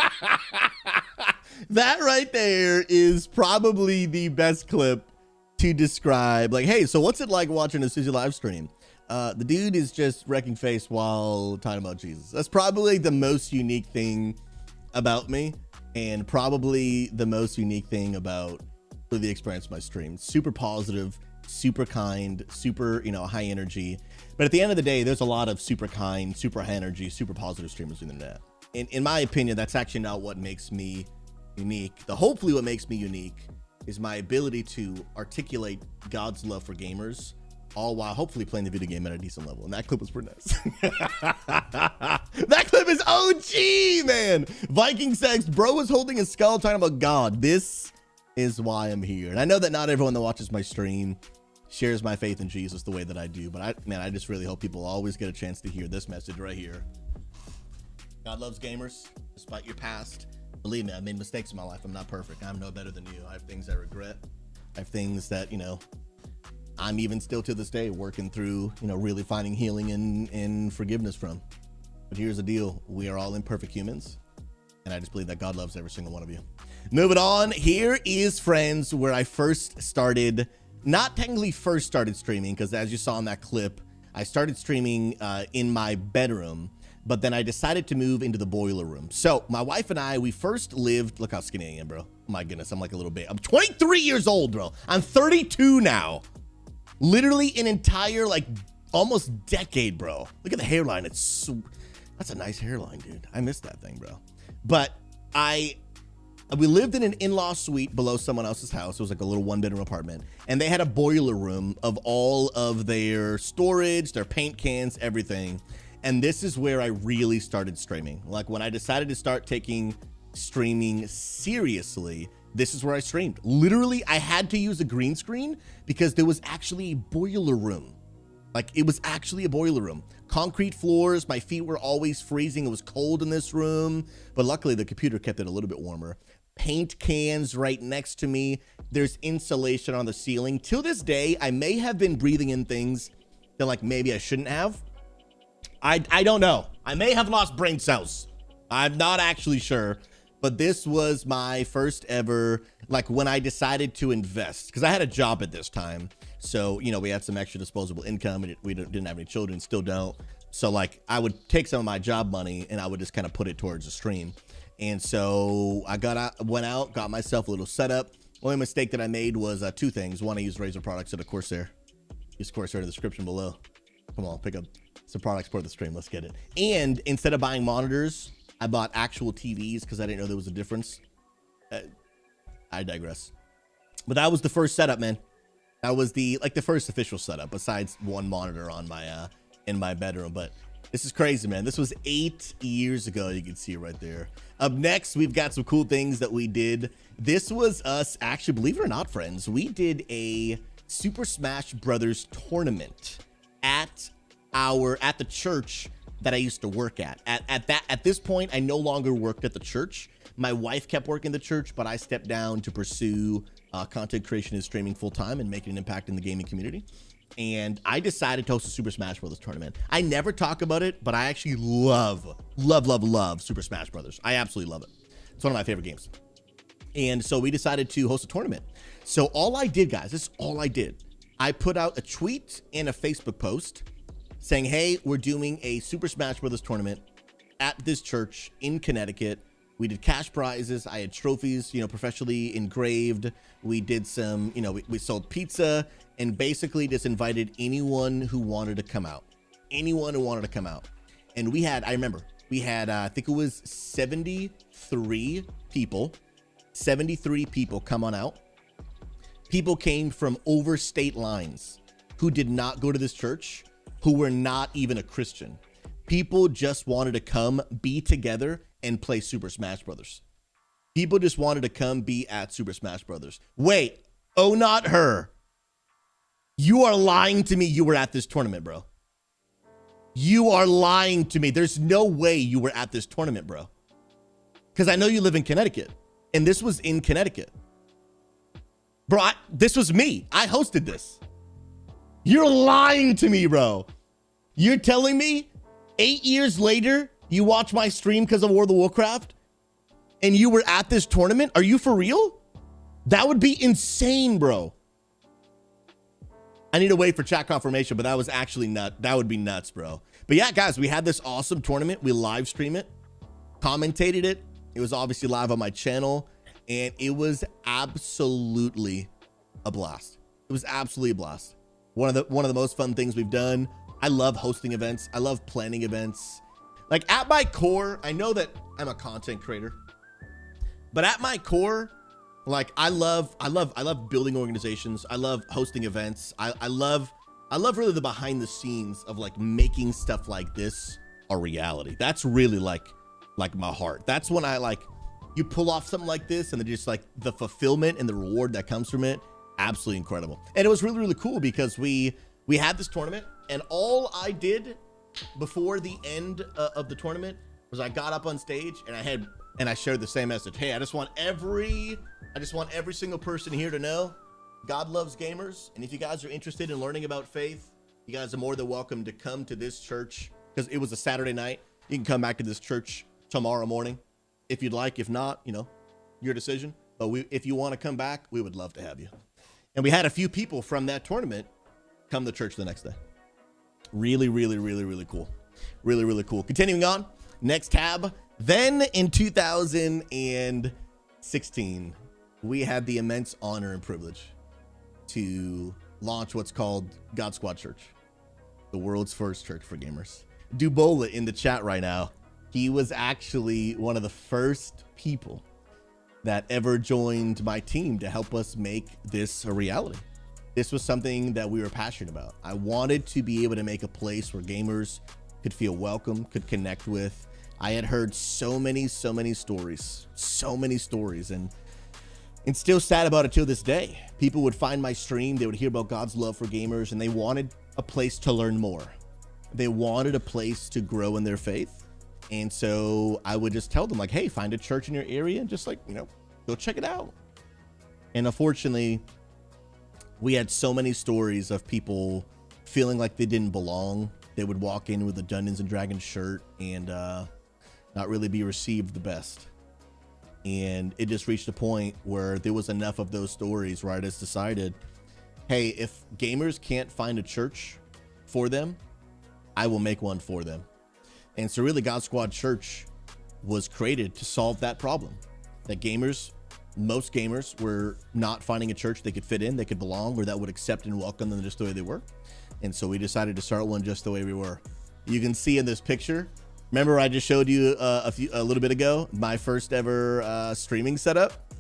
that right there is probably the best clip to describe, like, hey, so what's it like watching a Susie live stream? The dude is just wrecking face while talking about Jesus. That's probably the most unique thing about me, and probably the most unique thing about the experience of my stream. Super positive, super kind, super, high energy. But at the end of the day, there's a lot of super kind, super high energy, super positive streamers on the internet. In my opinion, that's actually not what makes me unique. Hopefully what makes me unique is my ability to articulate God's love for gamers all while hopefully playing the video game at a decent level. And that clip was pretty nice. That clip is OG, man. Viking sex, bro was holding a skull talking about God. This is why I'm here. And I know that not everyone that watches my stream shares my faith in Jesus the way that I do, but I just really hope people always get a chance to hear this message right here. God loves gamers, despite your past. Believe me, I've made mistakes in my life. I'm not perfect. I'm no better than you. I have things I regret. I have things that, I'm even still to this day working through, really finding healing and forgiveness from. But here's the deal. We are all imperfect humans. And I just believe that God loves every single one of you. Moving on. Here is, friends, where I first started, not technically first started streaming, because as you saw in that clip, I started streaming in my bedroom, but then I decided to move into the boiler room. So my wife and I, we first lived, look how skinny I am, bro. My goodness, I'm like a little bit. I'm 23 years old, bro. I'm 32 now. Literally an entire, almost decade, bro. Look at the hairline. That's a nice hairline, dude. I missed that thing, bro. But we lived in an in-law suite below someone else's house. It was like a little one-bedroom apartment. And they had a boiler room of all of their storage, their paint cans, everything. And this is where I really started streaming. Like when I decided to start taking streaming seriously, this is where I streamed. Literally, I had to use a green screen because there was actually a boiler room. Like it was actually a boiler room. Concrete floors, my feet were always freezing. It was cold in this room, but luckily the computer kept it a little bit warmer. Paint cans right next to me. There's insulation on the ceiling. Till this day, I may have been breathing in things that maybe I shouldn't have. I don't know. I may have lost brain cells. I'm not actually sure. But this was my first ever, when I decided to invest, because I had a job at this time. So, we had some extra disposable income and we didn't have any children, still don't. So I would take some of my job money and I would just kind of put it towards the stream. And so I went out, got myself a little setup. Only mistake that I made was two things. One, I used Razer products at a Corsair. Use Corsair in the description below. Come on, pick up some products for the stream. Let's get it. And instead of buying monitors, I bought actual TVs because I didn't know there was a difference. I digress. But that was the first setup, man. That was the first official setup besides one monitor on my in my bedroom. But this is crazy, man. This was 8 years ago. You can see it right there. Up next, we've got some cool things that we did. This was us, actually, believe it or not, friends, we did a Super Smash Brothers tournament at the church that I used to work at. At this point, I no longer worked at the church. My wife kept working at the church, but I stepped down to pursue content creation and streaming full time and making an impact in the gaming community. And I decided to host a Super Smash Brothers tournament. I never talk about it, but I actually love Super Smash Brothers. I absolutely love it. It's one of my favorite games. And so we decided to host a tournament. So all I did, guys, this is all I did. I put out a tweet and a Facebook post saying, hey, we're doing a Super Smash Brothers tournament at this church in Connecticut. We did cash prizes. I had trophies, professionally engraved. We did some, we sold pizza and basically just invited anyone who wanted to come out. Anyone who wanted to come out. And we had, I remember, we had, I think it was 73 people come on out. People came from over state lines who did not go to this church, who were not even a Christian. People just wanted to come, be together, and play Super Smash Brothers. People just wanted to come be at Super Smash Brothers. Wait, oh, not her. You are lying to me you were at this tournament, bro. You are lying to me. There's no way you were at this tournament, bro. Because I know you live in Connecticut, and this was in Connecticut. Bro, this was me. I hosted this. You're lying to me, bro. You're telling me 8 years later, you watch my stream because of World of Warcraft and you were at this tournament? Are you for real? That would be insane, bro. I need to wait for chat confirmation, but that was actually nuts. That would be nuts, bro. But yeah, guys, we had this awesome tournament. We live streamed it, commentated it. It was obviously live on my channel, and it was absolutely a blast. It was absolutely a blast. One of the most fun things we've done. I love hosting events. I love planning events. Like at my core, I know that I'm a content creator, but at my core, like I love building organizations. I love hosting events. I love I love really the behind the scenes of like making stuff like this a reality. That's really like my heart. That's when I like, you pull off something like this and then just like the fulfillment and the reward that comes from it, absolutely incredible. And it was really, really cool because we had this tournament, and all I did before the end of the tournament was I got up on stage and I shared the same message. Hey, I just want every single person here to know God loves gamers, and if you guys are interested in learning about faith, you guys are more than welcome to come to this church, because it was a Saturday night. You can come back to this church tomorrow morning if you'd like. If not, you know, your decision. But if you want to come back, we would love to have you. And we had a few people from that tournament come to church the next day. Really, really, really, really cool. Really, really cool. Continuing on, next tab. Then in 2016, we had the immense honor and privilege to launch what's called God Squad Church, the world's first church for gamers. Dubola in the chat right now, he was actually one of the first people that ever joined my team to help us make this a reality. This was something that we were passionate about. I wanted to be able to make a place where gamers could feel welcome, could connect with. I had heard so many stories, and still sad about it till this day. People would find my stream, they would hear about God's love for gamers, and they wanted a place to learn more. They wanted a place to grow in their faith. And so I would just tell them like, hey, find a church in your area and just like, you know, go check it out. And unfortunately, we had so many stories of people feeling like they didn't belong. They would walk in with a Dungeons and Dragons shirt and not really be received the best. And it just reached a point where there was enough of those stories where I just decided, hey, if gamers can't find a church for them, I will make one for them. And so really God Squad Church was created to solve that problem. That most gamers were not finding a church they could fit in, they could belong, or that would accept and welcome them just the way they were. And so we decided to start one just the way we were. You can see in this picture, remember I just showed you a little bit ago, my first ever streaming setup?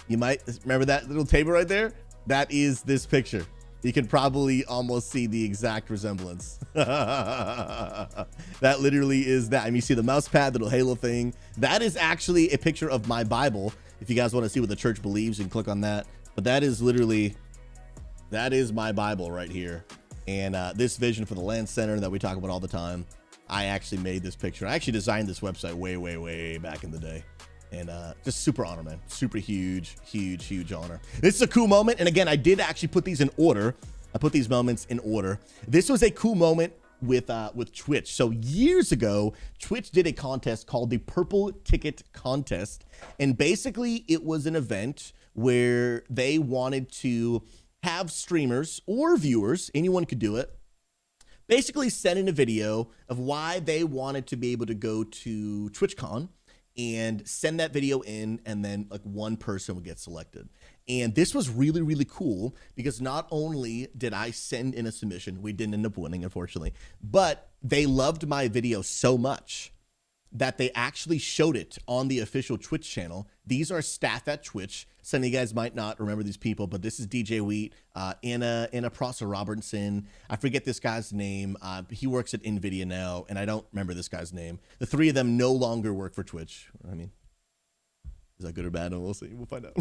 You might remember that little table right there? That is this picture. You can probably almost see the exact resemblance. That literally is that. I mean, you see the mouse pad, the little halo thing. That is actually a picture of my Bible. If you guys want to see what the church believes, you can click on that. But that is my Bible right here. And this vision for the land center that we talk about all the time, I actually made this picture. I actually designed this website way back in the day. And just super honor, man. Super huge honor. This is a cool moment. And again, I did actually put these in order. I put these moments in order. This was a cool moment with Twitch. So years ago, Twitch did a contest called the Purple Ticket Contest. And basically it was an event where they wanted to have streamers or viewers, anyone could do it, basically send in a video of why they wanted to be able to go to TwitchCon and send that video in, and then like one person would get selected. And this was really cool because not only did I send in a submission, we didn't end up winning, unfortunately, but they loved my video so much that they actually showed it on the official Twitch channel. These are staff at Twitch. Some of you guys might not remember these people, but this is DJ Wheat, Anna Prosser Robertson. I forget this guy's name. He works at NVIDIA now, and I don't remember this guy's name. The three of them no longer work for Twitch. I mean, is that good or bad? We'll see. We'll find out.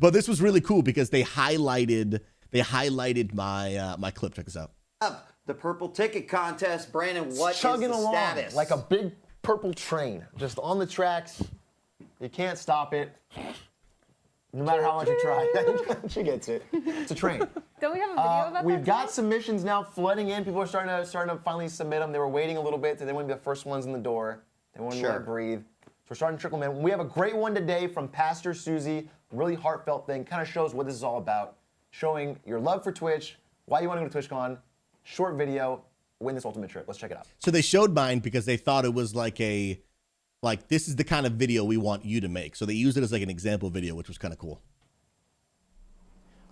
But this was really cool because they highlighted my my clip. Check this out. The Purple Ticket Contest, Brandon, what is chugging the along status? like a big purple train, just on the tracks. You can't stop it, no matter how much you try. She gets it. It's a train. Don't we have a video about that? We've got submissions now flooding in. People are starting to finally submit them. They were waiting a little bit, so they want to be the first ones in the door. They want to let it breathe. So we're starting to trickle them in. We have a great one today from Pastor Susie. Really heartfelt thing. Kind of shows what this is all about. Showing your love for Twitch, why you want to go to TwitchCon. Short video, win this ultimate trip. Let's check it out. So they showed mine because they thought it was like this is the kind of video we want you to make. So they used it as like an example video, which was kind of cool.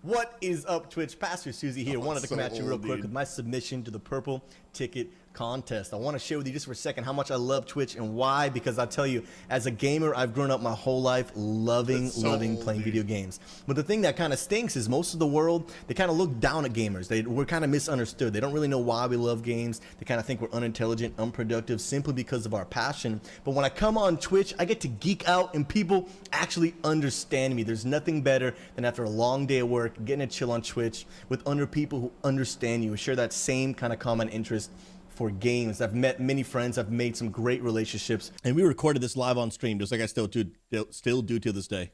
What is up, Twitch? Pastor Susie here. Wanted to come at you real quick with my submission to the Purple Ticket contest. I want to share with you just for a second how much I love Twitch and why, because I tell you, as a gamer, I've grown up my whole life loving playing video games. But the thing that kind of stinks is most of the world, they kind of look down at gamers. We're kind of misunderstood. They don't really know why we love games. They kind of think we're unintelligent, unproductive, simply because of our passion. But when I come on Twitch, I get to geek out and people actually understand me. There's nothing better than after a long day of work, getting to chill on Twitch with other people who understand you and share that same kind of common interest for games. I've met many friends. I've made some great relationships. And we recorded this live on stream, just like I still do to this day.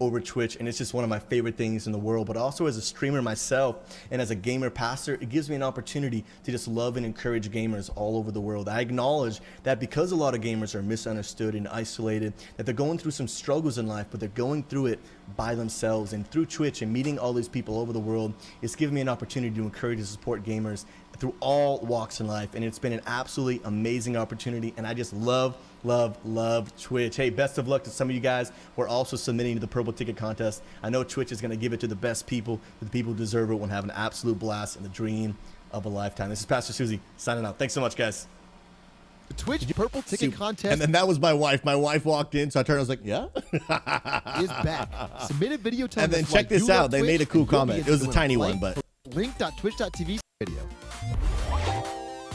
Over Twitch, and it's just one of my favorite things in the world. But also as a streamer myself and as a gamer pastor, it gives me an opportunity to just love and encourage gamers all over the world. I acknowledge that because a lot of gamers are misunderstood and isolated, that they're going through some struggles in life, but they're going through it by themselves. And through Twitch and meeting all these people all over the world, it's given me an opportunity to encourage and support gamers through all walks in life. And it's been an absolutely amazing opportunity, and I just love Twitch. Hey, best of luck to some of you guys who are also submitting to the Purple Ticket Contest. I know Twitch is going to give it to the best people, the people who deserve it, will have an absolute blast and the dream of a lifetime. This is Pastor Susie signing out. Thanks so much, guys. The Twitch Purple Ticket Contest. And then that was my wife. My wife walked in, so I turned. I was like, "Yeah." Is back. Submit a video telling and then us check why this you out. love They Twitch, made a cool and you'll be comment. in It was a the tiny link one, but link.twitch.tv video.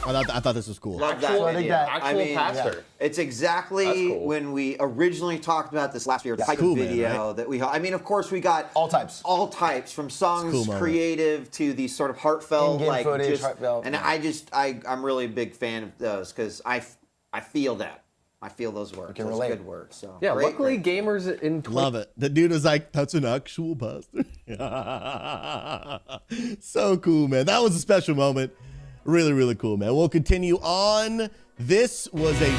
I thought this was cool. Love that video. Actual pastor. It's exactly when we originally talked about this last year, the type cool, of video man, right? that we. I mean, of course, we got all types from songs cool creative to these sort of heartfelt, in-game like footage, just. heartfelt. And I'm really a big fan of those because I feel that. I feel those words. can Those relate. good words. So yeah, great, luckily great. gamers in Love it. The dude was like, "That's an actual pastor." So cool, man. That was a special moment. Really cool, man. We'll continue on. This was a...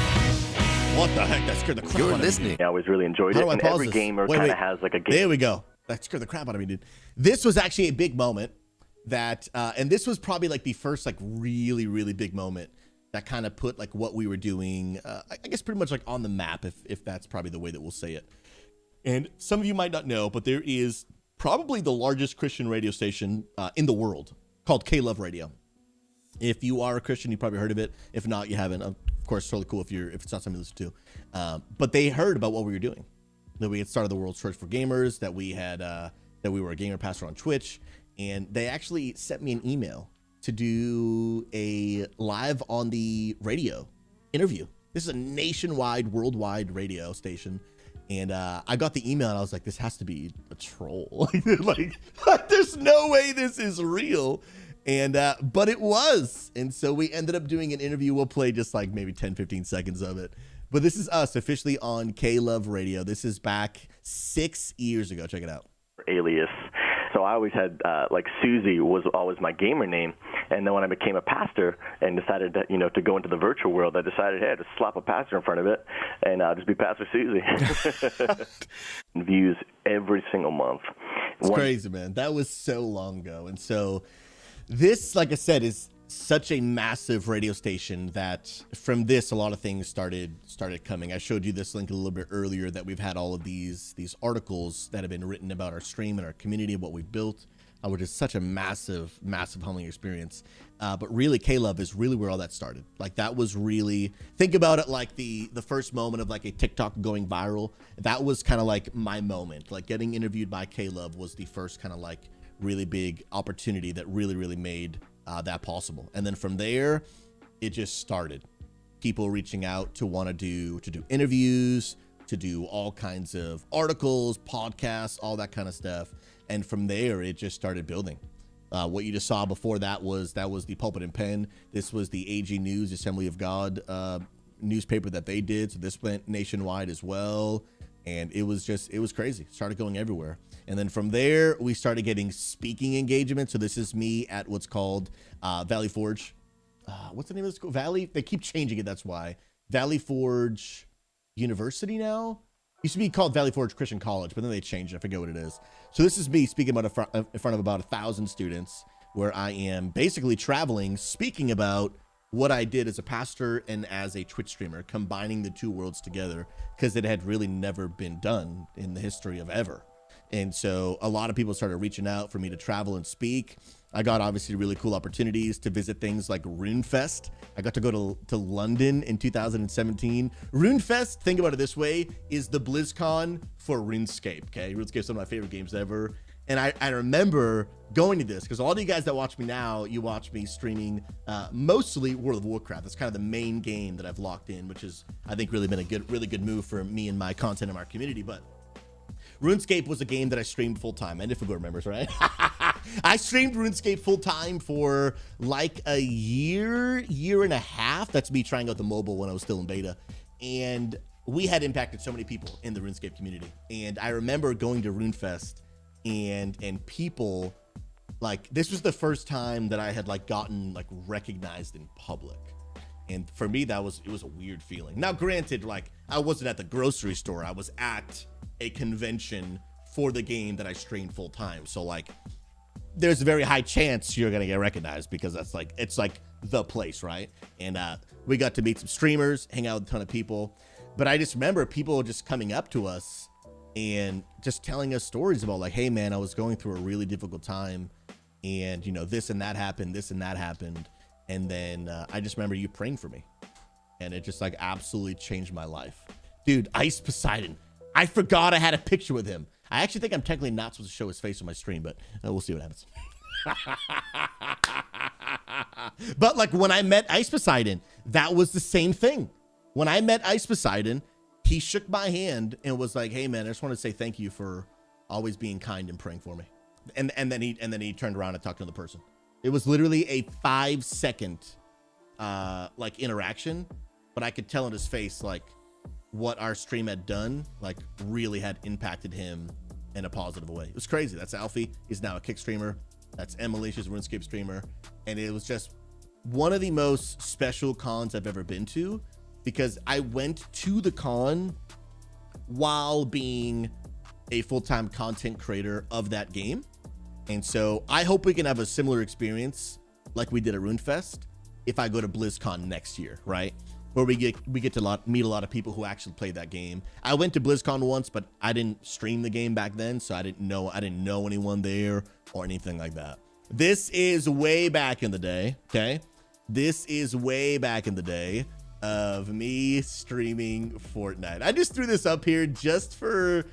What the heck? That scared the crap out of me. You're listening. I always really enjoyed it. And every gamer kind of has like a game. There we go. That scared the crap out of me, dude. This was actually a big moment that... and this was probably like the first like really big moment that kind of put like what we were doing, I guess pretty much like on the map, if that's probably the way that we'll say it. And some of you might not know, but there is probably the largest Christian radio station in the world called K-Love Radio. If you are a Christian, you probably heard of it. If not, you haven't. Of course, it's totally cool if it's not something you listen to. But they heard about what we were doing, that we had started the World's Church for Gamers, that we had that we were a gamer pastor on Twitch, and they actually sent me an email to do a live on the radio interview. This is a nationwide, worldwide radio station. And I got the email and I was like, this has to be a troll. like, there's no way this is real. And but it was. And so we ended up doing an interview. We'll play just like maybe 10-15 seconds of it. But this is us officially on K-Love Radio. This is back 6 years ago. Check it out. Alias. So I always had like Susie was always my gamer name, and then when I became a pastor and decided that to go into the virtual world, I decided, hey, just slap a pastor in front of it, and just be Pastor Susie. Views every single month. It's crazy, man. That was so long ago, and so this, like I said, is such a massive radio station that from this a lot of things started coming. I showed you this link a little bit earlier, that we've had all of these articles that have been written about our stream and our community, what we've built, which is such a massive humbling experience. But really, K-Love is really where all that started. Like, that was really, think about it like the first moment of like a TikTok going viral. That was kind of like my moment. Like, getting interviewed by K-Love was the first kind of like really big opportunity that really made that possible. And then from there, it just started. People reaching out to want to do interviews, to do all kinds of articles, podcasts, all that kind of stuff. And from there, it just started building. What you just saw before that was the Pulpit and Pen. This was the AG News, Assembly of God newspaper that they did. So this went nationwide as well. And it was crazy. It started going everywhere. And then from there, we started getting speaking engagements. So this is me at what's called Valley Forge. What's the name of the school? Valley. They keep changing it. That's why. Valley Forge University now. Used to be called Valley Forge Christian College, but then they changed it. I forget what it is. So this is me speaking in front of about 1,000 students, where I am basically traveling, speaking about what I did as a pastor and as a Twitch streamer, combining the two worlds together, because it had really never been done in the history of ever. And so a lot of people started reaching out for me to travel and speak. I got obviously really cool opportunities to visit things like RuneFest. I got to go to London in 2017. RuneFest, think about it this way, is the BlizzCon for RuneScape, okay? RuneScape's one of my favorite games ever. And I remember going to this because all of you guys that watch me now, you watch me streaming mostly World of Warcraft. That's kind of the main game that I've locked in, which has, I think, really been a really good move for me and my content in our community. But RuneScape was a game that I streamed full time. And if you remembers, right? I streamed RuneScape full time for like a year and a half. That's me trying out the mobile when I was still in beta. And we had impacted so many people in the RuneScape community. And I remember going to RuneFest and people, like, this was the first time that I had like gotten like recognized in public. And for me, it was a weird feeling. Now, granted, like, I wasn't at the grocery store. I was at a convention for the game that I streamed full time. So like, there's a very high chance you're gonna get recognized because that's like, it's like the place, right? And we got to meet some streamers, hang out with a ton of people. But I just remember people just coming up to us and just telling us stories about like, hey man, I was going through a really difficult time, and you know, this and that happened, and then I just remember you praying for me, and it just like absolutely changed my life. Dude, Ice Poseidon, I forgot I had a picture with him. I actually think I'm technically not supposed to show his face on my stream, but we'll see what happens. But like, when I met Ice Poseidon, that was the same thing. When I met Ice Poseidon, he shook my hand and was like, hey man, I just want to say thank you for always being kind and praying for me. And then he turned around and talked to the person. It was literally a 5-second like interaction, but I could tell in his face like what our stream had done, like really had impacted him in a positive way. It was crazy. That's Alfie. He's now a Kick streamer. That's Emily. She's a RuneScape streamer. And it was just one of the most special cons I've ever been to, because I went to the con while being a full-time content creator of that game. And so I hope we can have a similar experience like we did at RuneFest if I go to BlizzCon next year, right? Where we get to meet a lot of people who actually played that game. I went to BlizzCon once, but I didn't stream the game back then, so I didn't know anyone there or anything like that. This is way back in the day, okay? This is way back in the day of me streaming Fortnite. I just threw this up here just for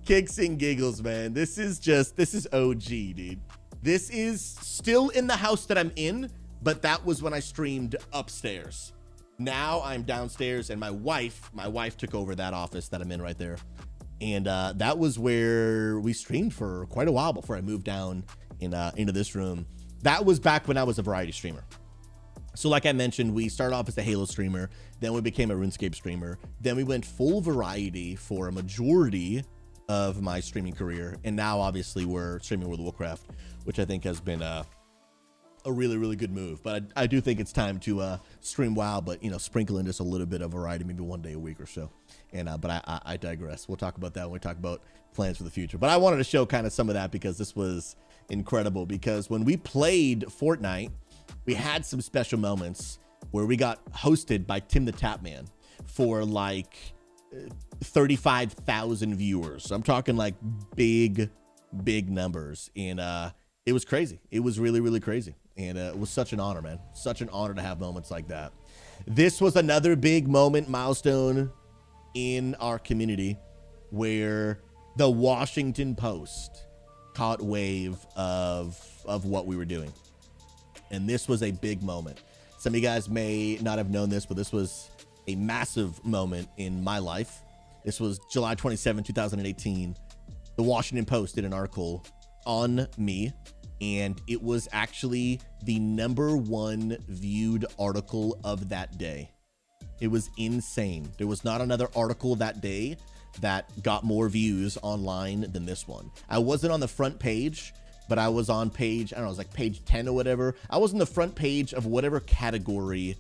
kicks and giggles, man. This is OG, dude. This is still in the house that I'm in, but that was when I streamed upstairs. Now I'm downstairs, and my wife took over that office that I'm in right there. And that was where we streamed for quite a while before I moved down into this room. That was back when I was a variety streamer. So like I mentioned, we started off as a Halo streamer, then we became a RuneScape streamer, then we went full variety for a majority of my streaming career, and now obviously we're streaming World of Warcraft, which I think has been a really, really good move. But I do think it's time to stream WoW, but you know, sprinkle in just a little bit of variety, maybe one day a week or so. And but I digress. We'll talk about that when we talk about plans for the future. But I wanted to show kind of some of that because this was incredible. Because when we played Fortnite, we had some special moments where we got hosted by Tim the Tapman for like 35,000 viewers. So I'm talking like big numbers. And it was crazy. It was really, really crazy. And it was such an honor, man. Such an honor to have moments like that. This was another big moment, milestone in our community where the Washington Post caught wave of what we were doing. And this was a big moment. Some of you guys may not have known this, but this was a massive moment in my life. This was July 27, 2018. The Washington Post did an article on me, and it was actually the #1 viewed article of that day. It was insane. There was not another article that day that got more views online than this one. I wasn't on the front page, but I was on page, I don't know, it was like page 10 or whatever. I was on the front page of whatever category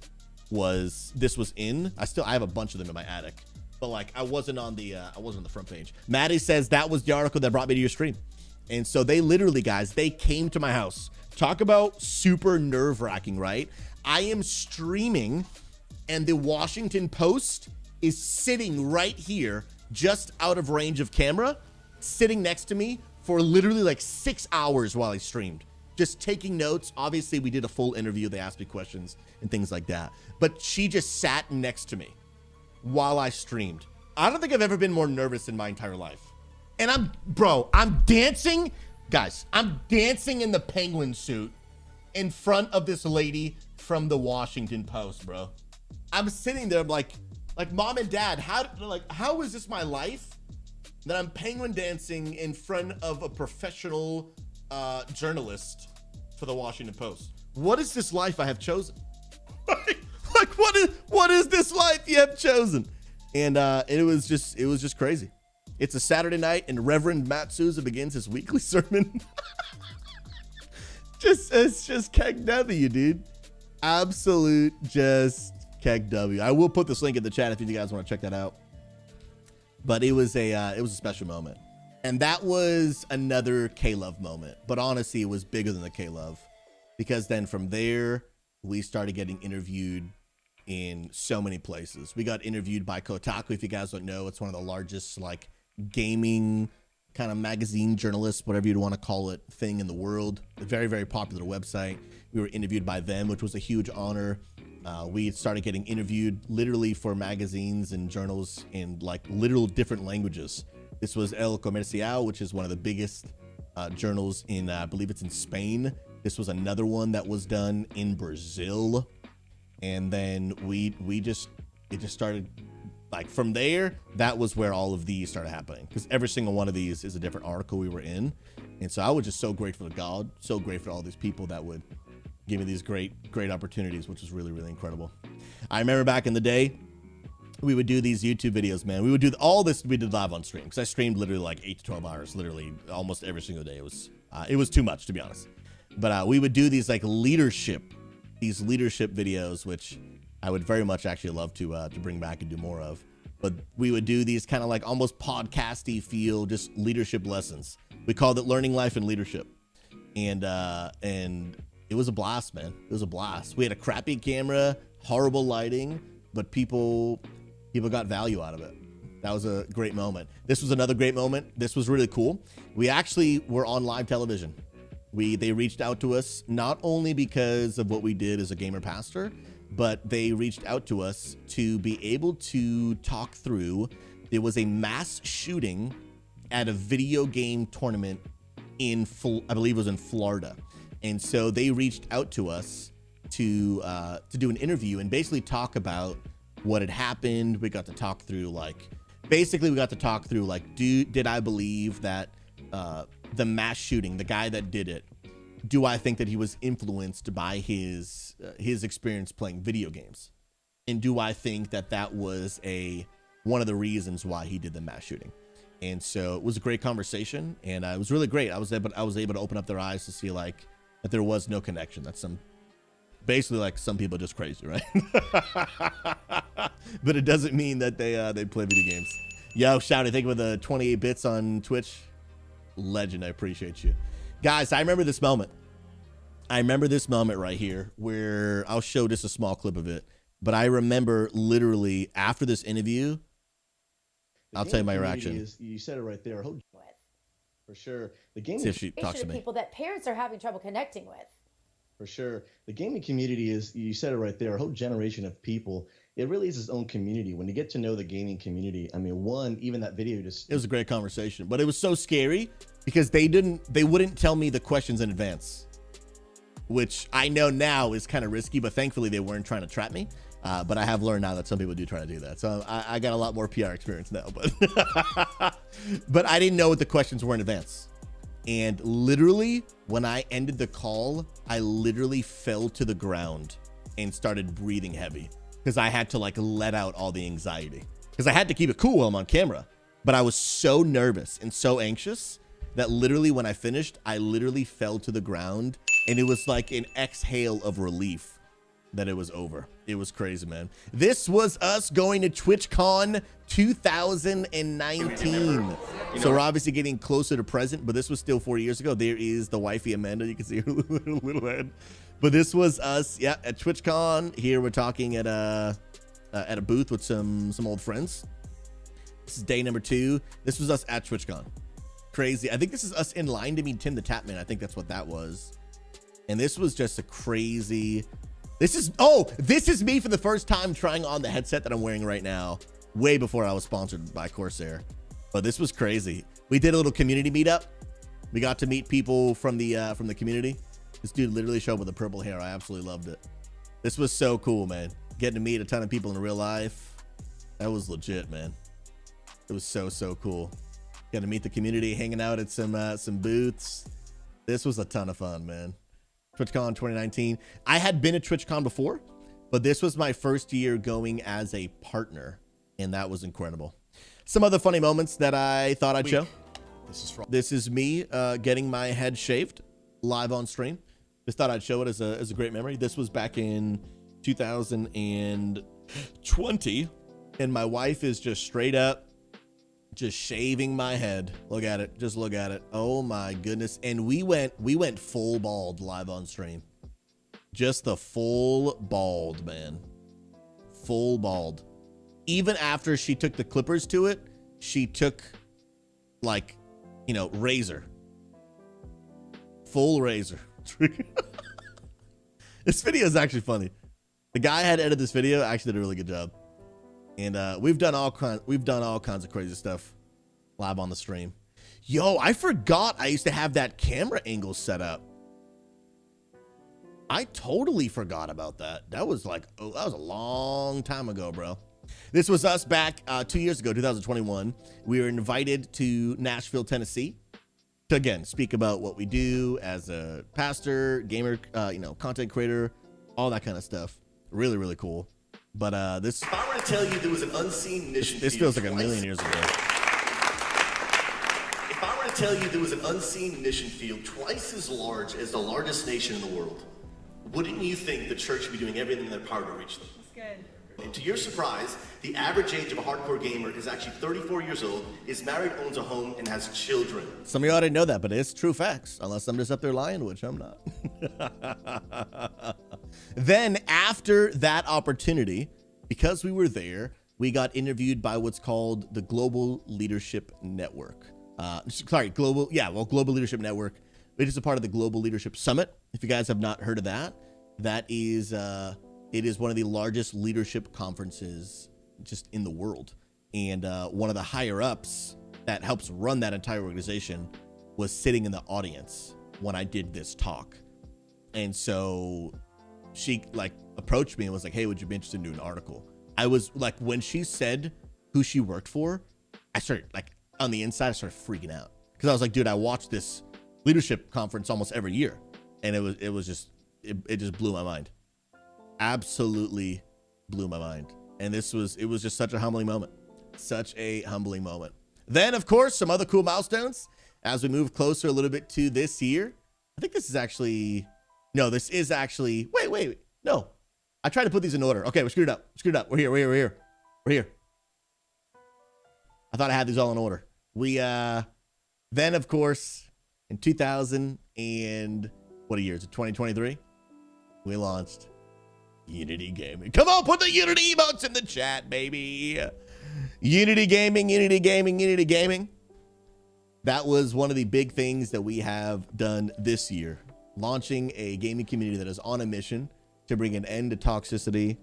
this was in. I have a bunch of them in my attic, but like I wasn't on the front page. Maddie says that was the article that brought me to your stream. And so they literally, guys, they came to my house. Talk about super nerve-wracking, right? I am streaming and the Washington Post is sitting right here, just out of range of camera, sitting next to me for literally like 6 hours while I streamed, just taking notes. Obviously, we did a full interview. They asked me questions and things like that. But she just sat next to me while I streamed. I don't think I've ever been more nervous in my entire life. And I'm dancing. Guys, I'm dancing in the penguin suit in front of this lady from the Washington Post, bro. I'm sitting there like mom and dad, how is this my life that I'm penguin dancing in front of a professional journalist for the Washington Post? What is this life I have chosen? Like what is this life you have chosen? And it was just crazy. It's a Saturday night and Reverend Matt Souza begins his weekly sermon. It's just keg W, dude. Absolute just keg W. I will put this link in the chat if you guys want to check that out. But it was a special moment. And that was another K-Love moment. But honestly, it was bigger than the K-Love. Because then from there, we started getting interviewed in so many places. We got interviewed by Kotaku. If you guys don't know, it's one of the largest like gaming kind of magazine journalists, whatever you'd want to call it, thing in the world. A very, very popular website. We were interviewed by them, which was a huge honor. We started getting interviewed literally for magazines and journals in like literal different languages. This was El Comercial, which is one of the biggest journals in, I believe it's in Spain. This was another one that was done in Brazil. And then it just started, like from there, that was where all of these started happening. Because every single one of these is a different article we were in. And so I was just so grateful to God, so grateful to all these people that would give me these great opportunities, which was really, really incredible. I remember back in the day, we would do these YouTube videos, man. We would do all this, we did live on stream. Because I streamed literally like 8 to 12 hours, literally almost every single day. It was too much, to be honest. But we would do these like leadership videos, which I would very much actually love to bring back and do more of. But we would do these kind of like almost podcasty feel, just leadership lessons. We called it Learning Life and Leadership. And it was a blast, man. It was a blast. We had a crappy camera, horrible lighting, but people got value out of it. That was a great moment. This was another great moment. This was really cool. We actually were on live television. They reached out to us not only because of what we did as a gamer pastor, but they reached out to us to be able to talk through. There was a mass shooting at a video game tournament I believe it was in Florida. And so they reached out to us to do an interview and basically talk about what had happened. We got to talk through did I believe that the mass shooting, the guy that did it, do I think that he was influenced by his experience playing video games? And do I think that was one of the reasons why he did the mass shooting? And so it was a great conversation, and it was really great. I was able to open up their eyes to see like that there was no connection. That's basically like some people are just crazy, right? But it doesn't mean that they play video games. Yo, Shouty, thank you for the 28 bits on Twitch. Legend, I appreciate you. Guys, I remember this moment. Right here where I'll show just a small clip of it. But I remember literally after this interview, I'll tell you my reaction. You said it right there. For sure. The gaming See if she talks to me. People that parents are having trouble connecting with. For sure. The gaming community is, you said it right there, a whole generation of people. It really is its own community. When you get to know the gaming community, I mean, even that video just... It was a great conversation, but it was so scary because they wouldn't tell me the questions in advance, which I know now is kind of risky, but thankfully they weren't trying to trap me. But I have learned now that some people do try to do that. So I got a lot more PR experience now, but I didn't know what the questions were in advance. And literally when I ended the call, I literally fell to the ground and started breathing heavy because I had to like let out all the anxiety because I had to keep it cool while I'm on camera. But I was so nervous and so anxious that literally when I finished, I literally fell to the ground and it was like an exhale of relief that it was over. It was crazy, man. This was us going to TwitchCon 2019. So we're obviously getting closer to present, but this was still 4 years ago. There is the wifey Amanda. You can see her little head. But this was us, yeah, at TwitchCon. Here we're talking at a booth with some old friends. This is day number 2. This was us at TwitchCon. crazy. I think this is us in line to meet Tim the Tapman. I think that's what that was. And this was just a crazy. This is me for the first time trying on the headset that I'm wearing right now, way before I was sponsored by Corsair. But this was crazy. We did a little community meetup. We got to meet people from the community. This dude literally showed up with the purple hair. I absolutely loved it. This was so cool, man. Getting to meet a ton of people in real life. That was legit, man. It was so cool. Got to meet the community, hanging out at some booths. This was a ton of fun, man. TwitchCon 2019. I had been at TwitchCon before, but this was my first year going as a partner, and that was incredible. Some other funny moments that I thought I'd show. This is me getting my head shaved live on stream. Just thought I'd show it as a great memory. This was back in 2020, and my wife is just straight up just shaving my head. Look at it. Just look at it. Oh my goodness. And we went full bald live on stream. Just the full bald, man. Full bald. Even after she took the clippers to it, she took like, you know, razor. Full razor. This video is actually funny. The guy had edited this video actually did a really good job. And we've done all kinds of crazy stuff live on the stream. Yo, I forgot I used to have that camera angle set up. I totally forgot about that. That was like, that was a long time ago, bro. This was us back 2 years ago, 2021. We were invited to Nashville, Tennessee to, again, speak about what we do as a pastor, gamer, you know, content creator, all that kind of stuff. Really, really cool. But this, if I were to tell you there was an unseen mission, this feels like a million years ago. If I were to tell you there was an unseen mission field twice as large as the largest nation in the world, wouldn't you think the church would be doing everything in their power to reach them? That's good. And to your surprise, the average age of a hardcore gamer is actually 34 years old, is married, owns a home, and has children. Some of y'all didn't know that, but it's true facts, unless I'm just up there lying, which I'm not. Then after that opportunity, because we were there, we got interviewed by what's called the Global Leadership Network. Global Leadership Network, which is a part of the Global Leadership Summit. If you guys have not heard of that, that is, it is one of the largest leadership conferences just in the world. And one of the higher ups that helps run that entire organization was sitting in the audience when I did this talk. And so she like approached me and was like, hey, would you be interested in doing an article? I was like, when she said who she worked for, I started like on the inside, I started freaking out. Cause I was like, dude, I watched this leadership conference almost every year. And it just blew my mind. Absolutely blew my mind. And it was just such a humbling moment. Such a humbling moment. Then of course, some other cool milestones as we move closer a little bit to this year. I think this is actually, no, this is actually, wait. No, I tried to put these in order. Okay, we're screwed up. We're here. I thought I had these all in order. We, then of course, in 2000 and what year is it? 2023, we launched Unity Gaming. Come on, put the Unity emotes in the chat, baby. Unity Gaming. That was one of the big things that we have done this year. Launching a gaming community that is on a mission to bring an end to toxicity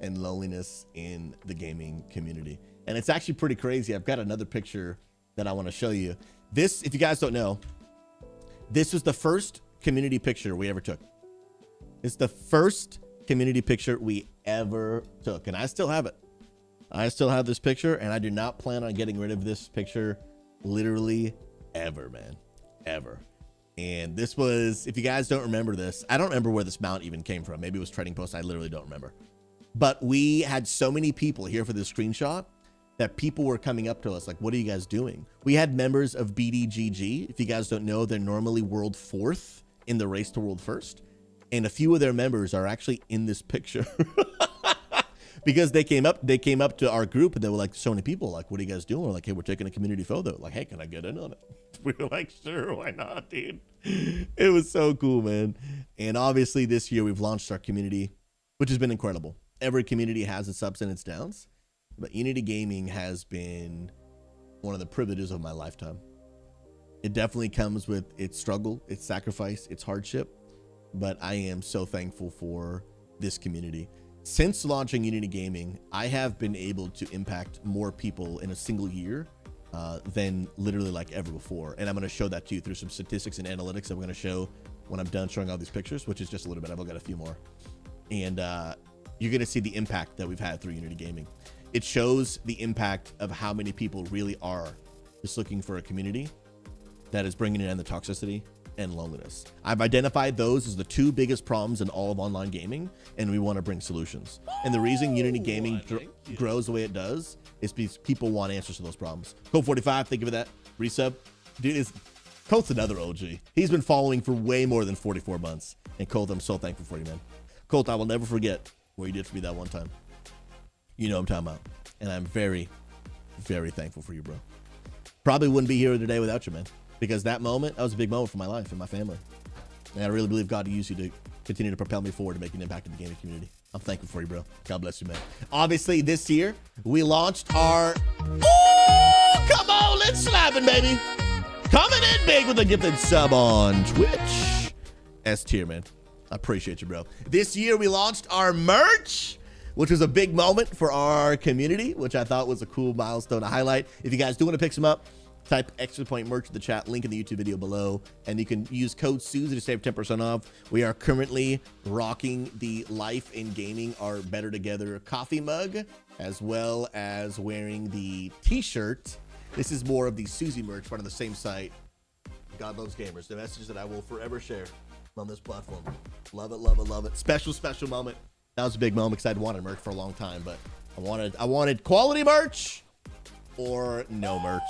and loneliness in the gaming community. And it's actually pretty crazy. I've got another picture that I want to show you. This, if you guys don't know, this was the first community picture we ever took. It's the first community picture we ever took, and I still have it. I still have this picture, and I do not plan on getting rid of this picture literally ever, man. Ever. And this was, if you guys don't remember this, I don't remember where this mount even came from. Maybe it was Trading Post. I literally don't remember. But we had so many people here for this screenshot that people were coming up to us like, what are you guys doing? We had members of BDGG. If you guys don't know, they're normally world 4th in the race to world 1st. And a few of their members are actually in this picture. Because they came up to our group and they were like, so many people, like, what are you guys doing? We're like, hey, we're taking a community photo. Like, hey, can I get in on it? We were like, sure, why not, dude? It was so cool, man. And obviously this year we've launched our community, which has been incredible. Every community has its ups and its downs, but Unity Gaming has been one of the privileges of my lifetime. It definitely comes with its struggle, its sacrifice, its hardship, but I am so thankful for this community. Since launching Unity Gaming, I have been able to impact more people in a single year than literally like ever before. And I'm going to show that to you through some statistics and analytics that we're going to show when I'm done showing all these pictures, which is just a little bit. I've got a few more. And you're going to see the impact that we've had through Unity Gaming. It shows the impact of how many people really are just looking for a community that is bringing in the toxicity and loneliness. I've identified those as the two biggest problems in all of online gaming, and we want to bring solutions. And the reason Unity Gaming grows the way it does is because people want answers to those problems. Code 45, thank you for that. Resub. Dude, Colt's another OG. He's been following for way more than 44 months. And Colt, I'm so thankful for you, man. Colt, I will never forget what you did for me that one time. You know what I'm talking about. And I'm very, very thankful for you, bro. Probably wouldn't be here today without you, man. Because that moment, that was a big moment for my life and my family. And I really believe God used you to continue to propel me forward to make an impact in the gaming community. I'm thankful for you, bro. God bless you, man. Obviously, this year, we launched our... Oh, come on, let's slap it, baby. Coming in big with a gifted sub on Twitch. S tier, man. I appreciate you, bro. This year, we launched our merch, which was a big moment for our community, which I thought was a cool milestone to highlight. If you guys do want to pick some up, type Extra Point merch in the chat, link in the YouTube video below, and you can use code Susie to save 10% off. We are currently rocking the Life in Gaming Are Better Together coffee mug, as well as wearing the t-shirt. This is more of the Susie merch, part of the same site. God loves gamers. The message that I will forever share on this platform. Love it, love it, love it. Special, special moment. That was a big moment because I'd wanted merch for a long time, but I wanted quality merch or no merch.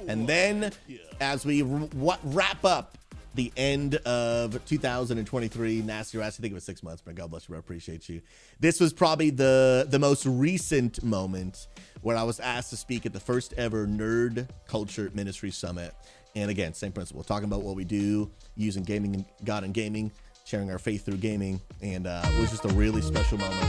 And then as we wrap up the end of 2023, Nasty Rats, I think it was 6 months, but God bless you, I appreciate you. This was probably the most recent moment where I was asked to speak at the first ever Nerd Culture Ministry Summit. And again, same principle, talking about what we do, using gaming and God and gaming, sharing our faith through gaming, and it was just a really special moment.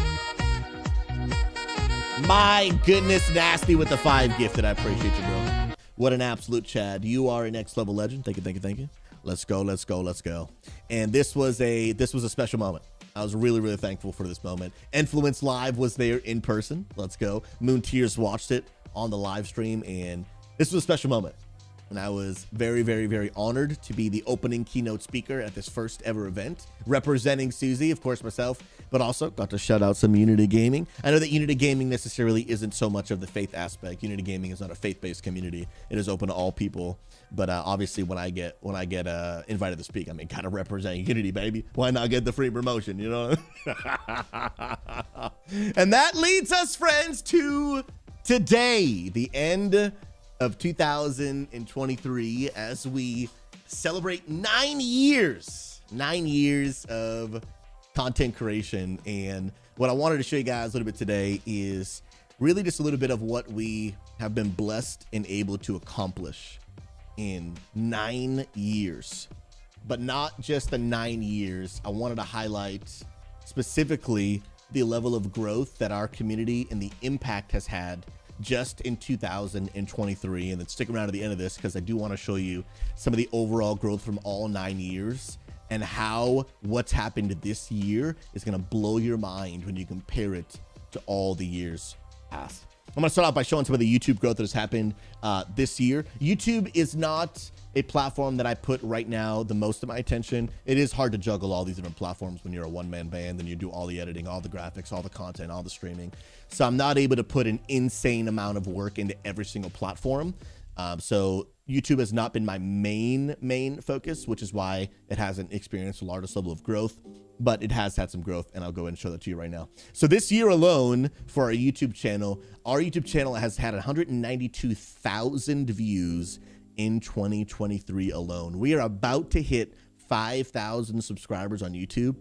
My goodness, Nasty with the 5 gifted. I appreciate you, bro. What an absolute Chad. You are a next level legend. Thank you, thank you, thank you. Let's go, let's go, let's go. And this was a special moment. I was really, really thankful for this moment. Influence Live was there in person. Let's go. Moon Tears watched it on the live stream, and this was a special moment. And I was very, very, very honored to be the opening keynote speaker at this first ever event, representing Susie, of course, myself, but also got to shout out some Unity Gaming. I know that Unity Gaming necessarily isn't so much of the faith aspect. Unity Gaming is not a faith-based community. It is open to all people. But obviously, when I get invited to speak, I mean, gotta represent Unity, baby. Why not get the free promotion, you know? And that leads us, friends, to today, the end of 2023, as we celebrate 9 years of content creation. And what I wanted to show you guys a little bit today is really just a little bit of what we have been blessed and able to accomplish in 9 years. But not just the 9 years. I wanted to highlight specifically the level of growth that our community and the impact has had just in 2023. And then stick around to the end of this, because I do want to show you some of the overall growth from all 9 years and how what's happened this year is going to blow your mind when you compare it to all the years past. I'm going to start off by showing some of the YouTube growth that has happened this year. YouTube is not a platform that I put right now the most of my attention. It is hard to juggle all these different platforms when you're a one-man band and you do all the editing, all the graphics, all the content, all the streaming. So I'm not able to put an insane amount of work into every single platform. So YouTube has not been my main focus, which is why it hasn't experienced the largest level of growth, but it has had some growth, and I'll go ahead and show that to you right now. So this year alone for our YouTube channel has had 192,000 views in 2023 alone. We are about to hit 5,000 subscribers on YouTube.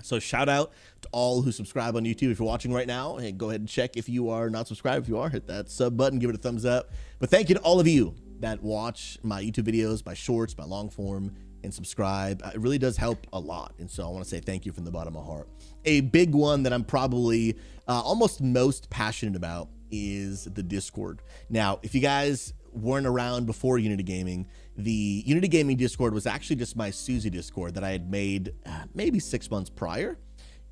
So shout out to all who subscribe on YouTube. If you're watching right now, hey, go ahead and check if you are not subscribed. If you are, hit that sub button, give it a thumbs up. But thank you to all of you that watch my YouTube videos, my shorts, my long form, and subscribe. It really does help a lot. And so I want to say thank you from the bottom of my heart. A big one that I'm probably almost most passionate about is the Discord. Now, if you guys weren't around before Unity Gaming, the Unity Gaming Discord was actually just my Susie Discord that I had made maybe 6 months prior.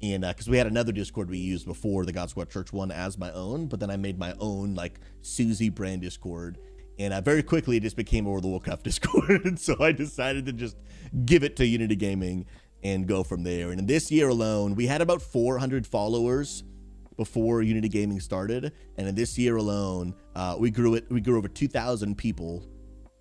And because we had another Discord we used before the God Squad Church one as my own, but then I made my own like Susie brand Discord. And very quickly it just became a World of Warcraft Discord. And so I decided to just give it to Unity Gaming and go from there. And in this year alone, we had about 400 followers before Unity Gaming started. And in this year alone, we grew over 2,000 people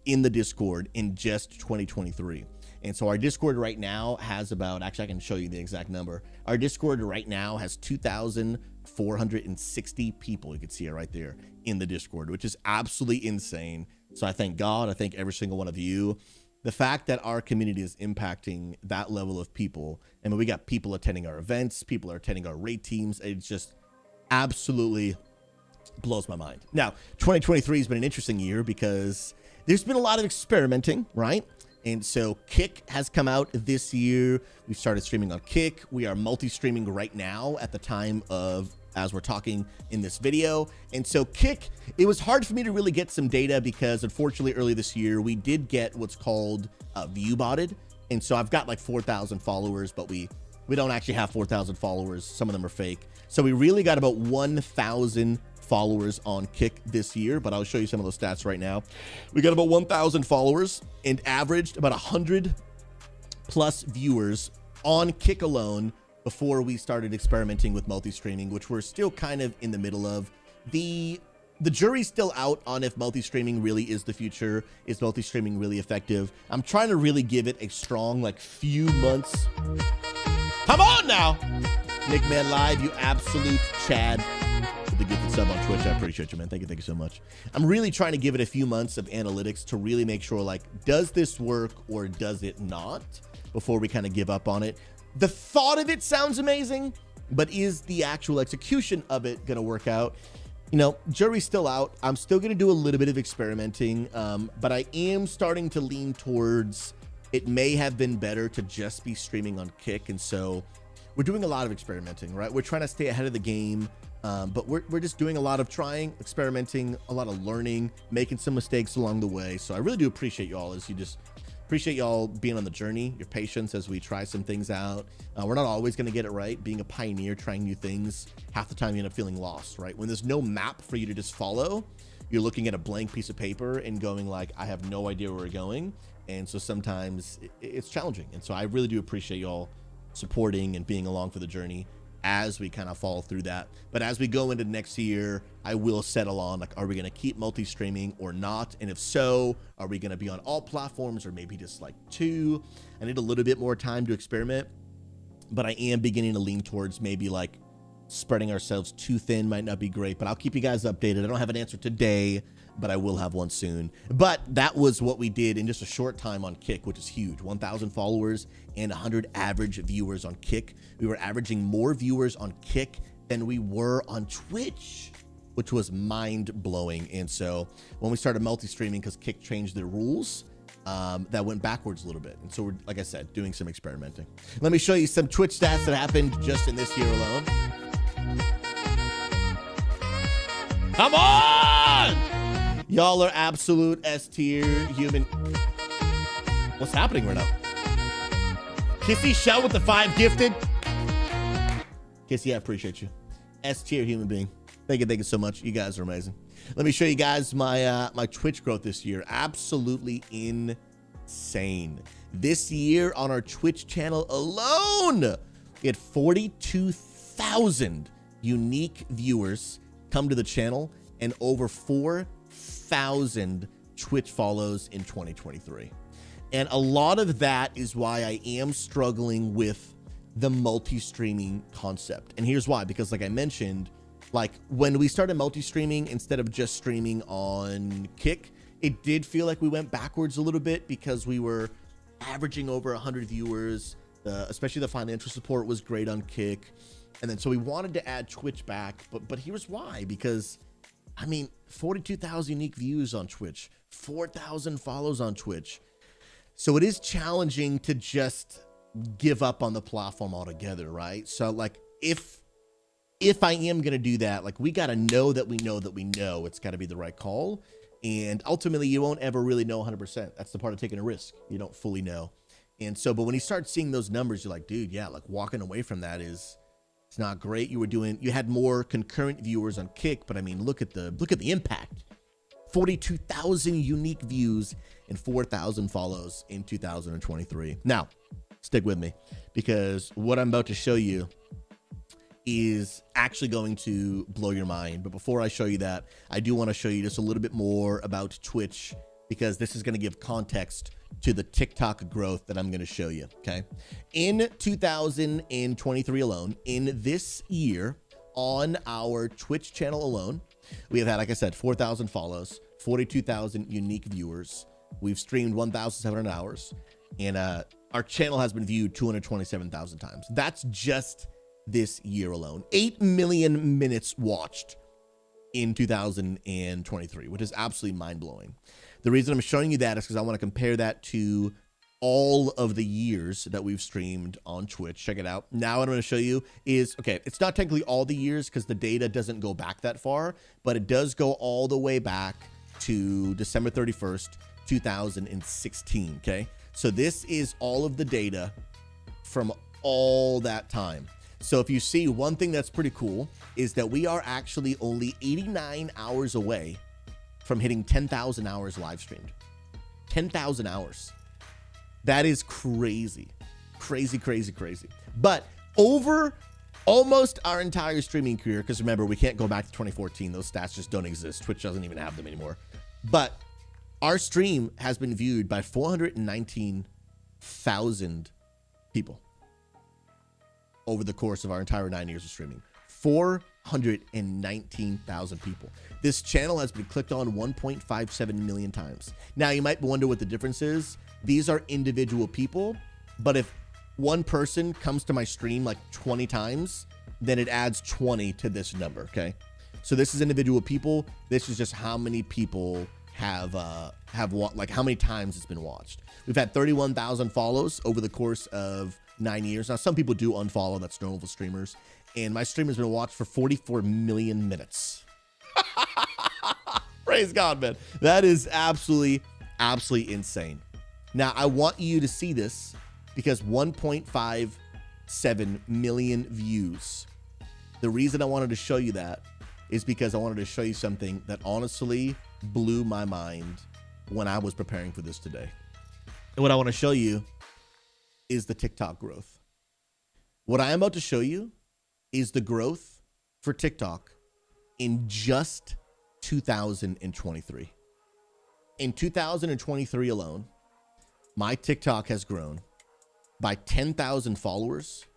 in the Discord in just 2023. And so our Discord right now has about, actually I can show you the exact number. Our Discord right now has 2,460 people. You can see it right there in the Discord, which is absolutely insane. So I thank God, I thank every single one of you. The fact that our community is impacting that level of people, and when we got people attending our events, people are attending our raid teams, it's just absolutely blows my mind. Now, 2023 has been an interesting year because there's been a lot of experimenting, right? And so Kick has come out this year. We've started streaming on Kick. We are multi-streaming right now at the time of, as we're talking in this video. And so Kick, it was hard for me to really get some data because unfortunately early this year, we did get what's called view botted. And so I've got like 4,000 followers, but we don't actually have 4,000 followers. Some of them are fake. So we really got about 1,000 followers on Kick this year, but I'll show you some of those stats right now. We got about 1,000 followers and averaged about 100 plus viewers on Kick alone before we started experimenting with multi-streaming, which we're still kind of in the middle of. The jury's still out on if multi-streaming really is the future. Is multi-streaming really effective? I'm trying to really give it a strong like few months. Come on now, Nick Man Live, you absolute Chad. The gifted sub on Twitch. I appreciate you, man. Thank you so much. I'm really trying to give it a few months of analytics to really make sure, like, does this work or does it not before we kind of give up on it. The thought of it sounds amazing, but is the actual execution of it going to work out? You know, jury's still out. I'm still going to do a little bit of experimenting, but I am starting to lean towards it may have been better to just be streaming on Kick. And so we're doing a lot of experimenting, right? We're trying to stay ahead of the game. But we're just doing a lot of trying, experimenting, a lot of learning, making some mistakes along the way. So I really do appreciate y'all appreciate y'all being on the journey, your patience as we try some things out. We're not always going to get it right. Being a pioneer, trying new things, half the time you end up feeling lost, right? When there's no map for you to just follow, you're looking at a blank piece of paper and going like, I have no idea where we're going. And so sometimes it's challenging. And so I really do appreciate y'all supporting and being along for the journey as we kind of follow through that. But as we go into next year, I will settle on like, are we going to keep multi-streaming or not? And if so, are we going to be on all platforms or maybe just like 2? I need a little bit more time to experiment, but I am beginning to lean towards maybe like spreading ourselves too thin might not be great, but I'll keep you guys updated. I don't have an answer today, but I will have one soon. But that was what we did in just a short time on Kick, which is huge. 1,000 followers and 100 average viewers on Kick. We were averaging more viewers on Kick than we were on Twitch, which was mind-blowing. And so when we started multi-streaming, because Kick changed their rules, that went backwards a little bit. And so we're, like I said, doing some experimenting. Let me show you some Twitch stats that happened just in this year alone. Come on! Y'all are absolute S-tier human. What's happening right now? Kissy Shell with the 5 gifted. Kissy, I appreciate you. S-tier human being. Thank you so much. You guys are amazing. Let me show you guys my my Twitch growth this year. Absolutely insane. This year on our Twitch channel alone, we had 42,000 unique viewers come to the channel and over 4,000 Twitch follows in 2023. And a lot of that is why I am struggling with the multi-streaming concept. And here's why, because like I mentioned, like when we started multi-streaming instead of just streaming on Kick, it did feel like we went backwards a little bit because we were averaging over 100 viewers. Especially the financial support was great on Kick. And then so we wanted to add Twitch back, but here's why, because I mean, 42,000 unique views on Twitch, 4,000 follows on Twitch. So it is challenging to just give up on the platform altogether, right? So like if I am going to do that, like we got to know that we know it's got to be the right call. And ultimately, you won't ever really know 100%. That's the part of taking a risk. You don't fully know. And so, but when you start seeing those numbers, you're like, dude, yeah, like walking away from that it's not great. You had more concurrent viewers on Kick, but I mean, look at the impact. 42,000 unique views and 4,000 follows in 2023. Now, stick with me, because what I'm about to show you is actually going to blow your mind. But before I show you that, I do want to show you just a little bit more about Twitch, because this is going to give context to the TikTok growth that I'm going to show you. Okay. In 2023 alone, in this year, on our Twitch channel alone, we have had, like I said, 4,000 follows, 42,000 unique viewers. We've streamed 1,700 hours, and our channel has been viewed 227,000 times. That's just this year alone. 8 million minutes watched in 2023, which is absolutely mind-blowing. The reason I'm showing you that is because I want to compare that to all of the years that we've streamed on Twitch. Check it out. Now what I'm going to show you is, okay, it's not technically all the years because the data doesn't go back that far, but it does go all the way back to December 31st, 2016, okay? So this is all of the data from all that time. So if you see, one thing that's pretty cool is that we are actually only 89 hours away from hitting 10,000 hours live streamed. 10,000 hours. That is crazy. Crazy, crazy, crazy. But over almost our entire streaming career, because remember, we can't go back to 2014. Those stats just don't exist. Twitch doesn't even have them anymore. But our stream has been viewed by 419,000 people over the course of our entire 9 years of streaming. 419,000 people. This channel has been clicked on 1.57 million times. Now, you might wonder what the difference is. These are individual people, but if one person comes to my stream like 20 times, then it adds 20 to this number, okay? So this is individual people. This is just how many people have like how many times it's been watched. We've had 31,000 follows over the course of 9 years. Now, some people do unfollow. That's normal for streamers. And my stream has been watched for 44 million minutes. Praise God, man. That is absolutely insane. Now, I want you to see this because 1.57 million views. The reason I wanted to show you that is because I wanted to show you something that honestly blew my mind when I was preparing for this today. And what I want to show you is the TikTok growth. What I am about to show you is the growth for TikTok in just 2023. In 2023 alone, my TikTok has grown by 10,000 followers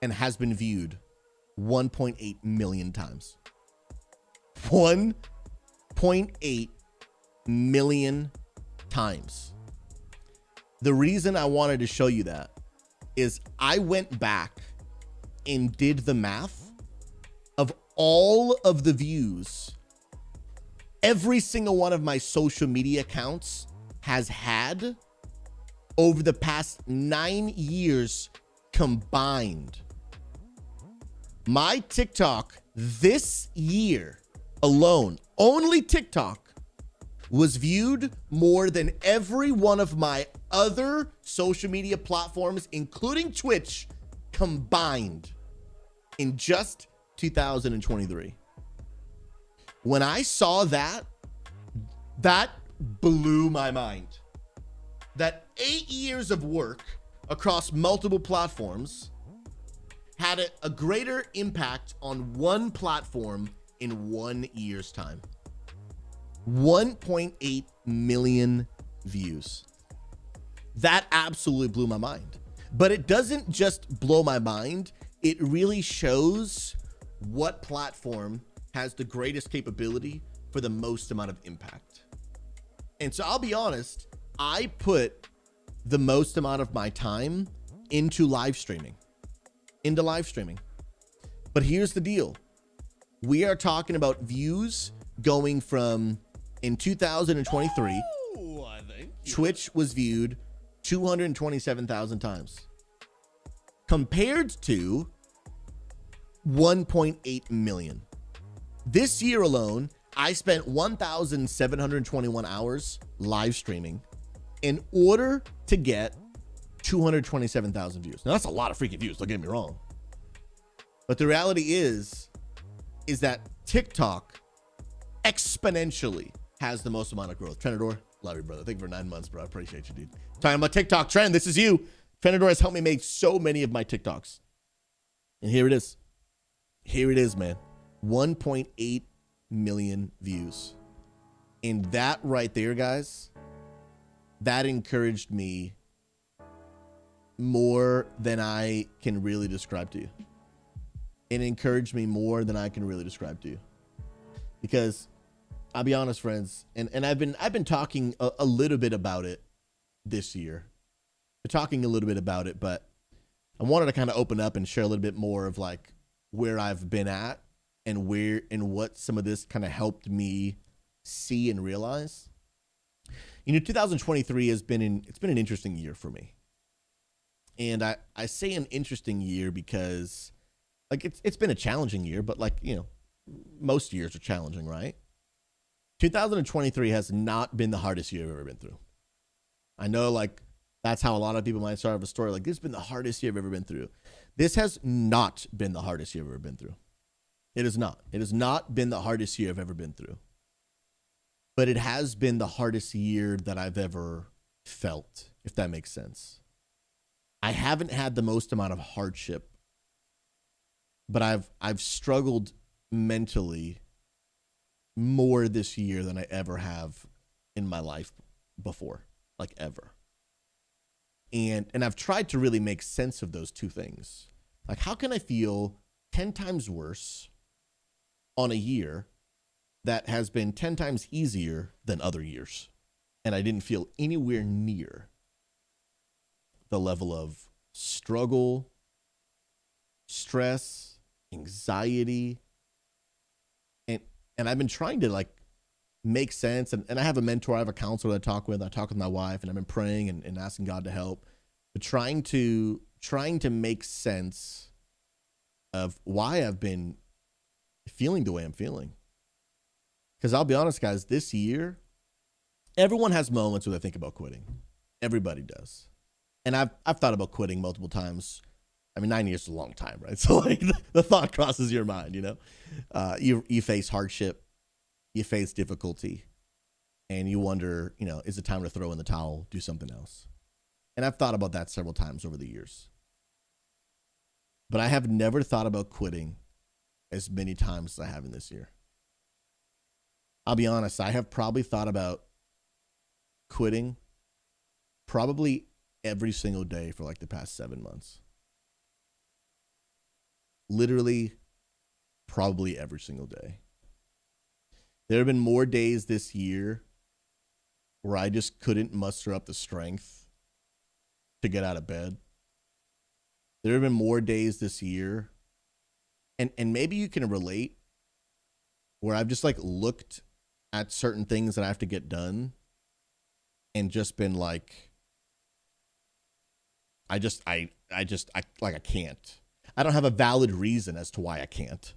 and has been viewed 1.8 million times. 1.8 million times. The reason I wanted to show you that is I went back and did the math of all of the views every single one of my social media accounts has had over the past 9 years combined. My TikTok this year alone, only TikTok, was viewed more than every one of my other social media platforms, including Twitch, combined in just 2023. When I saw that, that blew my mind. That 8 years of work across multiple platforms had a greater impact on one platform in 1 year's time. 1.8 million views. That absolutely blew my mind. But it doesn't just blow my mind, it really shows what platform has the greatest capability for the most amount of impact. And so I'll be honest, I put the most amount of my time into live streaming. But here's the deal. We are talking about views going from, in 2023, Twitch was viewed 227,000 times compared to 1.8 million. This year alone, I spent 1,721 hours live streaming in order to get 227,000 views. Now that's a lot of freaking views, don't get me wrong. But the reality is that TikTok exponentially has the most amount of growth. Trenador, love you, brother. Thank you for 9 months, bro. I appreciate you, dude. Talking about TikTok trend, this is you. Trenador has helped me make so many of my TikToks. And here it is. Here it is, man. 1.8 million views. And that right there, guys, that encouraged me more than I can really describe to you. It encouraged me more than I can really describe to you. Because I'll be honest, friends, and I've been talking a little bit about it this year. We're talking a little bit about it, but I wanted to kind of open up and share a little bit more of like where I've been at and where and what some of this kind of helped me see and realize. 2023 it's been an interesting year for me. And I say an interesting year because like it's been a challenging year, but like, most years are challenging, right? 2023 has not been the hardest year I've ever been through. I know like that's how a lot of people might start off a story. Like, this has been the hardest year I've ever been through. This has not been the hardest year I've ever been through. It is not. It has not been the hardest year I've ever been through. But it has been the hardest year that I've ever felt, if that makes sense. I haven't had the most amount of hardship, but I've struggled mentally more this year than I ever have in my life before, like ever. And I've tried to really make sense of those two things. Like, how can I feel 10 times worse on a year that has been 10 times easier than other years? And I didn't feel anywhere near the level of struggle, stress, anxiety. And I've been trying to like make sense. And I have a mentor, I have a counselor that I talk with my wife, and I've been praying and asking God to help, but trying to make sense of why I've been feeling the way I'm feeling. Because I'll be honest, guys, this year, everyone has moments where they think about quitting. Everybody does. And I've thought about quitting multiple times. I mean, 9 years is a long time, right? So like the thought crosses your mind, you face hardship, you face difficulty, and you wonder, is it time to throw in the towel, do something else? And I've thought about that several times over the years. But I have never thought about quitting as many times as I have in this year. I'll be honest, I have probably thought about quitting probably every single day for like the past 7 months. Literally, probably every single day. There have been more days this year where I just couldn't muster up the strength to get out of bed. There have been more days this year, and maybe you can relate, where I've just like looked at certain things that I have to get done and just been like, I can't. I don't have a valid reason as to why I can't,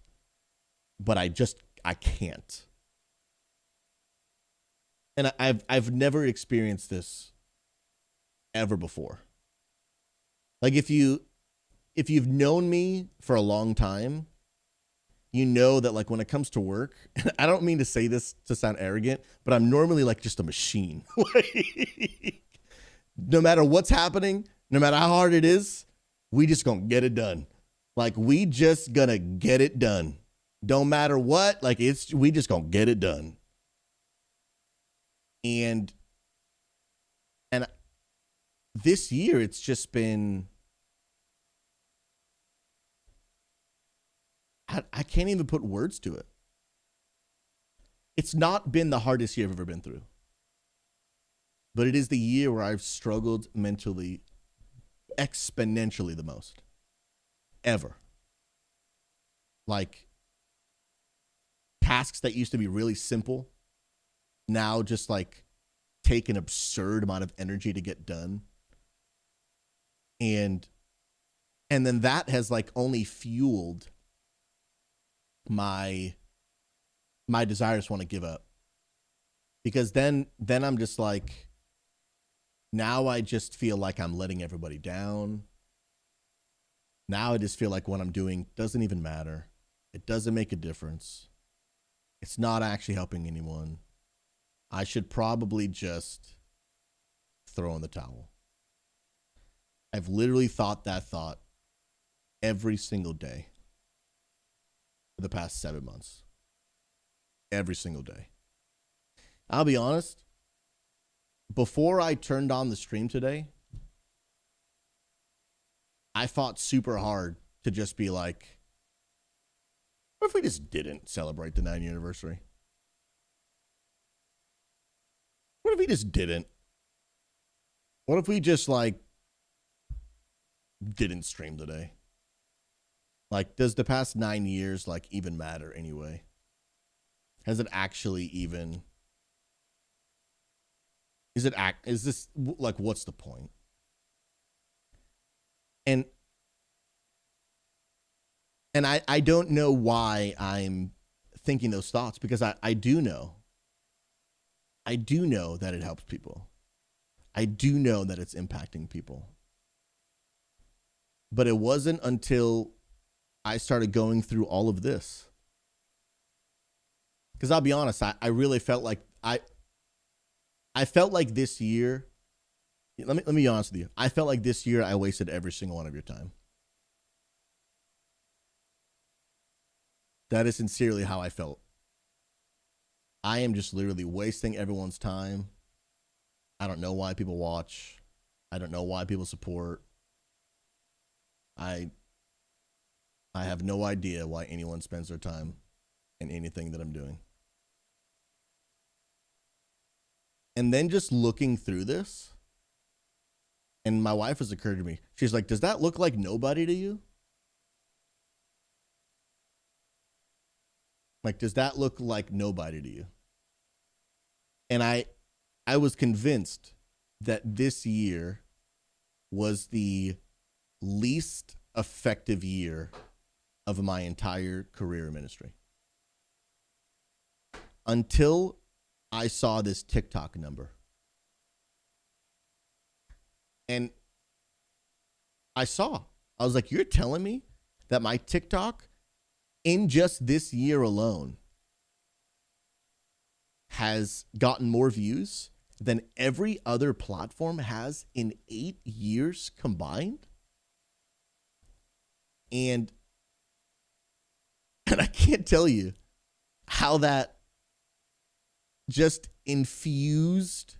but I can't. And I've never experienced this ever before. Like if you've known me for a long time, you know that like when it comes to work, and I don't mean to say this to sound arrogant, but I'm normally like just a machine. No matter what's happening, no matter how hard it is, we just gonna get it done. Like we just gonna get it done. Don't matter what, like we just gonna get it done. And this year it's just been, I can't even put words to it. It's not been the hardest year I've ever been through. But it is the year where I've struggled mentally exponentially the most. Ever. Like, tasks that used to be really simple now just like take an absurd amount of energy to get done. And then that has like only fueled my my desires want to give up. Because then I'm just like, now I just feel like I'm letting everybody down. Now I just feel like what I'm doing doesn't even matter. It doesn't make a difference. It's not actually helping anyone. I should probably just throw in the towel. I've literally thought that thought every single day for the past 7 months. Every single day. I'll be honest, before I turned on the stream today, I fought super hard to just be like, what if we just didn't celebrate the 9-year anniversary? What if we just didn't? What if we just like didn't stream today? Like, does the past 9 years like even matter anyway? Has it actually even? Is this like, what's the point? And I don't know why I'm thinking those thoughts, because I do know. I do know that it helps people. I do know that it's impacting people. But it wasn't until I started going through all of this. Because I'll be honest, I really felt like I felt like this year, let me be honest with you. I felt like this year I wasted every single one of your time. That is sincerely how I felt. I am just literally wasting everyone's time. I don't know why people watch. I don't know why people support. I have no idea why anyone spends their time in anything that I'm doing. And then just looking through this, and my wife has occurred to me. She's like, does that look like nobody to you? Like, does that look like nobody to you? And I was convinced that this year was the least effective year of my entire career in ministry. Until I saw this TikTok number. And I was like, you're telling me that my TikTok in just this year alone has gotten more views than every other platform has in 8 years combined? And I can't tell you how that just infused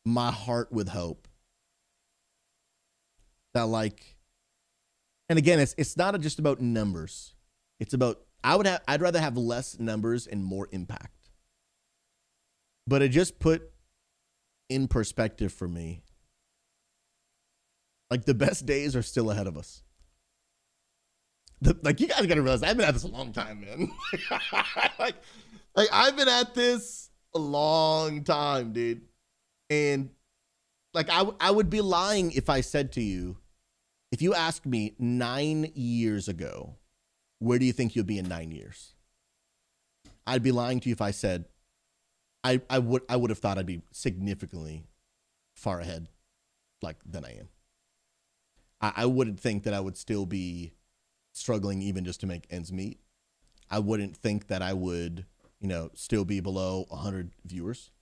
my heart with hope. That like, and again, it's not just about numbers. It's about, I'd rather have less numbers and more impact. But it just put in perspective for me, like the best days are still ahead of us. Like, you guys gotta realize, I've been at this a long time, man. like I've been at this a long time, dude. And like, I would be lying if I said to you, if you asked me 9 years ago, where do you think you'll be in 9 years? I'd be lying to you if I said, I would have thought I'd be significantly far ahead like than I am. I wouldn't think that I would still be struggling even just to make ends meet. I wouldn't think that I would, still be below 100 viewers.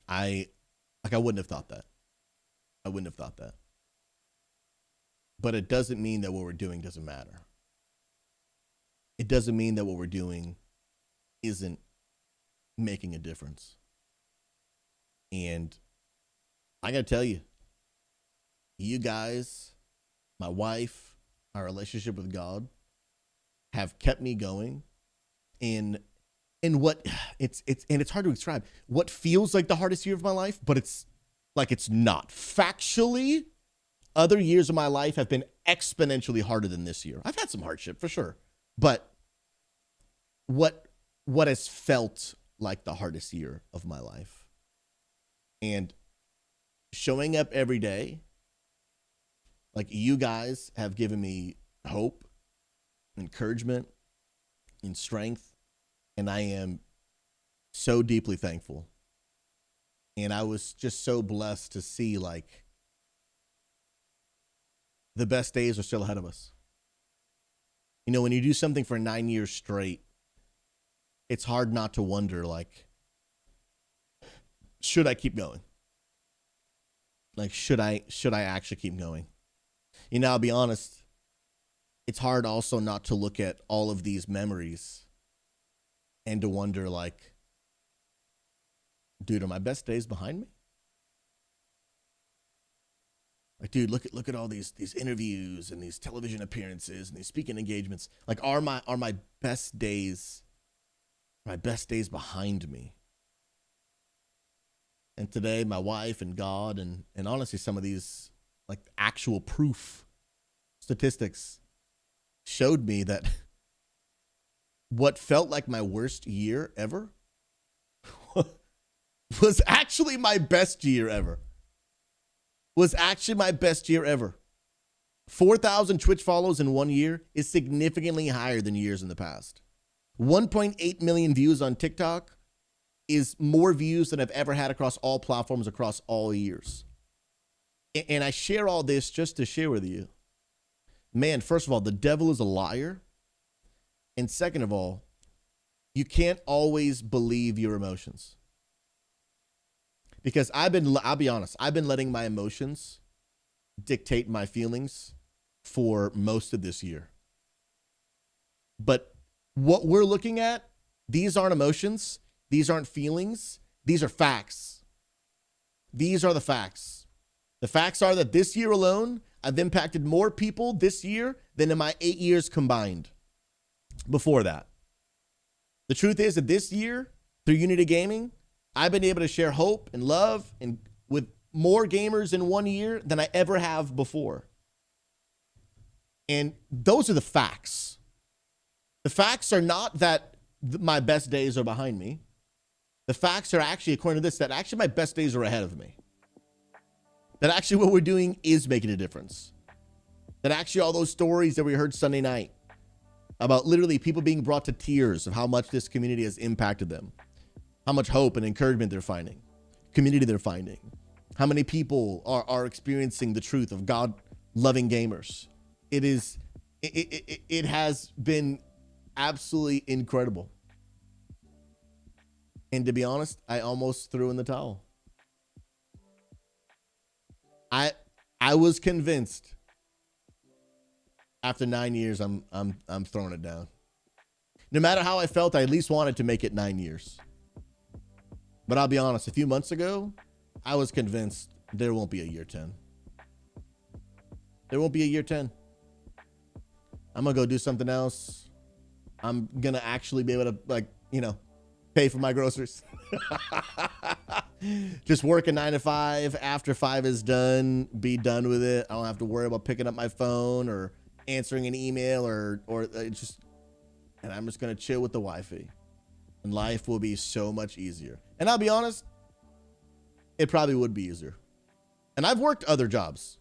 I wouldn't have thought that. I wouldn't have thought that. But it doesn't mean that what we're doing doesn't matter. It doesn't mean that what we're doing isn't making a difference. And I gotta tell you, you guys, my wife, our relationship with God have kept me going in what it's hard to describe. What feels like the hardest year of my life, but it's not. Factually, other years of my life have been exponentially harder than this year. I've had some hardship for sure, but what has felt like the hardest year of my life, and showing up every day, like you guys have given me hope, encouragement, and strength, And I am so deeply thankful. And I was just so blessed to see, like, the best days are still ahead of us. You know, when you do something for 9 years straight, it's hard not to wonder, like, should I keep going? Like, should I actually keep going? You know, I'll be honest, it's hard also not to look at all of these memories and to wonder, like, dude, are my best days behind me? Like, dude, look at all these interviews and these television appearances and these speaking engagements. Like, are my best days behind me? And today, my wife and God and honestly some of these, like, actual proof statistics showed me that what felt like my worst year ever was actually my best year ever. 4,000 Twitch follows in 1 year is significantly higher than years in the past. 1.8 million views on TikTok is more views than I've ever had across all platforms across all years. And I share all this just to share with you. Man, first of all, the devil is a liar. And second of all, you can't always believe your emotions. Because I'll be honest, I've been letting my emotions dictate my feelings for most of this year. But what we're looking at, these aren't emotions, these aren't feelings, these are facts. These are the facts. The facts are that this year alone, I've impacted more people this year than in my 8 years combined before that. The truth is that this year, through Unity Gaming, I've been able to share hope and love and with more gamers in 1 year than I ever have before. And those are the facts. The facts are not that my best days are behind me. The facts are actually, according to this, that actually my best days are ahead of me. That actually what we're doing is making a difference. That actually all those stories that we heard Sunday night about literally people being brought to tears of how much this community has impacted them. How much hope and encouragement they're finding, community they're finding, how many people are experiencing the truth of God-loving gamers. It has been absolutely incredible. And to be honest, I almost threw in the towel. I was convinced after 9 years, I'm throwing it down. No matter how I felt, I at least wanted to make it 9 years. But I'll be honest, a few months ago, I was convinced there won't be a year 10. There won't be a year 10. I'm going to go do something else. I'm going to actually be able to, like, you know, pay for my groceries. Just work a 9 to 5. After 5 is done, be done with it. I don't have to worry about picking up my phone or answering an email or just, and I'm just going to chill with the wifey. And life will be so much easier. And I'll be honest, it probably would be easier. And I've worked other jobs.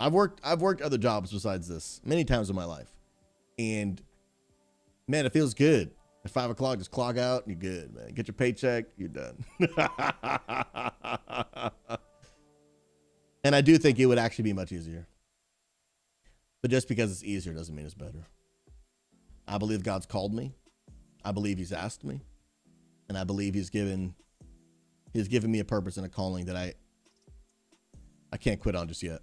I've worked other jobs besides this many times in my life. And man, it feels good. At 5 o'clock, just clock out and you're good, man. Get your paycheck, you're done. And I do think it would actually be much easier. But just because it's easier doesn't mean it's better. I believe God's called me. I believe he's asked me. And I believe he's given me a purpose and a calling that I can't quit on just yet.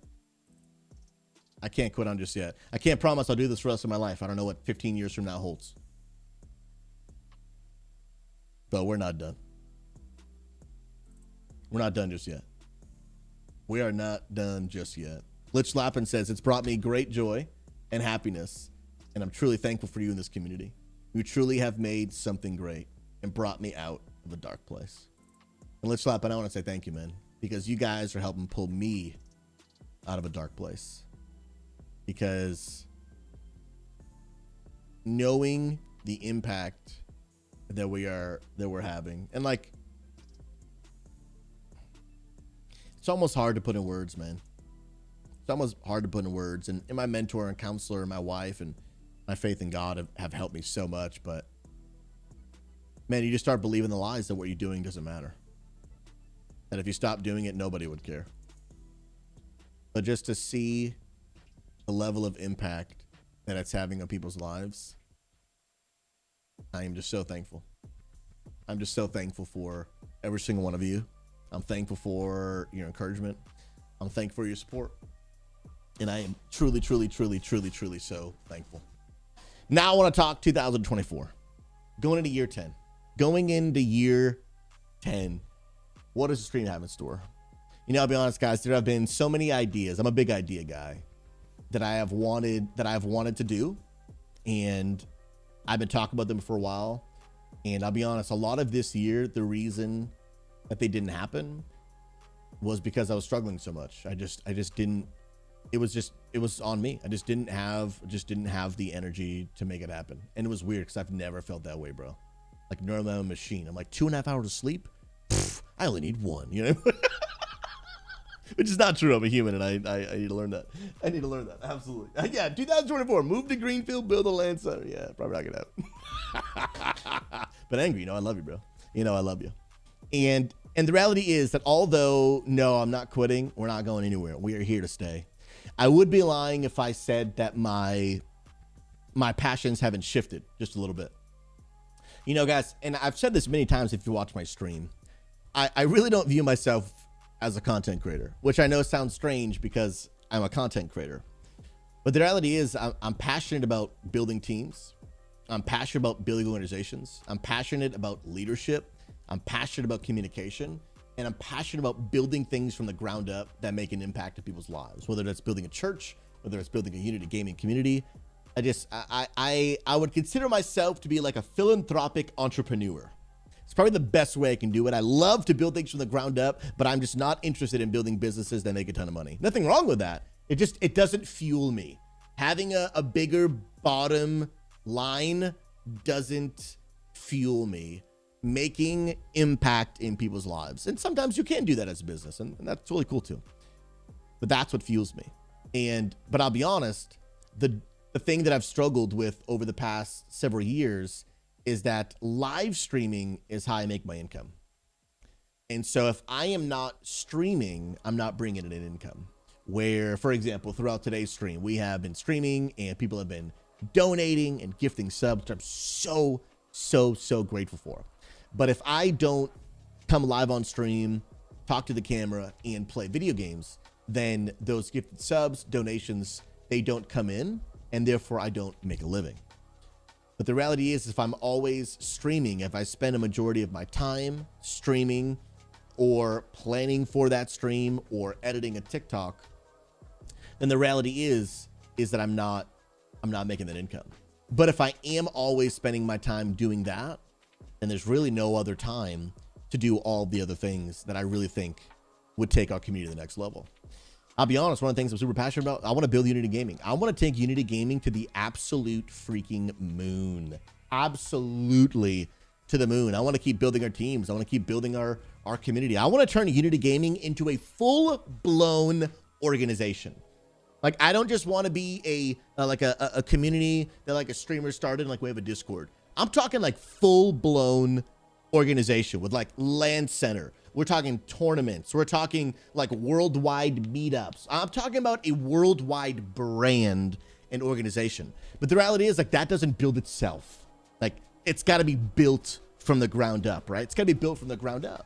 I can't quit on just yet. I can't promise I'll do this for the rest of my life. I don't know what 15 years from now holds. But we're not done. We're not done just yet. We are not done just yet. Glitch Lappin says, it's brought me great joy and happiness, and I'm truly thankful for you in this community. You truly have made something great and brought me out of a dark place. And Glitch Lappin, I want to say thank you, man, because you guys are helping pull me out of a dark place. Because knowing the impact that we're having, and like, it's almost hard to put in words, man. It's almost hard to put in words. And my mentor and counselor and my wife and my faith in God have helped me so much. But man, you just start believing the lies that what you're doing doesn't matter. That if you stop doing it, nobody would care. But just to see the level of impact that it's having on people's lives, I am just so thankful. I'm just so thankful for every single one of you. I'm thankful for your encouragement. I'm thankful for your support. And I am truly, truly, truly, truly, truly so thankful. Now I want to talk 2024. Going into year 10. Going into year 10. What does the stream have in store? You know, I'll be honest, guys, there have been so many ideas. I'm a big idea guy that I've wanted to do. And I've been talking about them for a while. And I'll be honest, a lot of this year, the reason that they didn't happen was because I was struggling so much. I just didn't, it was on me. I just didn't have the energy to make it happen. And it was weird because I've never felt that way, bro. Like, normally I'm a machine. I'm like 2.5 hours of sleep. Pfft, I only need 1, you know? Which is not true. I'm a human, and I need to learn that. I need to learn that. Absolutely. Yeah, 2024. Move to Greenfield, build a land center. Yeah, probably not gonna happen. But Angry, you know I love you, bro. You know I love you. And the reality is that although, no, I'm not quitting. We're not going anywhere. We are here to stay. I would be lying if I said that my passions haven't shifted just a little bit. You know, guys, and I've said this many times if you watch my stream, I really don't view myself as a content creator, which I know sounds strange because I'm a content creator. But the reality is I'm passionate about building teams. I'm passionate about building organizations. I'm passionate about leadership. I'm passionate about communication. And I'm passionate about building things from the ground up that make an impact to people's lives, whether that's building a church, whether it's building a Unity gaming community. I would consider myself to be like a philanthropic entrepreneur. It's probably the best way I can do it. I love to build things from the ground up, but I'm just not interested in building businesses that make a ton of money. Nothing wrong with that. It doesn't fuel me. Having a bigger bottom line doesn't fuel me. Making impact in people's lives. And sometimes you can do that as a business, and that's really cool too. But that's what fuels me. But I'll be honest, the thing that I've struggled with over the past several years is that live streaming is how I make my income. And so if I am not streaming, I'm not bringing in an income. Where, for example, throughout today's stream, we have been streaming and people have been donating and gifting subs, which I'm so grateful for. But if I don't come live on stream, talk to the camera, and play video games, then those gifted subs, donations, they don't come in, and therefore I don't make a living. But the reality is, if I'm always streaming, if I spend a majority of my time streaming or planning for that stream or editing a TikTok, then the reality is that I'm not making that income. But if I am always spending my time doing that, then there's really no other time to do all the other things that I really think would take our community to the next level. I'll be honest, one of the things I'm super passionate about, I want to build Unity Gaming. I want to take Unity Gaming to the absolute freaking moon. Absolutely to the moon. I want to keep building our teams. I want to keep building our community. I want to turn Unity Gaming into a full-blown organization. Like, I don't just want to be a community that like a streamer started and like we have a Discord. I'm talking like full-blown organization with like LAN center. We're talking tournaments. We're talking like worldwide meetups. I'm talking about a worldwide brand and organization. But the reality is, like, that doesn't build itself. Like, it's got to be built from the ground up, right? It's got to be built from the ground up.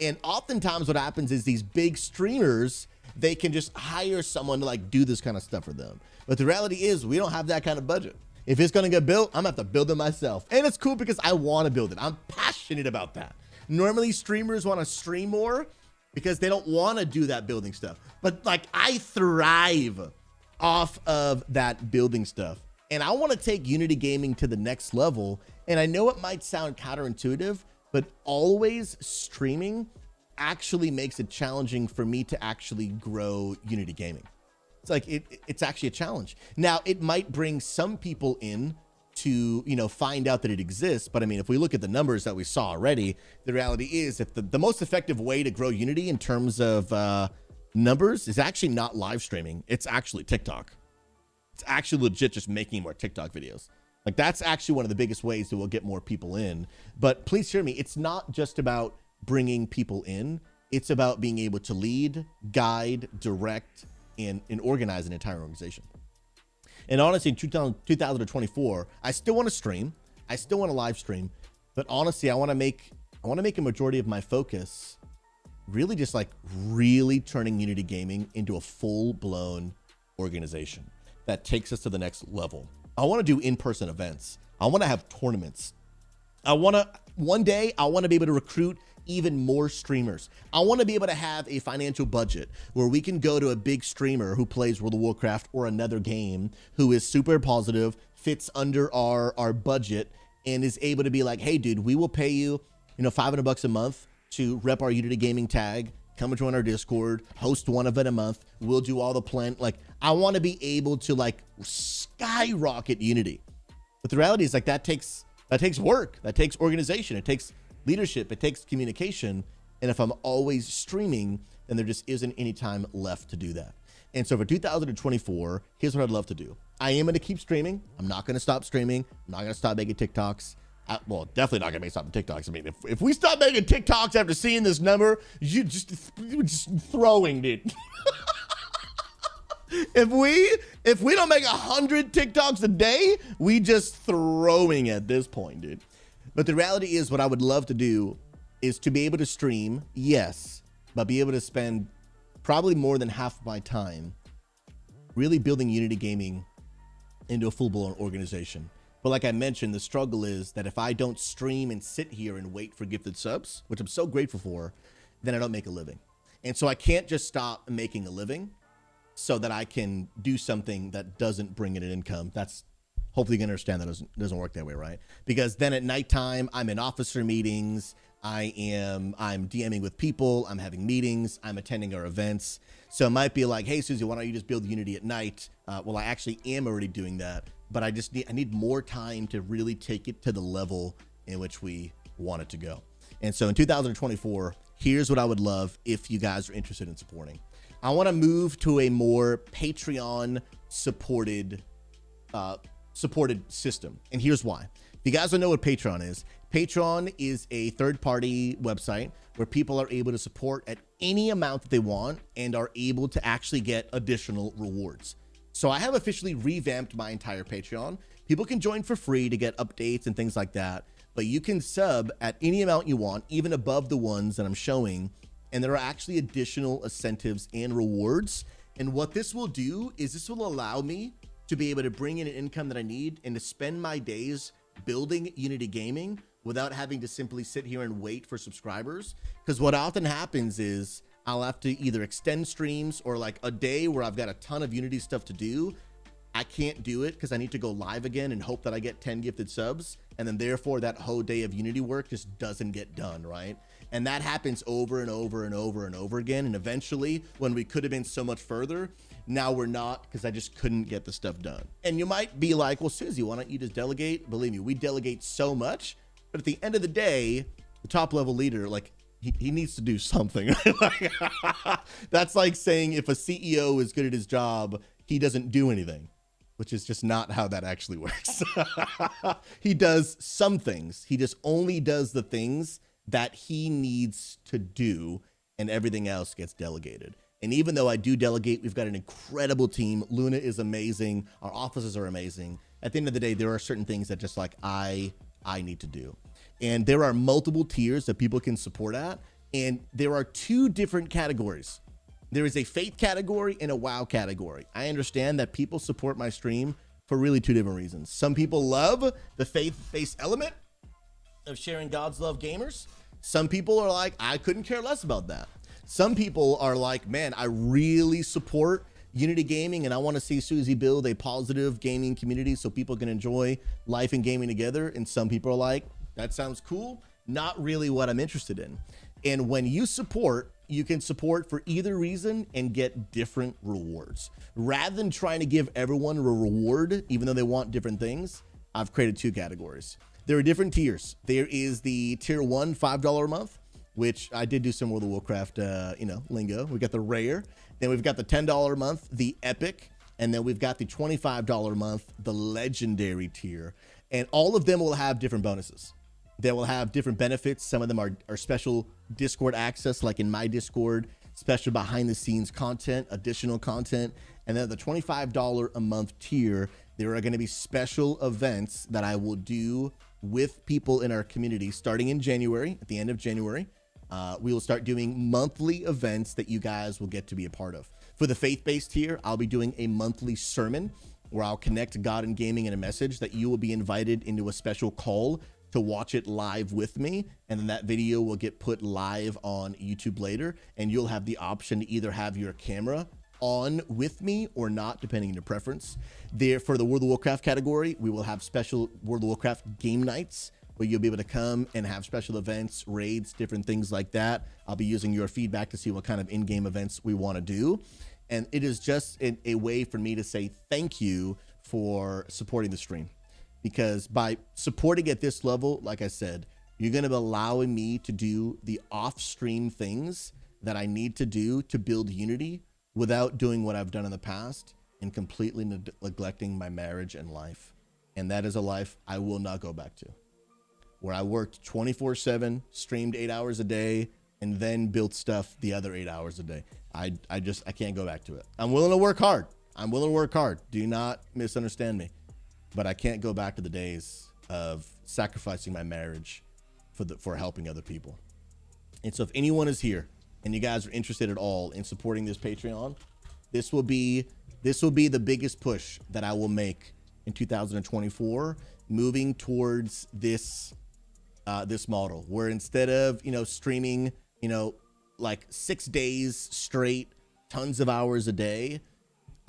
And oftentimes what happens is these big streamers, they can just hire someone to like do this kind of stuff for them. But the reality is we don't have that kind of budget. If it's going to get built, I'm going to have to build it myself. And it's cool because I want to build it. I'm passionate about that. Normally streamers want to stream more because they don't want to do that building stuff. But like, I thrive off of that building stuff. And I want to take Unity Gaming to the next level. And I know it might sound counterintuitive, but always streaming actually makes it challenging for me to actually grow Unity Gaming. It's like, it's actually a challenge. Now, it might bring some people in to, you know, find out that it exists. But I mean, if we look at the numbers that we saw already, the reality is that the most effective way to grow Unity in terms of numbers is actually not live streaming. It's actually TikTok. It's actually legit just making more TikTok videos. Like that's actually one of the biggest ways that we'll get more people in. But please hear me, it's not just about bringing people in. It's about being able to lead, guide, direct, and organize an entire organization. And honestly, in 2024, I still want to stream. I still want to live stream. But honestly, I want to make a majority of my focus really just like really turning Unity Gaming into a full-blown organization that takes us to the next level. I want to do in-person events. I want to have tournaments. One day, I want to be able to recruit even more streamers. I want to be able to have a financial budget where we can go to a big streamer who plays World of Warcraft or another game who is super positive, fits under our budget, and is able to be like, hey, dude, we will pay you, $500 a month to rep our Unity Gaming tag, come and join our Discord, host one event a month. We'll do all the plan. Like, I want to be able to like skyrocket Unity. But the reality is like that takes work, that takes organization, it takes leadership, it takes communication. And if I'm always streaming, then there just isn't any time left to do that. And so for 2024, here's what I'd love to do. I am going to keep streaming. I'm not going to stop streaming. I'm not going to stop making TikToks. Well, definitely not going to stop TikToks. I mean, if we stop making TikToks after seeing this number, you're just throwing it. If we don't make 100 TikToks a day, we just throwing at this point, dude. But the reality is what I would love to do is to be able to stream, yes, but be able to spend probably more than half of my time really building Unity Gaming into a full-blown organization. But like I mentioned, the struggle is that if I don't stream and sit here and wait for gifted subs, which I'm so grateful for, then I don't make a living. And so I can't just stop making a living so that I can do something that doesn't bring in an income. That's hopefully you can understand that doesn't work that way, right? Because then at nighttime, I'm in officer meetings, I'm DMing with people, I'm having meetings, I'm attending our events. So it might be like, hey, Susie, why don't you just build Unity at night? Well, I actually am already doing that, but I need more time to really take it to the level in which we want it to go. And so in 2024, here's what I would love if you guys are interested in supporting. I want to move to a more Patreon supported system. And here's why. If you guys don't know what Patreon is a third-party website where people are able to support at any amount that they want and are able to actually get additional rewards. So I have officially revamped my entire Patreon. People can join for free to get updates and things like that, but you can sub at any amount you want, even above the ones that I'm showing, and there are actually additional incentives and rewards. And what this will do is this will allow me to be able to bring in an income that I need and to spend my days building Unity Gaming without having to simply sit here and wait for subscribers. Because what often happens is I'll have to either extend streams or like a day where I've got a ton of Unity stuff to do. I can't do it because I need to go live again and hope that I get 10 gifted subs. And then therefore that whole day of Unity work just doesn't get done, right? And that happens over and over and over and over again. And eventually when we could have been so much further, now we're not because I just couldn't get the stuff done. And you might be like, well, Susie, why don't you just delegate? Believe me, we delegate so much. But at the end of the day, the top level leader, like he needs to do something. That's like saying if a CEO is good at his job, he doesn't do anything, which is just not how that actually works. He does some things. He just only does the things that he needs to do, and everything else gets delegated. And even though I do delegate, we've got an incredible team. Luna is amazing. Our offices are amazing. At the end of the day, there are certain things that just like I need to do. And there are multiple tiers that people can support at. And there are two different categories. There is a faith category and a WoW category. I understand that people support my stream for really two different reasons. Some people love the faith-based element of sharing God's love gamers. Some people are like, I couldn't care less about that. Some people are like, man, I really support Unity Gaming and I want to see Susie build a positive gaming community so people can enjoy life and gaming together. And some people are like, that sounds cool, not really what I'm interested in. And when you support, you can support for either reason and get different rewards. Rather than trying to give everyone a reward, even though they want different things, I've created two categories. There are different tiers. There is the tier 1, $5 a month, which I did do some World of Warcraft, lingo. We got the rare. Then we've got the $10 a month, the epic. And then we've got the $25 a month, the legendary tier. And all of them will have different bonuses. They will have different benefits. Some of them are special Discord access, like in my Discord, special behind the scenes content, additional content. And then the $25 a month tier, there are going to be special events that I will do with people in our community starting in January, at the end of January. We will start doing monthly events that you guys will get to be a part of. For the faith-based tier, I'll be doing a monthly sermon where I'll connect God and gaming in a message that you will be invited into a special call to watch it live with me. And then that video will get put live on YouTube later. And you'll have the option to either have your camera on with me or not, depending on your preference. There, for the World of Warcraft category, we will have special World of Warcraft game nights where you'll be able to come and have special events, raids, different things like that. I'll be using your feedback to see what kind of in-game events we want to do. And it is just a way for me to say thank you for supporting the stream. Because by supporting at this level, like I said, you're going to be allowing me to do the off-stream things that I need to do to build unity without doing what I've done in the past and completely neglecting my marriage and life. And that is a life I will not go back to, where I worked 24/7, streamed 8 hours a day, and then built stuff the other 8 hours a day. I can't go back to it. I'm willing to work hard. I'm willing to work hard. Do not misunderstand me. But I can't go back to the days of sacrificing my marriage for helping other people. And so if anyone is here and you guys are interested at all in supporting this Patreon, this will be the biggest push that I will make in 2024, moving towards this model, where instead of streaming like 6 days straight, tons of hours a day,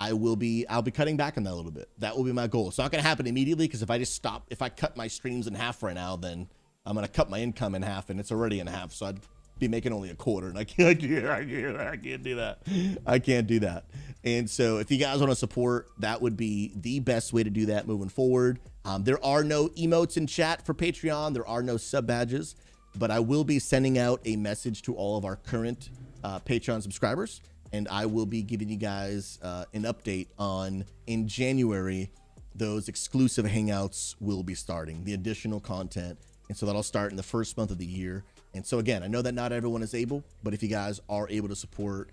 I'll be cutting back on that a little bit. That will be my goal. It's not going to happen immediately, because if I cut my streams in half right now, then I'm going to cut my income in half, and it's already in half. So I'd be making only a quarter, and I can't do that. I can't do that. And so if you guys want to support, that would be the best way to do that moving forward. There are no emotes in chat for Patreon. There are no sub badges, but I will be sending out a message to all of our current Patreon subscribers. And I will be giving you guys an update on, in January, those exclusive hangouts will be starting, the additional content. And so that'll start in the first month of the year. And so again, I know that not everyone is able, but if you guys are able to support,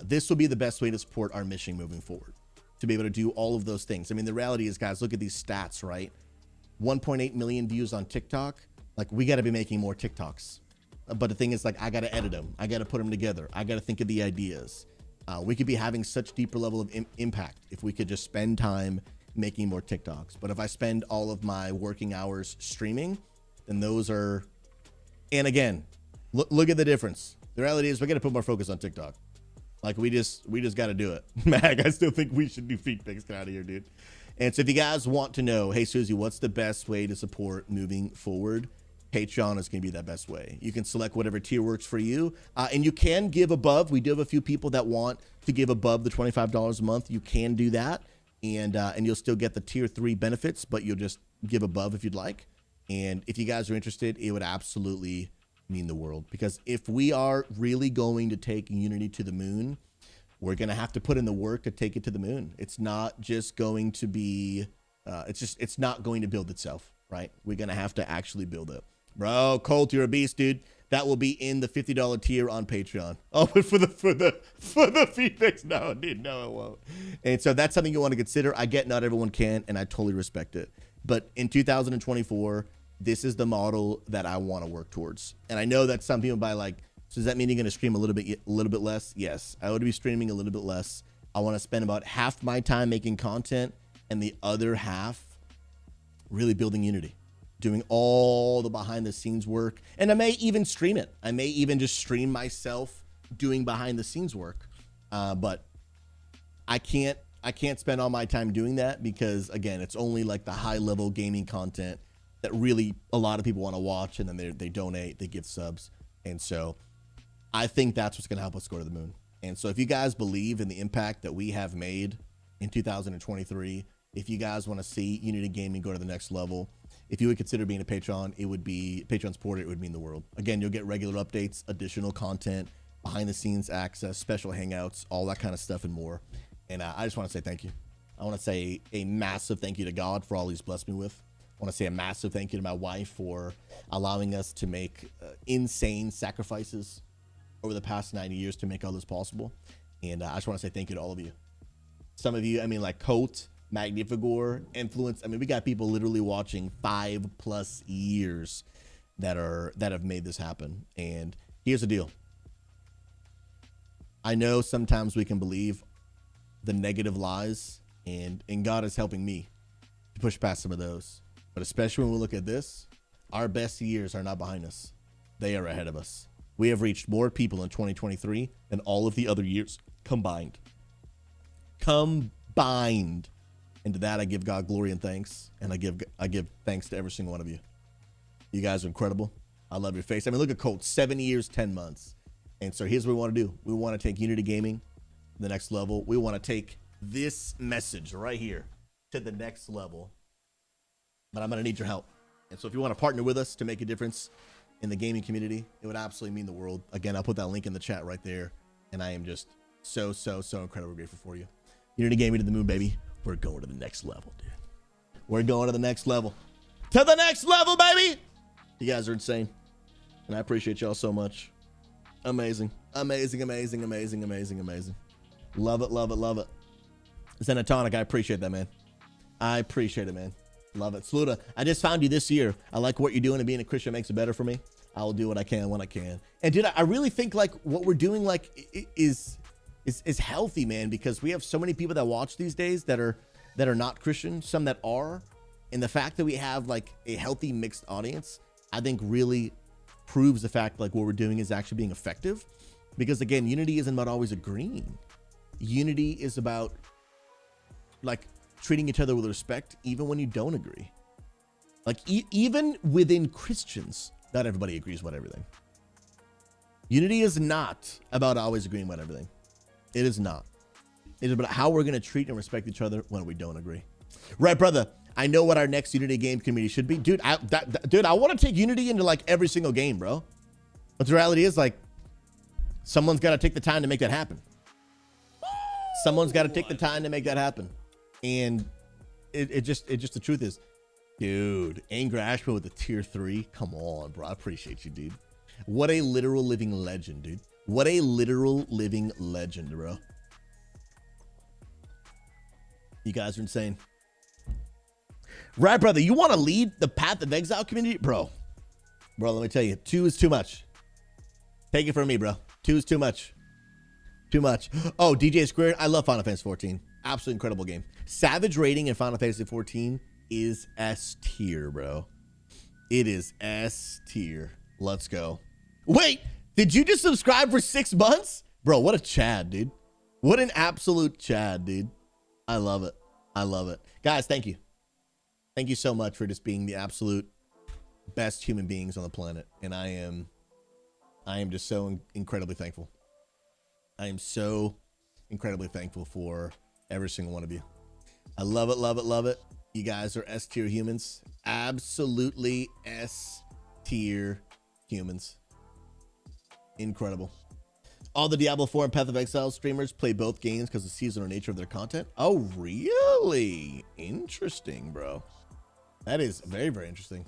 this will be the best way to support our mission moving forward, to be able to do all of those things. I mean, the reality is, guys, look at these stats, right? 1.8 million views on TikTok. Like, we got to be making more TikToks. But the thing is, like, I got to edit them. I got to put them together. I got to think of the ideas. We could be having such deeper level of impact if we could just spend time making more TikToks. But if I spend all of my working hours streaming, then those are, and again, look at the difference. The reality is, we got to put more focus on TikTok. Like, we just got to do it. Mag, I still think we should do feed pics. Get out of here, dude. And so if you guys want to know, hey, Susie, what's the best way to support moving forward? Patreon is going to be that best way. You can select whatever tier works for you. And you can give above. We do have a few people that want to give above the $25 a month. You can do that. And you'll still get the tier 3 benefits, but you'll just give above if you'd like. And if you guys are interested, it would absolutely mean the world. Because if we are really going to take Unity to the moon, we're going to have to put in the work to take it to the moon. It's not just going to be, it's not going to build itself, right? We're going to have to actually build it. Bro, Colt, you're a beast, dude. That will be in the $50 tier on Patreon. Oh, but for the feedbacks, no, dude, no, it won't. And so that's something you want to consider. I get not everyone can, and I totally respect it. But in 2024, this is the model that I want to work towards. And I know that some people buy like, so does that mean you're going to stream a little bit less? Yes, I would be streaming a little bit less. I want to spend about half my time making content and the other half really building Unity, doing all the behind the scenes work. And I may even stream it. I may even just stream myself doing behind the scenes work. But I can't spend all my time doing that, because again, it's only like the high level gaming content that really a lot of people want to watch, and then they donate, they give subs. And so I think that's what's going to help us go to the moon. And so if you guys believe in the impact that we have made in 2023, if you guys want to see Unity Gaming go to the next level, if you would consider being a Patreon, it would be Patreon supporter. It would mean the world. Again, you'll get regular updates, additional content, behind the scenes access, special hangouts, all that kind of stuff and more. And I just want to say thank you. I want to say a massive thank you to God for all he's blessed me with. I want to say a massive thank you to my wife for allowing us to make insane sacrifices over the past 90 years to make all this possible. And I just want to say thank you to all of you. Some of you, I mean, like Colt, Magnificor, Influence. I mean, we got people literally watching 5+ years that have made this happen. And here's the deal. I know sometimes we can believe the negative lies, and God is helping me to push past some of those. But especially when we look at this, our best years are not behind us. They are ahead of us. We have reached more people in 2023 than all of the other years combined. Combined. And to that, I give God glory and thanks. And I give thanks to every single one of you. You guys are incredible. I love your face. I mean, look at Colt, 7 years, 10 months. And so here's what we want to do. We want to take Unity Gaming to the next level. We want to take this message right here to the next level. But I'm going to need your help. And so if you want to partner with us to make a difference in the gaming community, it would absolutely mean the world. Again, I'll put that link in the chat right there. And I am just so incredibly grateful for you. Unity Gaming to the moon, baby. We're going to the next level, dude. We're going to the next level. To the next level, baby! You guys are insane. And I appreciate y'all so much. Amazing. Amazing, amazing, amazing, amazing, amazing. Love it, love it, love it. Zenatonic, I appreciate that, man. I appreciate it, man. Love it. Sluta, I just found you this year. I like what you're doing, and being a Christian makes it better for me. I will do what I can when I can. And dude, I really think like what we're doing like is healthy, man, because we have so many people that watch these days that are not Christian, some that are. And the fact that we have like a healthy mixed audience, I think really proves the fact like what we're doing is actually being effective. Because again, unity isn't about always agreeing. Unity is about like treating each other with respect, even when you don't agree. Like even within Christians, not everybody agrees about everything. Unity is not about always agreeing about everything. It is not. It is about how we're going to treat and respect each other when we don't agree. Right, brother? I know what our next Unity game community should be. Dude, I want to take Unity into like every single game, bro. But the reality is like, someone's got to take the time to make that happen. Someone's got to take the time to make that happen. And it just the truth is, dude, Anger Ashman with the tier 3. Come on, bro. I appreciate you, dude. What a literal living legend, dude. What a literal living legend, bro. You guys are insane. Right, brother? You want to lead the Path of Exile community? Bro, let me tell you, 2 is too much. Take it from me, bro. 2 is too much. Too much. Oh, DJ Squared. I love Final Fantasy 14. Absolutely incredible game. Savage rating in Final Fantasy 14 is S tier, bro. It is S tier. Let's go. Wait, did you just subscribe for 6 months? Bro, what a Chad, dude. What an absolute Chad, dude. I love it. I love it. Guys, thank you. Thank you so much for just being the absolute best human beings on the planet. And I am just so incredibly thankful. I am so incredibly thankful for every single one of you. I love it, love it, love it. You guys are S tier humans. Absolutely S tier humans. Incredible. All the Diablo 4 and Path of Exile streamers play both games because of the seasonal nature of their content. Oh, really? Interesting, bro. That is very, very interesting.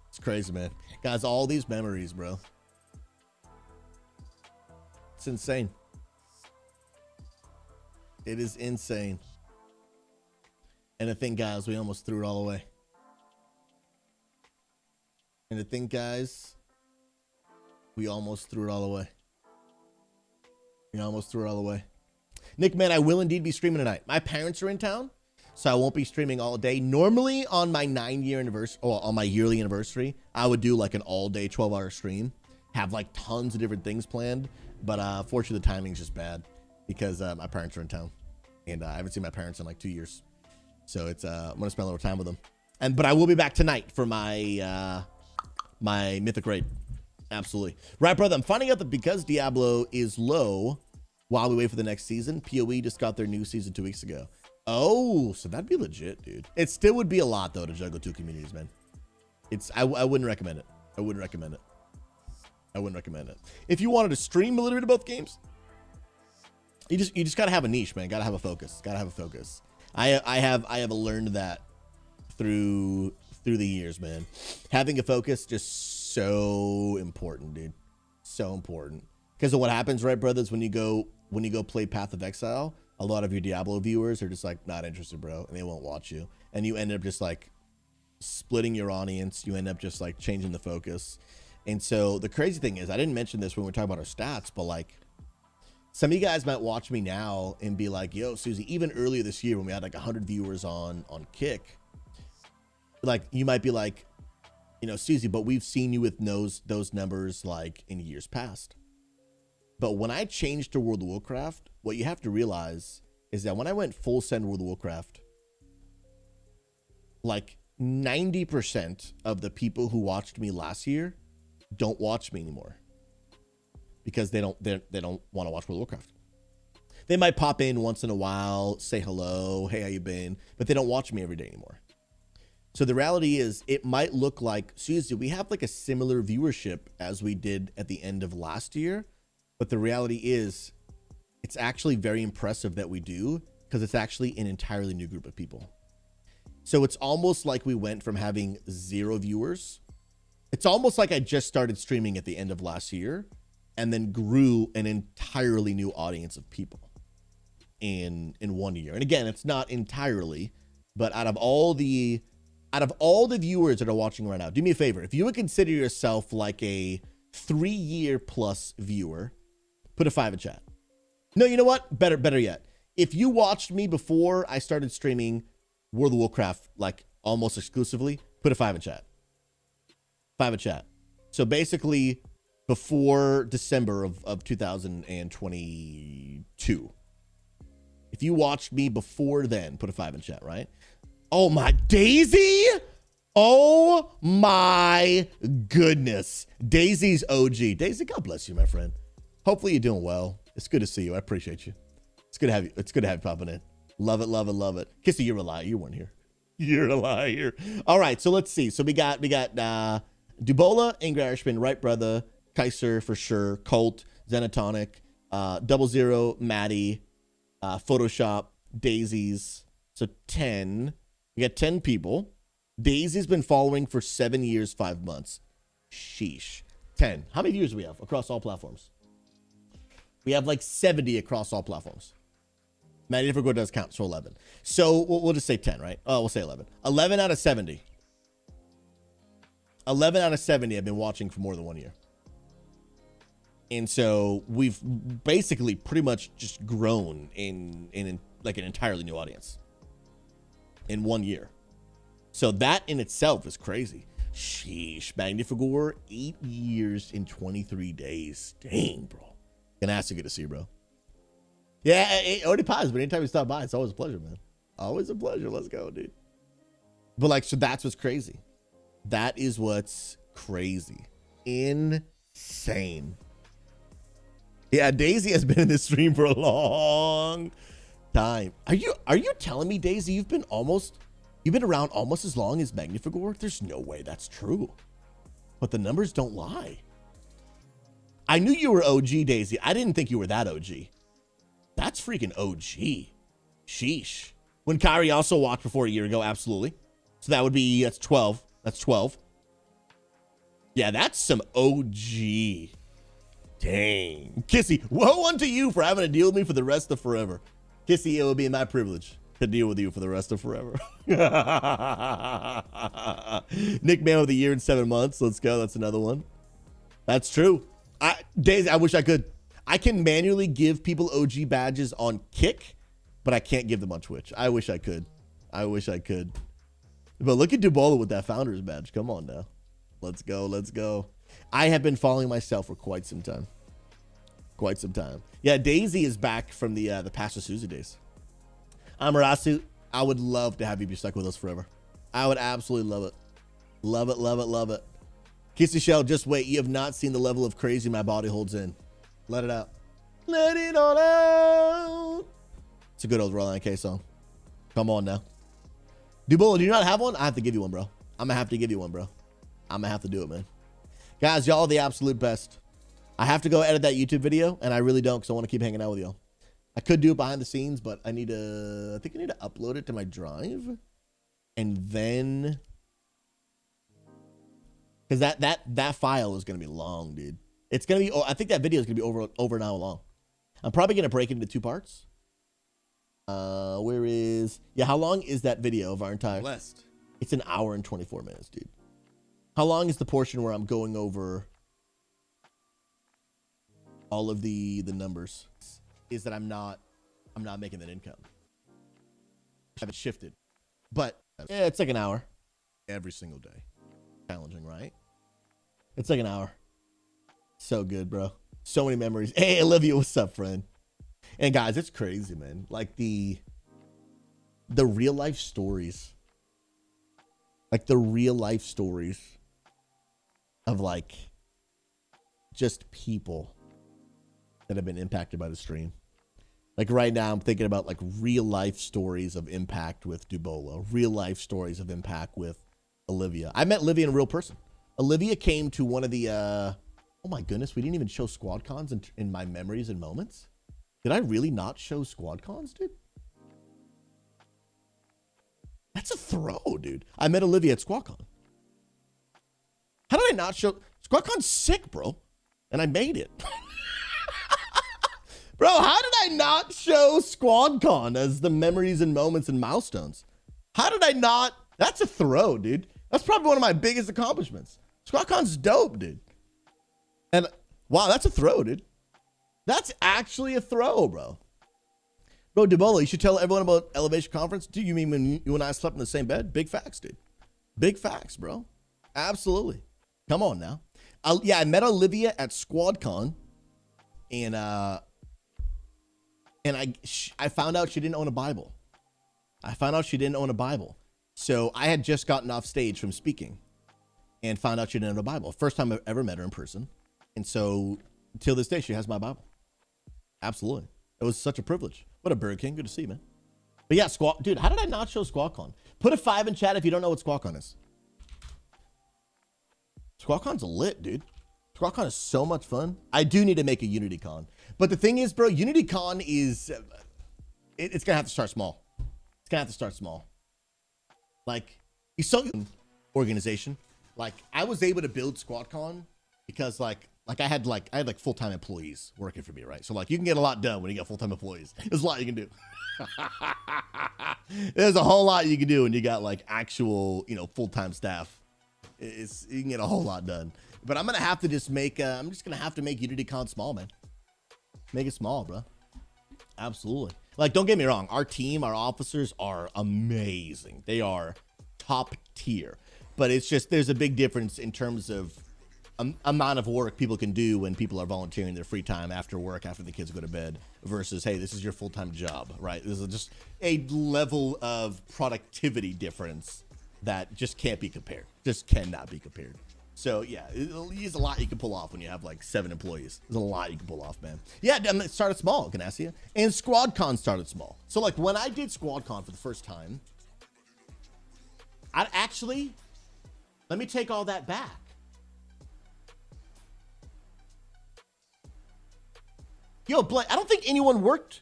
It's crazy, man. Guys, all these memories, bro. It's insane. It is insane. And I think, guys, we almost threw it all away. And I think, guys, we almost threw it all away. We almost threw it all away. Nick, man, I will indeed be streaming tonight. My parents are in town, so I won't be streaming all day. Normally on my 9-year anniversary, or on my yearly anniversary, I would do like an all-day 12-hour stream. Have like tons of different things planned. But fortunately, the timing's just bad because my parents are in town. And I haven't seen my parents in like 2 years. So it's I'm going to spend a little time with them. But I will be back tonight for my my Mythic raid. Absolutely. Right, brother, I'm finding out that because Diablo is low while we wait for the next season, PoE just got their new season 2 weeks ago. Oh, so that'd be legit, dude. It still would be a lot, though, to juggle 2 communities, man. I wouldn't recommend it. I wouldn't recommend it. I wouldn't recommend it. If you wanted to stream a little bit of both games, you just got to have a niche, man. Got to have a focus. Got to have a focus. I have learned that through the years, man. Having a focus just so important, dude. So important. Because of what happens, right, brothers, when you go play Path of Exile, a lot of your Diablo viewers are just like not interested, bro, and they won't watch you. And you end up just like splitting your audience. You end up just like changing the focus. And so the crazy thing is, I didn't mention this when we were talking about our stats, but like some of you guys might watch me now and be like, yo, Susie, even earlier this year when we had like 100 viewers on Kick, like you might be like, you know, Susie, but we've seen you with those numbers like in years past. But when I changed to World of Warcraft, what you have to realize is that when I went full send World of Warcraft, like 90% of the people who watched me last year don't watch me anymore because they don't want to watch World of Warcraft. They might pop in once in a while, say hello, hey, how you been? But they don't watch me every day anymore. So the reality is it might look like, Susie, we have like a similar viewership as we did at the end of last year. But the reality is it's actually very impressive that we do because it's actually an entirely new group of people. So it's almost like we went from having 0 viewers. It's almost like I just started streaming at the end of last year and then grew an entirely new audience of people in 1 year. And again, it's not entirely, but out of all the viewers that are watching right now, do me a favor. If you would consider yourself like a 3-year plus viewer, put a 5 in chat. No, you know what? Better yet. If you watched me before I started streaming World of Warcraft, like almost exclusively, put a 5 in chat. 5 in chat. So basically before December of 2022. If you watched me before then, put a 5 in chat, right? Oh my Daisy! Oh my goodness. Daisy's OG. Daisy, God bless you, my friend. Hopefully you're doing well. It's good to see you. I appreciate you. It's good to have you. It's good to have you popping in. Love it, love it, love it. Kissy, you're a liar. You weren't here. You're a liar. All right, so let's see. So we got Dubola, Ingrashman, Right Brother, Kaiser for sure, Colt, Zenatonic, 00, Maddie, Photoshop, Daisy's. So 10. We got 10 people. Daisy's been following for 7 years, 5 months. Sheesh. 10. How many viewers do we have across all platforms? We have like 70 across all platforms. Maddie never does count, so 11. So we'll just say 10, right? Oh, we'll say 11. 11 out of 70. 11 out of 70 I've been watching for more than 1 year. And so we've basically pretty much just grown in like an entirely new audience in 1 year. So that in itself is crazy. Sheesh. Magnificor, 8 years in 23 days. Dang, bro. Gonna ask you, good to see you, bro. Yeah, it already paused, but anytime you stop by, it's always a pleasure, man. Always a pleasure. Let's go, dude. But like, so that's what's crazy. That is what's crazy. Insane. Yeah, Daisy has been in this stream for a long time. Are you telling me, Daisy, you've been around almost as long as Magnificor? There's no way that's true. But the numbers don't lie. I knew you were OG, Daisy. I didn't think you were that OG. That's freaking OG. Sheesh. When Kyrie also watched before a year ago, absolutely. So that's 12. That's 12. Yeah, that's some OG. Dang. Kissy, woe unto you for having to deal with me for the rest of forever. Kissy, it will be my privilege to deal with you for the rest of forever. Nick Man of the year in 7 months. Let's go. That's another one. That's true. Daisy, I wish I could. I can manually give people OG badges on Kick, but I can't give them on Twitch. I wish I could. I wish I could. But look at Dubola with that Founders badge. Come on now. Let's go. Let's go. I have been following myself for quite some time. Quite some time. Yeah, Daisy is back from the Pastor Susie days. Amirdrassil, I would love to have you be stuck with us forever. I would absolutely love it. Love it, love it, love it. Kissy Shell, just wait. You have not seen the level of crazy my body holds in. Let it out. Let it all out. It's a good old Roland K song. Come on now. Dubola, do you not have one? I have to give you one, bro. I'm going to have to give you one, bro. I'm going to have to do it, man. Guys, y'all are the absolute best. I have to go edit that YouTube video, and I really don't because I want to keep hanging out with y'all. I could do it behind the scenes, but I think I need to upload it to my drive. And then, because that file is going to be long, dude. It's going to be, I think that video is going to be over an hour long. I'm probably going to break it into 2 parts. How long is that video of our entire? Blessed. It's an hour and 24 minutes, dude. How long is the portion where I'm going over all of the numbers? Is that I'm not making that income. I have it shifted. But yeah, it's like an hour every single day. Challenging, right? It's like an hour. So good, bro. So many memories. Hey, Olivia, what's up, friend? And guys, it's crazy, man. Like the real life stories. Like the real life stories of like just people that have been impacted by the stream. Like right now, I'm thinking about like real life stories of impact with Dubola, real life stories of impact with Olivia. I met Olivia in a real person. Olivia came to one of the, oh my goodness, we didn't even show squad cons in my memories and moments. Did I really not show squad cons, dude? That's a throw, dude. I met Olivia at squad con. How did I not show? Squad con's sick, bro. And I made it. Bro, how did I not show SquadCon as the memories and moments and milestones? How did I not? That's a throw, dude. That's probably one of my biggest accomplishments. SquadCon's dope, dude. And wow, that's a throw, dude. That's actually a throw, bro. Bro, Dubola, you should tell everyone about Elevation Conference. Do you mean when you and I slept in the same bed? Big facts, dude. Big facts, bro. Absolutely. Come on now. I met Olivia at SquadCon, and I found out she didn't own a Bible. So I had just gotten off stage from speaking and found out she didn't own a Bible. First time I've ever met her in person. And so till this day, she has my Bible. Absolutely. It was such a privilege. What a Burger King. Good to see you, man. But yeah, dude, how did I not show SquadCon? Put a 5 in chat if you don't know what SquadCon is. SquadCon's lit, dude. SquadCon is so much fun. I do need to make a UnityCon. But the thing is, bro, UnityCon is, it's going to have to start small. It's going to have to start small. Like, you saw organization. Like, I was able to build SquadCon because, like I had full-time employees working for me, right? So, like, you can get a lot done when you got full-time employees. There's a lot you can do. There's a whole lot you can do when you got, like, actual, full-time staff. You can get a whole lot done. But I'm going to have to just make, I'm just going to have to make UnityCon small, man. Make it small, bro. Absolutely. Like, don't get me wrong. Our team, our officers are amazing. They are top tier. But it's just, there's a big difference in terms of amount of work people can do when people are volunteering their free time after work, after the kids go to bed, versus, hey, this is your full-time job, right? This is just a level of productivity difference that just can't be compared. Just cannot be compared. So, yeah, there's a lot you can pull off when you have, like, 7 employees. There's a lot you can pull off, man. Yeah, it started small, Ganassia. And SquadCon started small. So, like, when I did SquadCon for the first time, let me take all that back. Yo, Blake, I don't think anyone worked.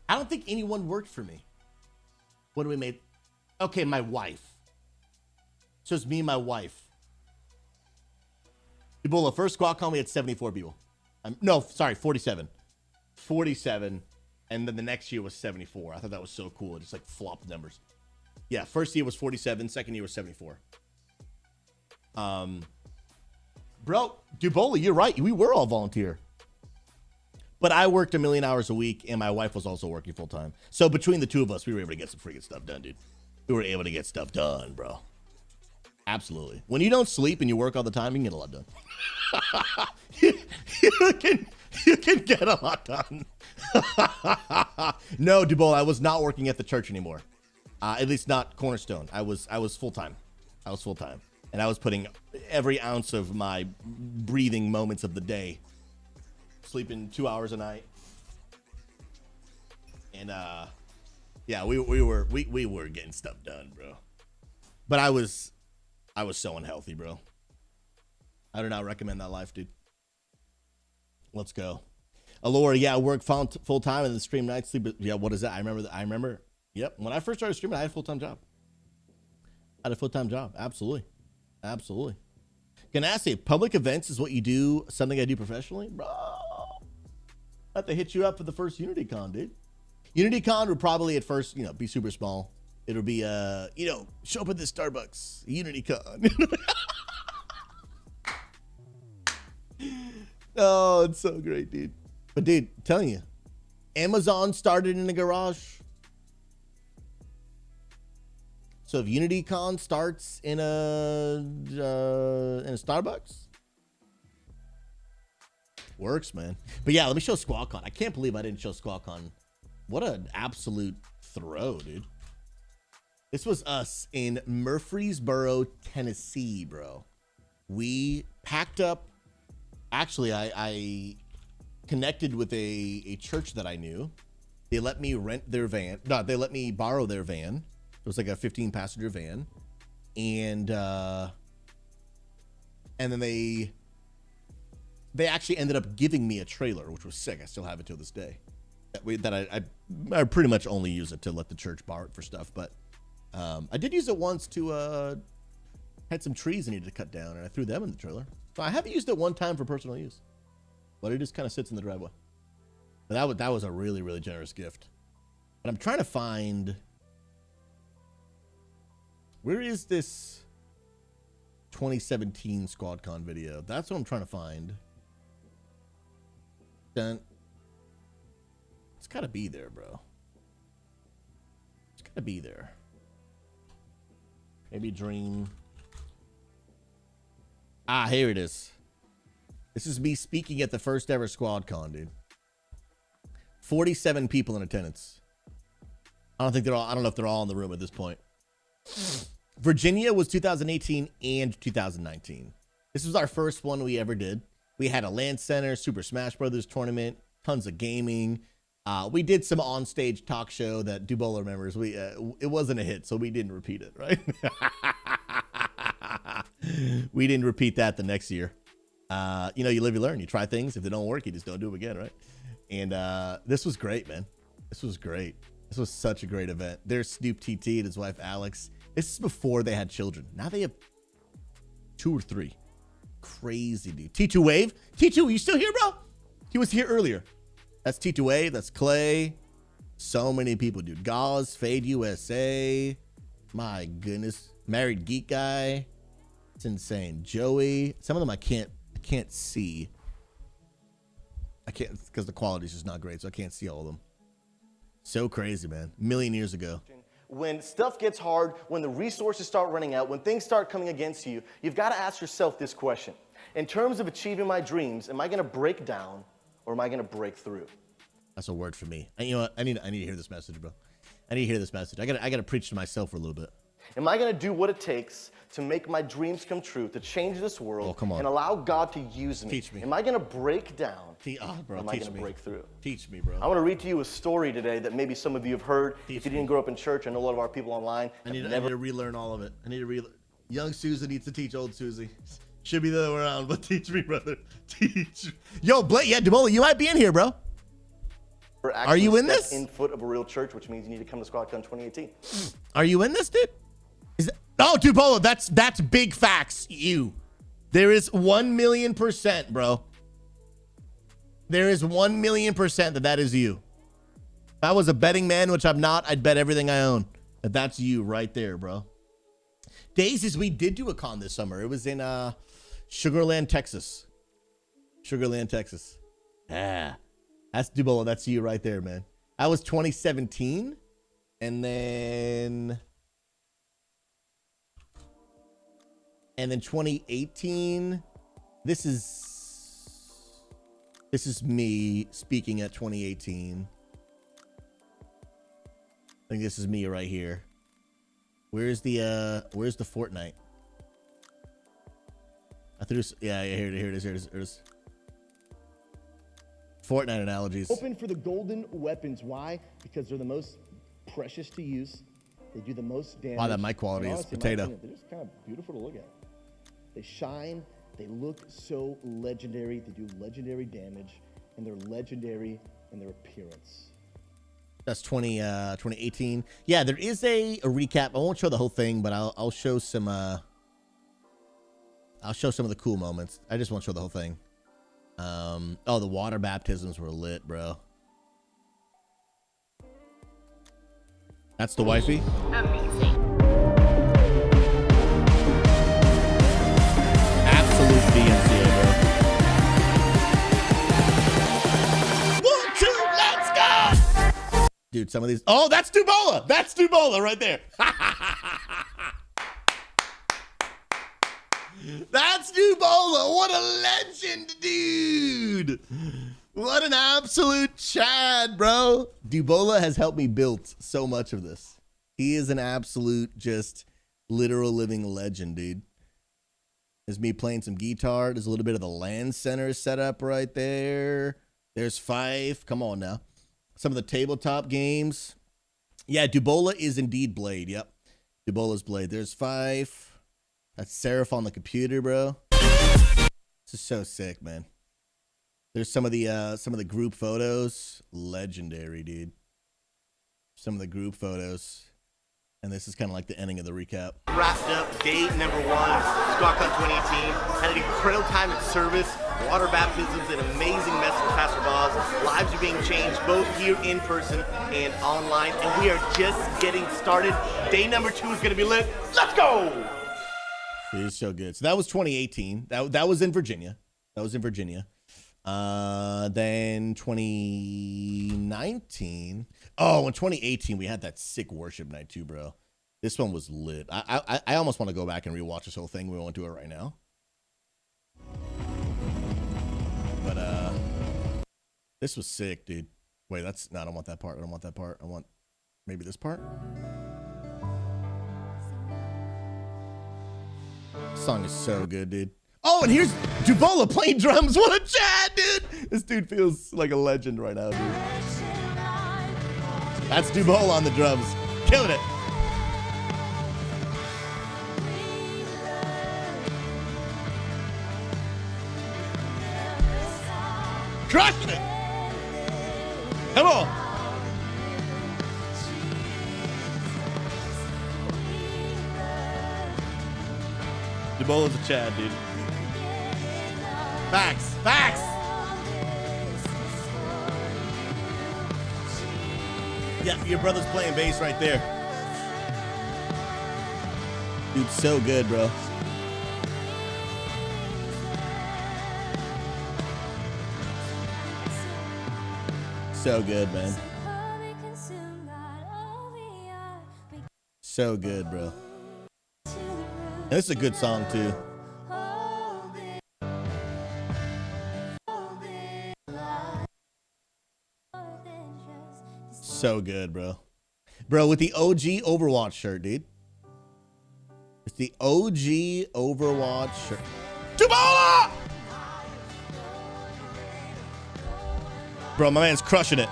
I don't think anyone worked for me. What do we make? Okay, my wife. So it's me and my wife. Ebola, first SquadCon, we had 74 people. No, sorry, 47. 47. And then the next year was 74. I thought that was so cool. It just like flopped numbers. Yeah, first year was 47. Second year was 74. Bro, Dubola, you're right. We were all volunteer. But I worked 1 million hours a week, and my wife was also working full time. So between the two of us, we were able to get some freaking stuff done, dude. We were able to get stuff done, bro. Absolutely. When you don't sleep and you work all the time, you can get a lot done. you can get a lot done. No, Dubola, I was not working at the church anymore. At least not Cornerstone. I was full time. I was full time. And I was putting every ounce of my breathing moments of the day, sleeping 2 hours a night. And yeah, we were getting stuff done, bro. But I was so unhealthy, bro. I do not recommend that life, dude. Let's go. Allure, yeah, I work full time and then stream nights, sleep. Yeah, what is that? I remember. Yep. When I first started streaming, I had a full-time job. Absolutely. Absolutely. Ganassi, public events is what you do, something I do professionally? Bro, I have to hit you up for the first UnityCon, dude. UnityCon would probably at first, be super small. It'll be, show up at this Starbucks, UnityCon. Oh, it's so great, dude. But, dude, I'm telling you, Amazon started in a garage. So if UnityCon starts in a Starbucks, works, man. But yeah, let me show SquadCon. I can't believe I didn't show SquadCon. What an absolute throw, dude. This was us in Murfreesboro, Tennessee, bro. We packed up. Actually, I connected with a church that I knew. They let me rent their van. No, they let me borrow their van. It was like a 15-passenger van, and then they actually ended up giving me a trailer, which was sick. I still have it till this day. I pretty much only use it to let the church borrow it for stuff, but I did use it once to had some trees I needed to cut down, and I threw them in the trailer. So I haven't used it one time for personal use, but it just kind of sits in the driveway. But that was a really, really generous gift. But I'm trying to find. Where is this 2017 SquadCon video? That's what I'm trying to find. Dun. It's got to be there, bro. It's got to be there. Maybe Dream. Ah, here it is. This is me speaking at the first ever SquadCon, dude. 47 people in attendance. I don't know if they're all in the room at this point. Virginia was 2018 and 2019. This was our first one we ever did. We had a LAN Center, Super Smash Brothers tournament, tons of gaming. We did some on-stage talk show that Dubola remembers. It wasn't a hit, so we didn't repeat it, right? We didn't repeat that the next year. You live, you learn. You try things. If they don't work, you just don't do them again, right? And this was great, man. This was great. This was such a great event. There's Snoop TT and his wife, Alex. This is before they had children. Now they have 2 or 3. Crazy, dude. T2 Wave. T2, you still here, bro? He was here earlier. That's T2 Wave. That's Clay. So many people, dude. Gauze, Fade USA. My goodness. Married Geek Guy. It's insane. Joey. Some of them I can't see. I can't, because the quality is just not great, so I can't see all of them. So crazy, man. A million years ago. When stuff gets hard, when the resources start running out, when things start coming against you, you've got to ask yourself this question. In terms of achieving my dreams, am I going to break down or am I going to break through? That's a word for me. And you know what? I need to hear this message, bro. I need to hear this message. I gotta preach to myself for a little bit. Am I going to do what it takes to make my dreams come true, to change this world, and allow God to use me? Teach me. Am I going to break down? Bro, am I going to break through? Teach me, bro. I want to read to you a story today that maybe some of you have heard. If you didn't grow up in church, I know a lot of our people online. I need to relearn all of it. I need to relearn. Young Susie needs to teach old Susie. Should be the other way around, but teach me, brother. Teach me. Yo, Blake, yeah, Demola, you might be in here, bro. Are you in this? In foot of a real church, which means you need to come to SquadCon 2018. Are you in this, dude? Oh, Dubola, that's big facts. There is 1,000,000%, bro. There is 1,000,000% that is you. If I was a betting man, which I'm not, I'd bet everything I own. But that's you right there, bro. Daisies, we did do a con this summer. It was in Sugarland, Texas. Sugarland, Texas. Yeah. That's Dubola. That's you right there, man. That was 2017. And then 2018. This is me speaking at 2018. I think this is me right here. Where's the Fortnite? I threw this, here it is. Fortnite analogies. Open for the golden weapons. Why? Because they're the most precious to use. They do the most damage. Wow, that mic quality is potato. They're just kind of beautiful to look at. They shine. They look so legendary. They do legendary damage, and they're legendary in their appearance. That's 2018. Yeah, there is a recap. I won't show the whole thing, but I'll show some of the cool moments. I just won't show the whole thing. Oh, the water baptisms were lit, bro. That's the wifey. Amazing. Absolute DMCA, bro. 1, 2, let's go! Dude, some of these. Oh, that's Dubola. That's Dubola right there. That's Dubola. What a legend, dude. What an absolute Chad, bro. Dubola has helped me build so much of this. He is an absolute, just literal living legend, dude. There's me playing some guitar. There's a little bit of the land center set up right there. There's Fife. Come on now. Some of the tabletop games. Yeah, Dubola is indeed Blade. Yep. Dubola's Blade. There's Fife. That's Seraph on the computer, bro. This is so sick, man. There's some of the group photos. Legendary, dude. Some of the group photos. And this is kind of like the ending of the recap. Wrapped up day number 1, SquadCon 2018. Had an incredible time at service. Water baptisms, an amazing message from Pastor Boz. Lives are being changed both here in person and online. And we are just getting started. Day number 2 is going to be lit. Let's go! It is so good. So that was 2018. That was in Virginia. Then 2019. Oh, in 2018 we had that sick worship night too, bro. This one was lit. I almost want to go back and rewatch this whole thing. We won't do it right now. But this was sick, dude. Wait, I don't want that part. I want maybe this part. This song is so good, dude. Oh, and here's Dubola playing drums. What a Chad, dude. This dude feels like a legend right now, dude. That's Dubola on the drums. Killing it. Crushing it. Come on. Dubola's a Chad, dude. Facts. Yeah, your brother's playing bass right there. Dude, so good, bro. So good, man. So good, bro. And this is a good song, too. So good, bro. Bro, with the OG Overwatch shirt, dude. It's the OG Overwatch shirt. Dubola! Bro, my man's crushing it.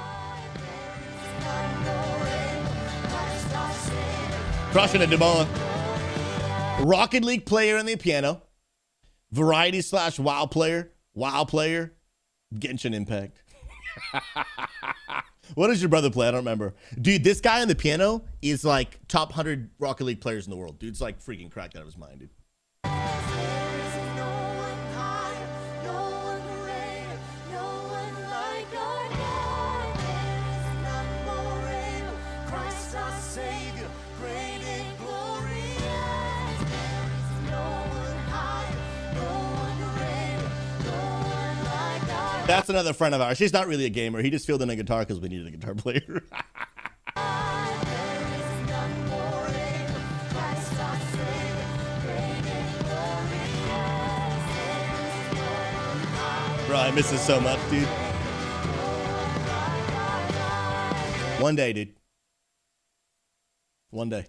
Crushing it, Dubola. Rocket League player on the piano. Variety / WoW player. Genshin Impact. What does your brother play? I don't remember. Dude, this guy on the piano is like top 100 Rocket League players in the world. Dude's like freaking cracked out of his mind, dude. That's another friend of ours. He's not really a gamer. He just filled in a guitar because we needed a guitar player. Bro, I miss this so much, dude. One day, dude. One day.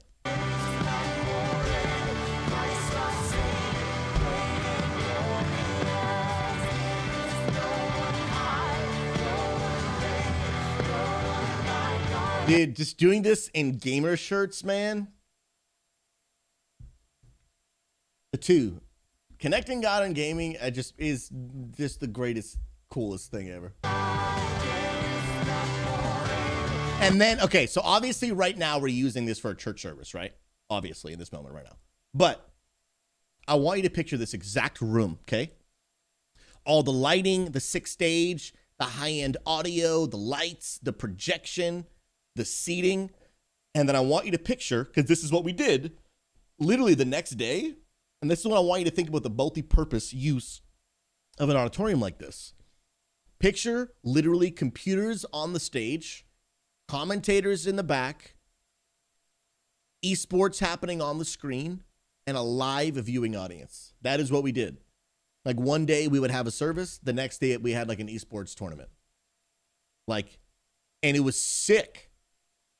Dude, just doing this in gamer shirts, man. The two. connecting God and gaming is just the greatest, coolest thing ever. And then, okay, so obviously right now we're using this for a church service, right? Obviously in this moment right now. But I want you to picture this exact room, okay? All the lighting, the 6 stage, the high-end audio, the lights, the projection, the seating. And then I want you to picture, because this is what we did, literally the next day, and this is what I want you to think about the multi-purpose use of an auditorium like this. Picture literally computers on the stage, commentators in the back, esports happening on the screen, and a live viewing audience. That is what we did. Like one day we would have a service, the next day we had like an esports tournament. Like, and it was sick.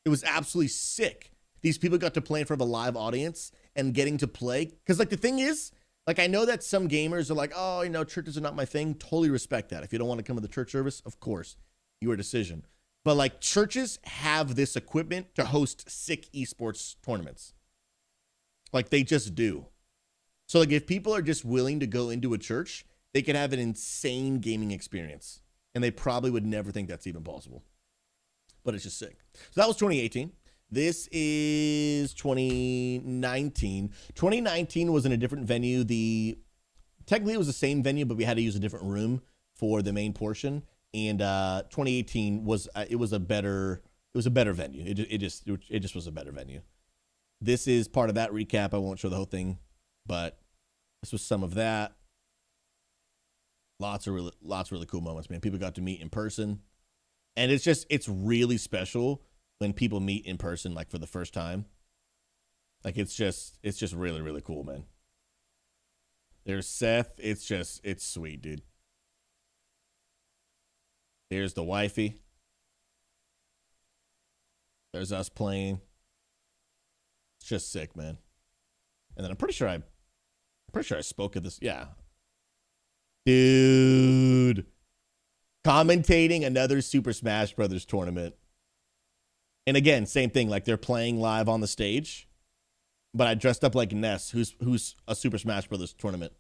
It was absolutely sick. These people got to play in front of a live audience and getting to play. Because like the thing is, like I know that some gamers are like, oh, you know, churches are not my thing. Totally respect that. If you don't want to come to the church service, of course, your decision. But like churches have this equipment to host sick esports tournaments. Like they just do. So like if people are just willing to go into a church, they could have an insane gaming experience. And they probably would never think that's even possible. But it's just sick. So that was 2018. This is 2019. 2019 was in a different venue. Technically it was the same venue, but we had to use a different room for the main portion. And 2018 was a better venue. It just was a better venue. This is part of that recap. I won't show the whole thing, but this was some of that. Lots of really cool moments, man. People got to meet in person, and it's really special when people meet in person, like for the first time. Like it's just really, really cool, man. There's Seth. It's sweet, dude. There's the wifey. There's us playing. It's just sick, man. And then I'm pretty sure I spoke at this. Yeah. Dude. Commentating another Super Smash Brothers tournament. And again, same thing. Like they're playing live on the stage. But I dressed up like Ness, who's a Super Smash Brothers tournament.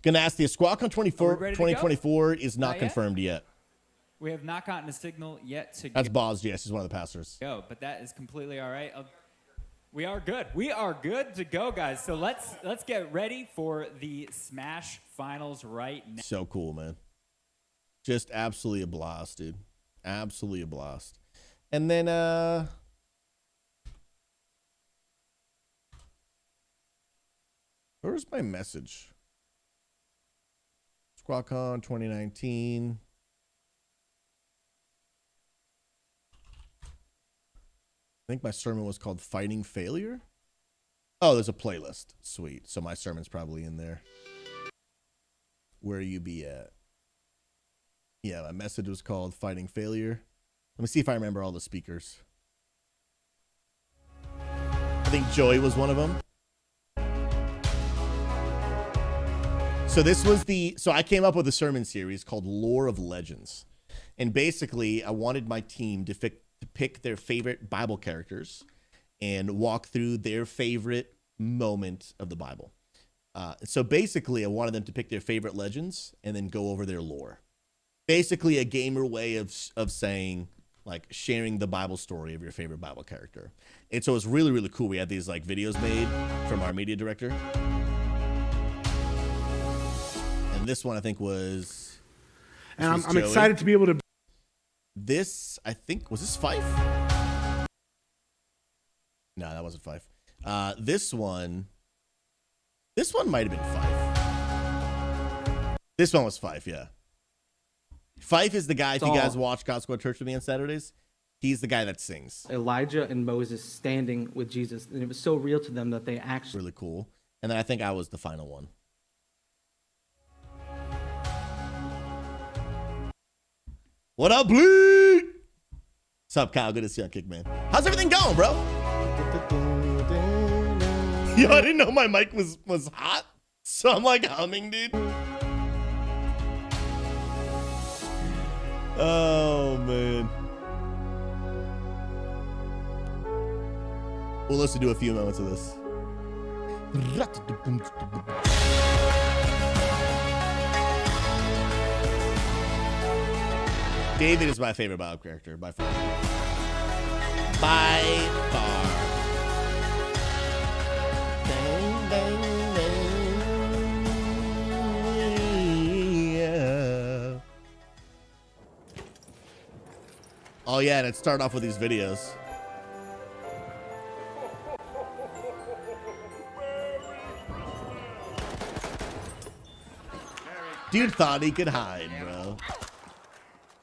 Gonna ask you, SquadCon 2024 is not confirmed yet. We have not gotten a signal yet to That's Boz, yes, he's one of the pastors. Go, but that is completely all right. We are good. We are good to go, guys. So let's get ready for the Smash Finals right now. So cool, man. Just absolutely a blast, dude. Absolutely a blast. And then where's my message? SquadCon 2019. I think my sermon was called Fighting Failure. Oh, there's a playlist. Sweet. So my sermon's probably in there. Where you be at? Yeah, my message was called Fighting Failure. Let me see if I remember all the speakers. I think Joey was one of them. So I came up with a sermon series called Lore of Legends. And basically, I wanted my team to pick their favorite Bible characters and walk through their favorite moment of the Bible. So basically, I wanted them to pick their favorite legends and then go over their lore. Basically, a gamer way of saying, like, sharing the Bible story of your favorite Bible character. And so it was really, really cool. We had these, like, videos made from our media director. And this one, I think, was... And I'm excited to be able to... This, I think, was this Fife? No, that wasn't Fife. This one might have been Fife. This one was Fife, yeah. Fife is the guy, if you guys watch God Squad Church with me on Saturdays, he's the guy that sings. Elijah and Moses standing with Jesus, and it was so real to them that they actually... Really cool. And then I think I was the final one. What up, Bleed? What's up, Kyle? Good to see you on Kick, man. How's everything going, bro? Yo, I didn't know my mic was hot, so I'm like humming, dude. Oh, man. We'll listen to a few moments of this. David is my favorite Bob character by far. By far. Dang, dang, dang, yeah. Oh yeah, and it started off with these videos. Dude thought he could hide, bro.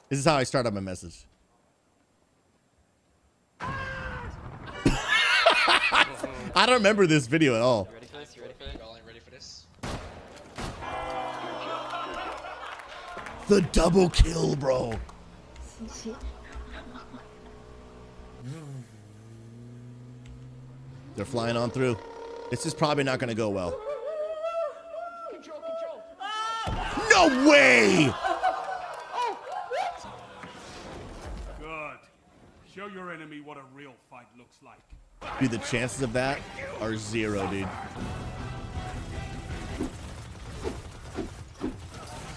This is how I start out my message. I don't remember this video at all. You ready for this? You ready for this? Y'all ain't ready for this? The double kill, bro. They're flying on through. This is probably not going to go well. No way! Good. Show your enemy what a real fight looks like. Dude, the chances of that are 0, dude.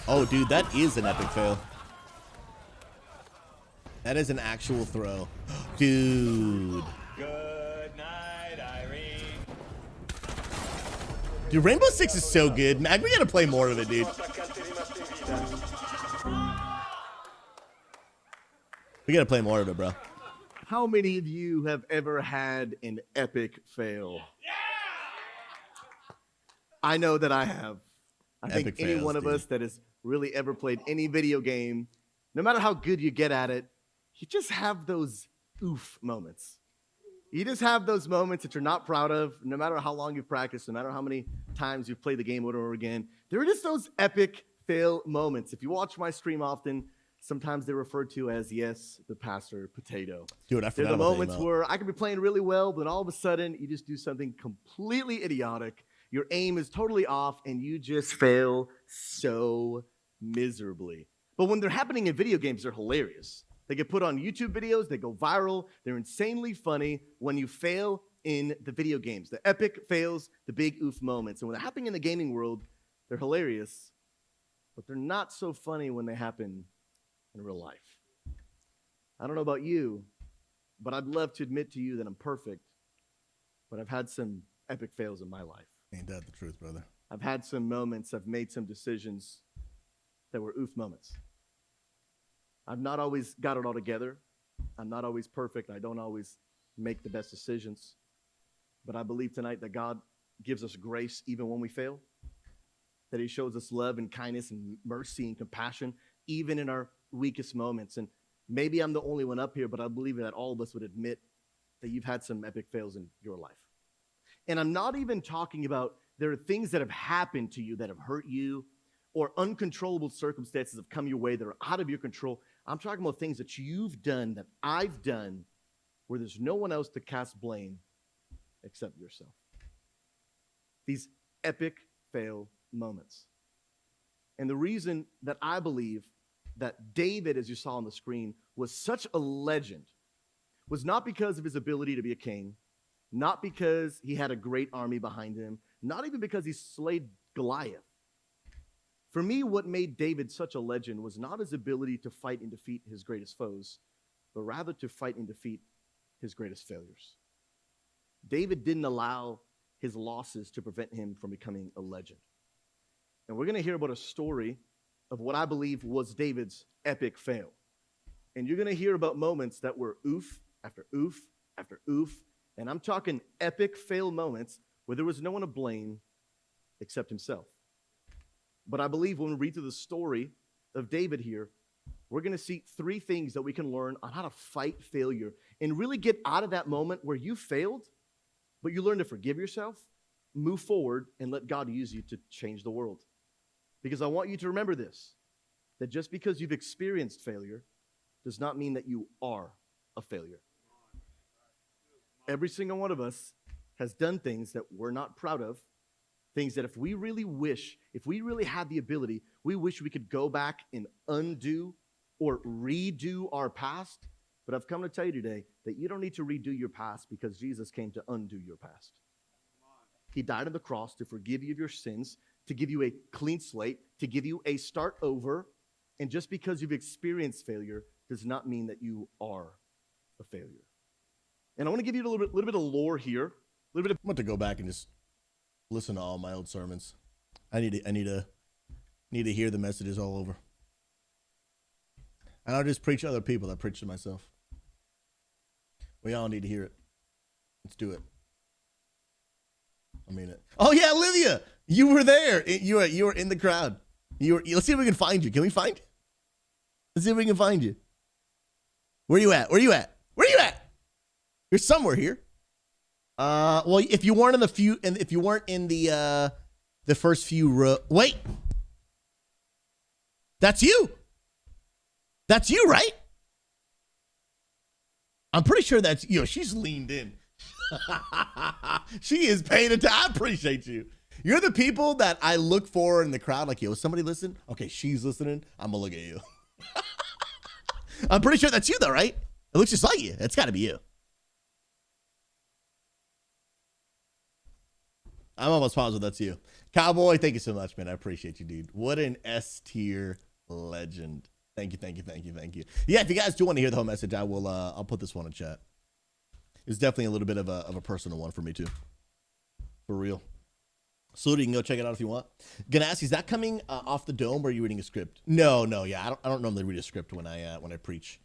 Oh, dude, that is an epic fail. That is an actual throw. Dude. Good night, Irene. Dude, Rainbow Six is so good. Man, we gotta play more of it, dude. We gotta play more of it, bro. How many of you have ever had an epic fail? I know that I have. I think Epic any fails, one of dude. us that has really ever played any video game, no matter how good you get at it, you just have those oof moments. You just have those moments that you're not proud of, no matter how long you've practiced, no matter how many times you've played the game over and over again. There are just those epic fail moments. If you watch my stream often, sometimes they're referred to as, yes, the pastor potato. Dude, I They're forgot the about moments where I could be playing really well, but all of a sudden you just do something completely idiotic. Your aim is totally off, and you just fail so miserably. But when they're happening in video games, they're hilarious. They get put on YouTube videos, they go viral, they're insanely funny when you fail in the video games. The epic fails, the big oof moments. And when they're happening in the gaming world, they're hilarious, but they're not so funny when they happen in real life. I don't know about you, but I'd love to admit to you that I'm perfect, but I've had some epic fails in my life. Ain't that the truth, brother? I've had some moments, I've made some decisions that were oof moments. I've not always got it all together. I'm not always perfect. I don't always make the best decisions. But I believe tonight that God gives us grace even when we fail, that he shows us love and kindness and mercy and compassion even in our weakest moments. And maybe I'm the only one up here, but I believe that all of us would admit that you've had some epic fails in your life. And I'm not even talking about there are things that have happened to you that have hurt you, or uncontrollable circumstances have come your way that are out of your control. I'm talking about things that you've done, that I've done, where there's no one else to cast blame except yourself. These epic fail moments. And the reason that I believe that David, as you saw on the screen, was such a legend was not because of his ability to be a king, not because he had a great army behind him, not even because he slayed Goliath. For me, what made David such a legend was not his ability to fight and defeat his greatest foes, but rather to fight and defeat his greatest failures. David didn't allow his losses to prevent him from becoming a legend. And we're going to hear about a story of what I believe was David's epic fail. And you're going to hear about moments that were oof after oof after oof. And I'm talking epic fail moments where there was no one to blame except himself. But I believe when we read through the story of David here, we're going to see 3 things that we can learn on how to fight failure and really get out of that moment where you failed, but you learn to forgive yourself, move forward, and let God use you to change the world. Because I want you to remember this, that just because you've experienced failure does not mean that you are a failure. Every single one of us has done things that we're not proud of, things that if we really wish, if we really had the ability, we wish we could go back and undo or redo our past. But I've come to tell you today that you don't need to redo your past because Jesus came to undo your past. He died on the cross to forgive you of your sins, to give you a clean slate, to give you a start over. And just because you've experienced failure does not mean that you are a failure. And I want to give you a little bit of lore here. I'm about to go back and just listen to all my old sermons. I need to hear the messages all over. And I'll just preach to other people. I preach to myself. We all need to hear it. Let's do it. I mean it. Oh yeah, Olivia, you were there. You were in the crowd. Let's see if we can find you. Can we find you? Let's see if we can find you. Where you at? Where you at? Where you at? You're somewhere here. Well, if you weren't in the first few wait. That's you. That's you, right? I'm pretty sure that's you. She's leaned in. She is paying attention. I appreciate you. You're the people that I look for in the crowd. Like, yo, is somebody listen? Okay, she's listening. I'm gonna look at you. I'm pretty sure that's you, though, right? It looks just like you. It's got to be you. I'm almost positive that's you. Cowboy, thank you so much, man. I appreciate you, dude. What an S-tier legend. Thank you. Yeah, if you guys do want to hear the whole message, I'll put this one in chat. It's definitely a little bit of a personal one for me, too. For real. So you can go check it out if you want. Gonna ask, is that coming off the dome, or are you reading a script? No, yeah, I don't normally read a script when I preach.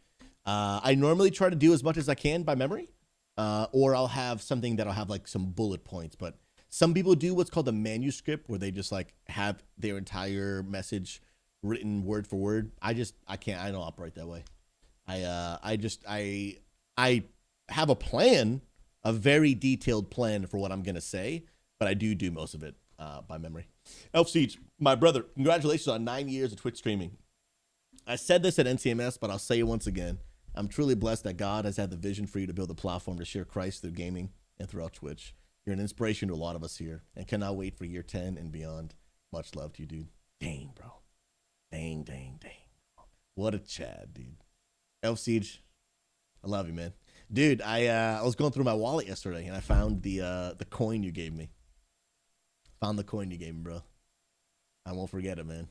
I normally try to do as much as I can by memory, or I'll have something that'll have like some bullet points. But some people do what's called a manuscript, where they just like have their entire message written word for word. I can't. I don't operate that way. I have a plan, a very detailed plan for what I'm gonna say, but I do most of it by memory. Elf Siege, my brother, congratulations on 9 years of Twitch streaming. I said this at NCMS, but I'll say it once again. I'm truly blessed that God has had the vision for you to build a platform to share Christ through gaming and throughout Twitch. You're an inspiration to a lot of us here, and cannot wait for year 10 and beyond. Much love to you, dude. Dang, bro. Dang. What a Chad, dude. Elf Siege, I love you, man. Dude, I was going through my wallet yesterday, and I found the coin you gave me. Found the coin you gave me, bro. I won't forget it, man.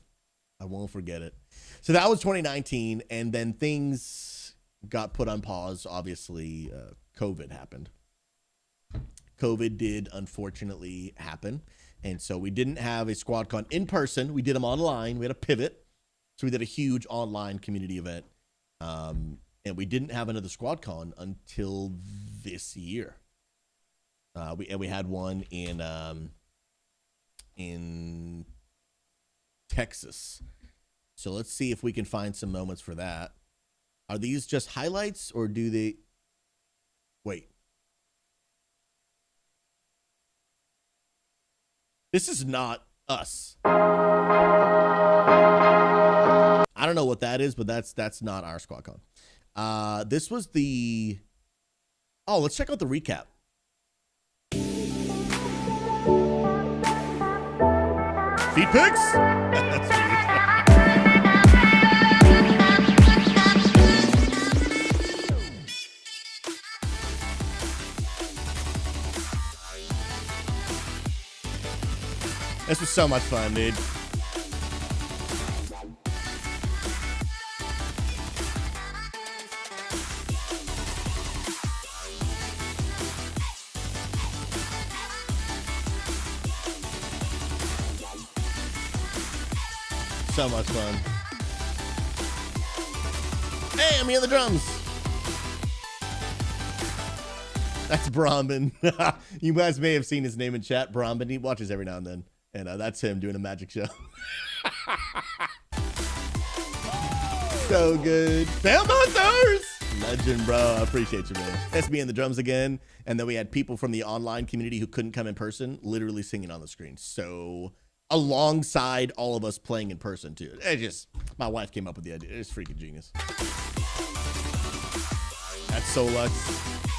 I won't forget it. So that was 2019, and then things got put on pause. Obviously, COVID happened. COVID did, unfortunately, happen. And so we didn't have a SquadCon in person. We did them online. We had a pivot. So we did a huge online community event. And we didn't have another SquadCon until this year. We had one in Texas. So let's see if we can find some moments for that. Are these just highlights, or do they... Wait. This is not us. I don't know what that is, but that's not our SquadCon. This was the... Oh, let's check out the recap. Feet pics? That's weird. This was so much fun, dude. So much fun. Hey, I'm here on the drums. That's Brahmin. You guys may have seen his name in chat. Brahmin. He watches every now and then. And that's him doing a magic show. So good. Fail Monsters! Legend, bro. I appreciate you, man. That's me and the drums again. And then we had people from the online community who couldn't come in person literally singing on the screen. So alongside all of us playing in person, too. My wife came up with the idea. It's freaking genius. That's Solux.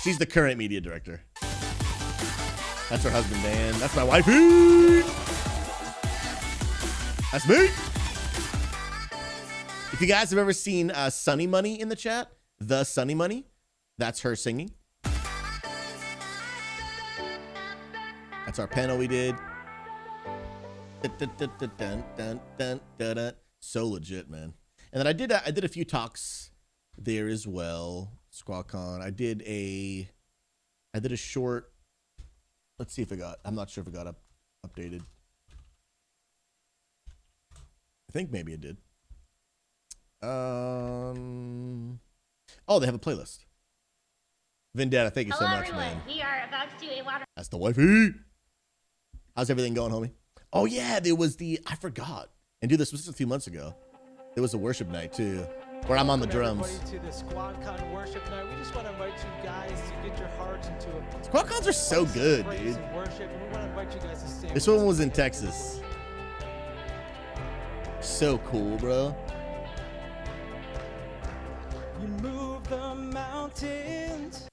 She's the current media director. That's her husband, Dan. That's my wife. That's me. If you guys have ever seen Sunny Money in the chat, the Sunny Money, that's her singing. I That's our panel we did. So legit, man. And then I did a few talks there as well. SquadCon. I did a short. Let's see if it got. I'm not sure if it got updated. I think maybe it did. Oh, they have a playlist. Vendetta, thank you so much, everyone. man. We are about to do a water. That's the wifey. How's everything going, homie? Oh yeah, there was I forgot. And dude, this was just a few months ago. There was a worship night too, where I'm on the drums. To the SquadCon worship night. We just want to invite you guys to get your hearts into it. SquadCons are so good, dude. Worship, and we want to invite you guys to sing. This one was in Texas. So cool, bro. You move the mountains.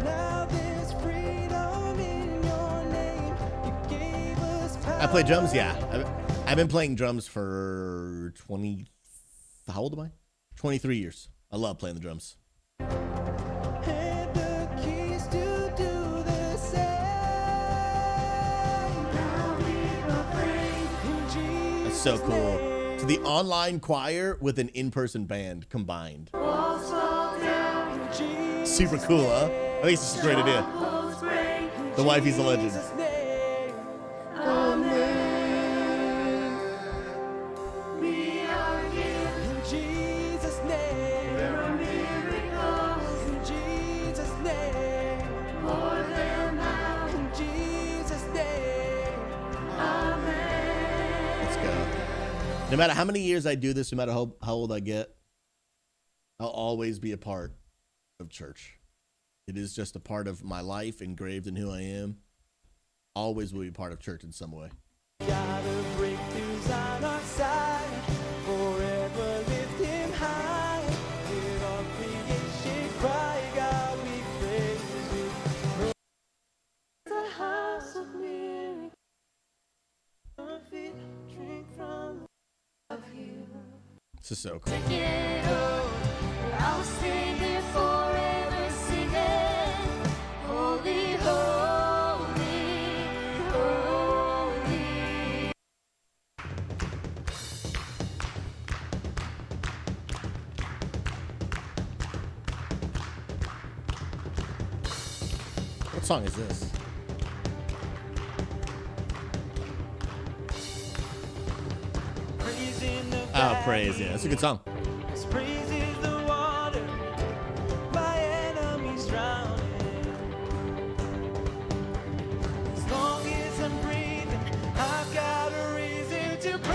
Now there's freedom in your name. You gave us power. I play drums, yeah. I've been playing drums for 20. How old am I? 23 years. I love playing the drums. And the keys to do the same. Now we proclaim in Jesus' That's so cool. So the online choir with an in-person band combined. Super cool, huh? I think it's just a great idea. The wifey's a legend. No matter how many years I do this, no matter how old I get, I'll always be a part of church. It is just a part of my life, engraved in who I am. Always will be part of church in some way. Gotta breakthroughs on our side, forever lift him high. Hear all creation cry, God, we praise you. The house of miracles, drink from you. This is so cool. I'll stay here forever singing, holy, holy, holy. What song is this? Oh, praise, yeah. That's a good song. Praise is the water, my enemies drowning. As long as I'm breathing, I've got a reason to praise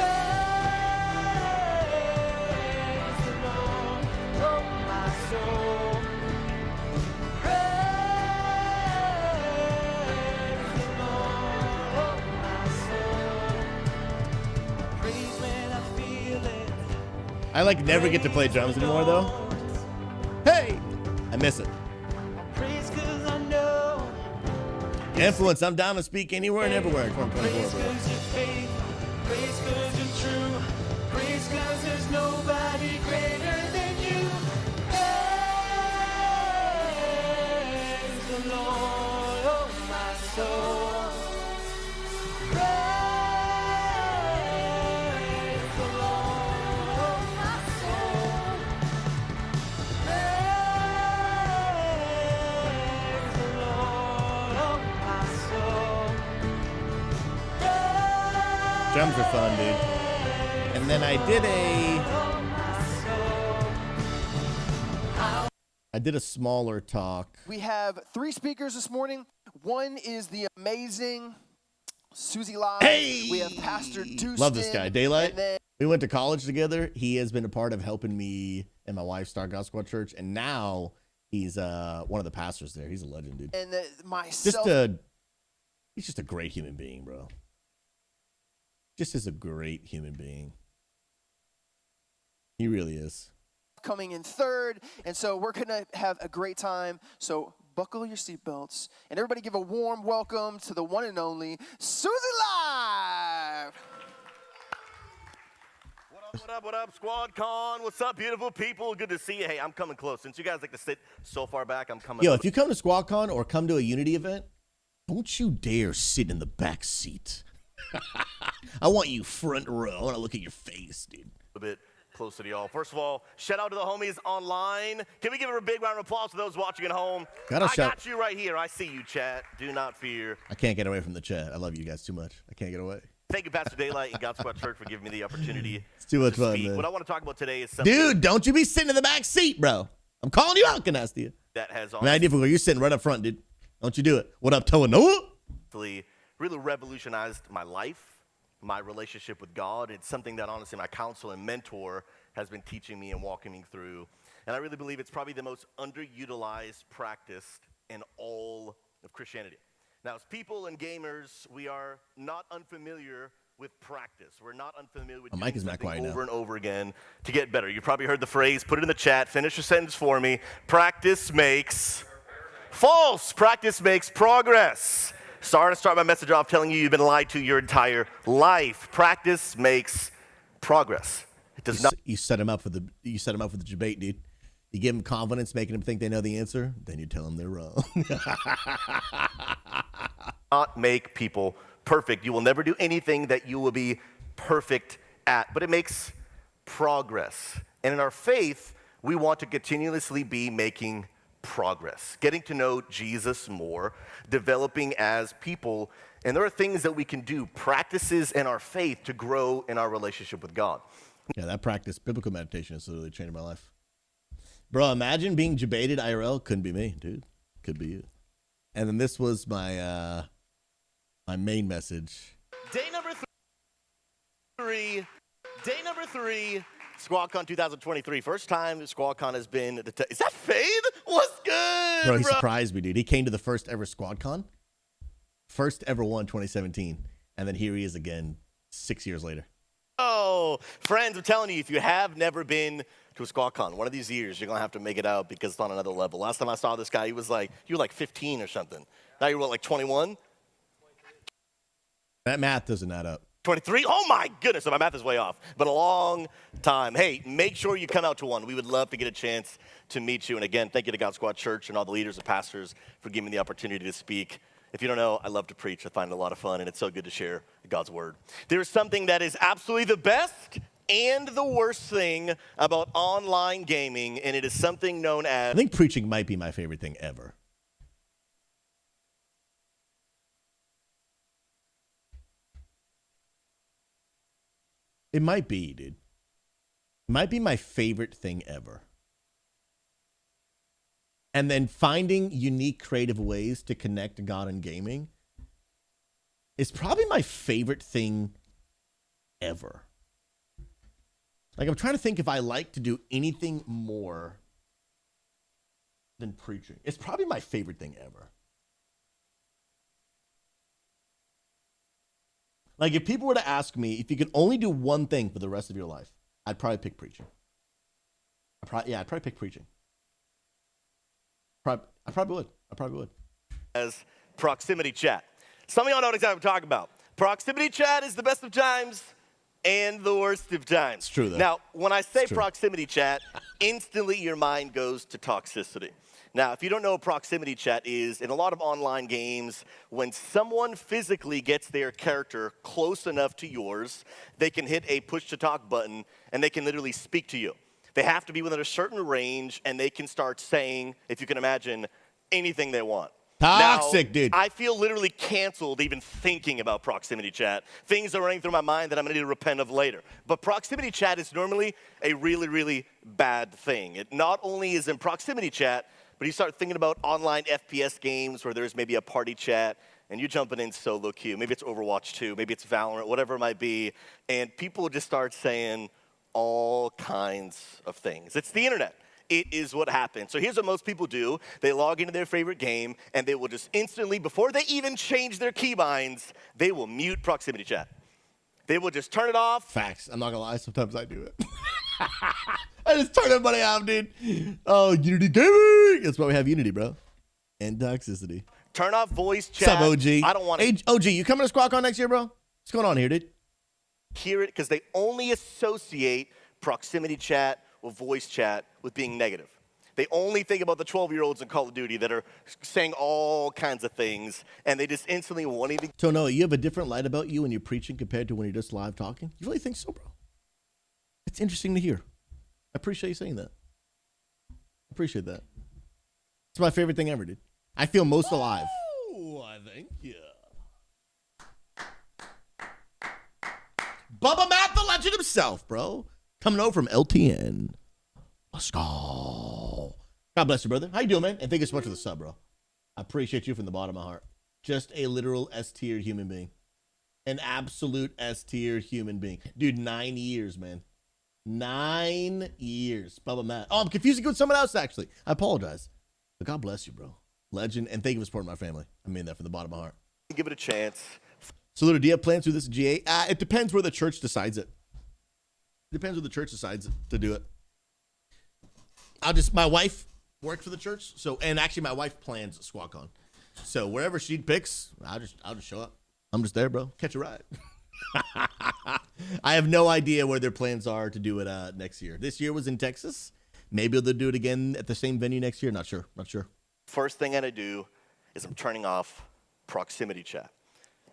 the Lord, oh my soul. Praise the Lord, oh my soul. Praise when I feel it. I like never get to play drums anymore though. Hey, I miss it. Praise 'cause I know. Influence, I'm down to speak anywhere and everywhere in 2024, bro. Praise 'cause you're faithful. Praise 'cause you're true. Praise 'cause there's nobody greater than you. Praise the Lord, oh my soul. Praise the Lord, oh my soul. Praise the Lord, oh my soul. Drums are fun, dude. And then I did a smaller talk. We have 3 speakers this morning. One is the amazing Susie Live. Hey! We have Pastor Dustin. Love this guy. Daylight. And then We went to college together. He has been a part of helping me and my wife start God Squad Church, and now he's one of the pastors there. He's a legend, dude. and myself. He's just a great human being, bro. Just is a great human being. He really is. Coming in third, and so we're gonna have a great time. So buckle your seatbelts, and everybody give a warm welcome to the one and only Susie Live. What up, SquadCon? What's up, beautiful people? Good to see you. Hey, I'm coming close. Since you guys like to sit so far back, I'm coming. Yo, if you come to SquadCon or come to a Unity event, Don't you dare sit in the back seat. I want you front row. I want to look at your face, dude. A bit closer to y'all. First of all, shout out to the homies online. Can we give a big round of applause to those watching at home? I got you right here. I see you, chat. Do not fear. I can't get away from the chat. I love you guys too much. I can't get away. Thank you, Pastor Daylight and God Squad Church, for giving me the opportunity. It's too much to fun, speak. man. What I want to talk about today is something. Dude, don't you be sitting in the back seat, bro. I'm calling you out, Canastia. That has My idea for you're sitting right up front, dude. Don't you do it. What up, Toa Noah? Really revolutionized my life, my relationship with God. It's something that honestly my counselor and mentor has been teaching me and walking me through. And I really believe it's probably the most underutilized practice in all of Christianity. Now, as people and gamers, we are not unfamiliar with practice. We're not unfamiliar with Mike is not quiet over now. and over again to get better. You probably heard the phrase, put it in the chat, finish your sentence for me. Practice makes false. Practice makes progress. Sorry to start my message off telling you you've been lied to your entire life. Practice makes progress. It does not. You set him up for the debate, dude. You give them confidence, making them think they know the answer, then you tell them they're wrong. Not make people perfect. You will never do anything that you will be perfect at, but it makes progress. And in our faith, we want to continuously be making progress, getting to know Jesus more, developing as people. And there are things that we can do, practices in our faith to grow in our relationship with God. Yeah, that practice, biblical meditation, has literally changed my life. Bro, imagine being debated IRL. Couldn't be me, dude. Could be you. And then this was my my main message. Day number three, SquadCon 2023. First time SquadCon has been. Is that Fade? What's good, Bro, he surprised me, dude. He came to the first ever SquadCon. First ever one, 2017. And then here he is again 6 years later. Oh, friends, I'm telling you, if you have never been to a SquadCon, one of these years, you're going to have to make it out because it's on another level. Last time I saw this guy, you were like 15 or something. Now you're what, like 21? That math doesn't add up. 23? Oh my goodness, so my math is way off. But a long time. Hey, make sure you come out to one. We would love to get a chance to meet you. And again, thank you to God Squad Church and all the leaders and pastors for giving me the opportunity to speak. If you don't know, I love to preach. I find it a lot of fun, and it's so good to share God's word. There's something that is absolutely the best and the worst thing about online gaming, and it is something known as... I think preaching might be my favorite thing ever. It might be, dude. It might be my favorite thing ever. And then finding unique, creative ways to connect God and gaming is probably my favorite thing ever. Like, I'm trying to think if I like to do anything more than preaching. It's probably my favorite thing ever. Like, if people were to ask me if you could only do one thing for the rest of your life, I'd probably pick preaching. I'd probably pick preaching. I probably would. As proximity chat. Some of y'all know exactly what I'm talking about. Proximity chat is the best of times and the worst of times. It's true, though. Now, when I say proximity chat, instantly your mind goes to toxicity. Now, if you don't know what proximity chat is, in a lot of online games, when someone physically gets their character close enough to yours, they can hit a push-to-talk button, and they can literally speak to you. They have to be within a certain range, and they can start saying, if you can imagine, anything they want. Toxic, now, dude. I feel literally canceled even thinking about proximity chat. Things are running through my mind that I'm going to need to repent of later. But proximity chat is normally a really, really bad thing. It not only is in proximity chat, but you start thinking about online FPS games where there's maybe a party chat, and you're jumping in solo queue. Maybe it's Overwatch 2, maybe it's Valorant, whatever it might be, and people just start saying all kinds of things. It's the internet. It is what happens. So here's what most people do. They log into their favorite game, and they will just instantly, before they even change their keybinds, they will mute proximity chat. They will just turn it off. Facts. I'm not gonna lie. Sometimes I do it. I just turn everybody off, dude. Oh, Unity Gaming. That's why we have Unity, bro. And toxicity. Turn off voice chat. What's up, OG? I don't want to. Hey, OG, you coming to SquadCon next year, bro? What's going on here, dude? Hear it because they only associate proximity chat or voice chat with being negative. They only think about the 12-year-olds in Call of Duty that are saying all kinds of things, and they just instantly want to. So no, you have a different light about you when you're preaching compared to when you're just live talking? You really think so, bro? It's interesting to hear. I appreciate you saying that. I appreciate that. It's my favorite thing ever, dude. I feel most alive. Oh, I thank you. Bubba Matt, the legend himself, bro. Coming over from LTN. Let's go. God bless you, brother. How you doing, man? And thank you so much for the sub, bro. I appreciate you from the bottom of my heart. Just a literal S-tier human being. An absolute S-tier human being. Dude, 9 years, man. 9 years. Bubba Matt. Oh, I'm confusing you with someone else, actually. I apologize. But God bless you, bro. Legend. And thank you for supporting my family. I mean that from the bottom of my heart. Give it a chance. So, Ludo, do you have plans through this GA? It depends where the church decides it. Depends where the church decides to do it. My wife worked for the church, and actually my wife plans SquadCon. So wherever she picks, I'll just show up. I'm just there, bro. Catch a ride. I have no idea where their plans are to do it next year. This year was in Texas. Maybe they'll do it again at the same venue next year. Not sure. First thing I'm gonna do is I'm turning off proximity chat.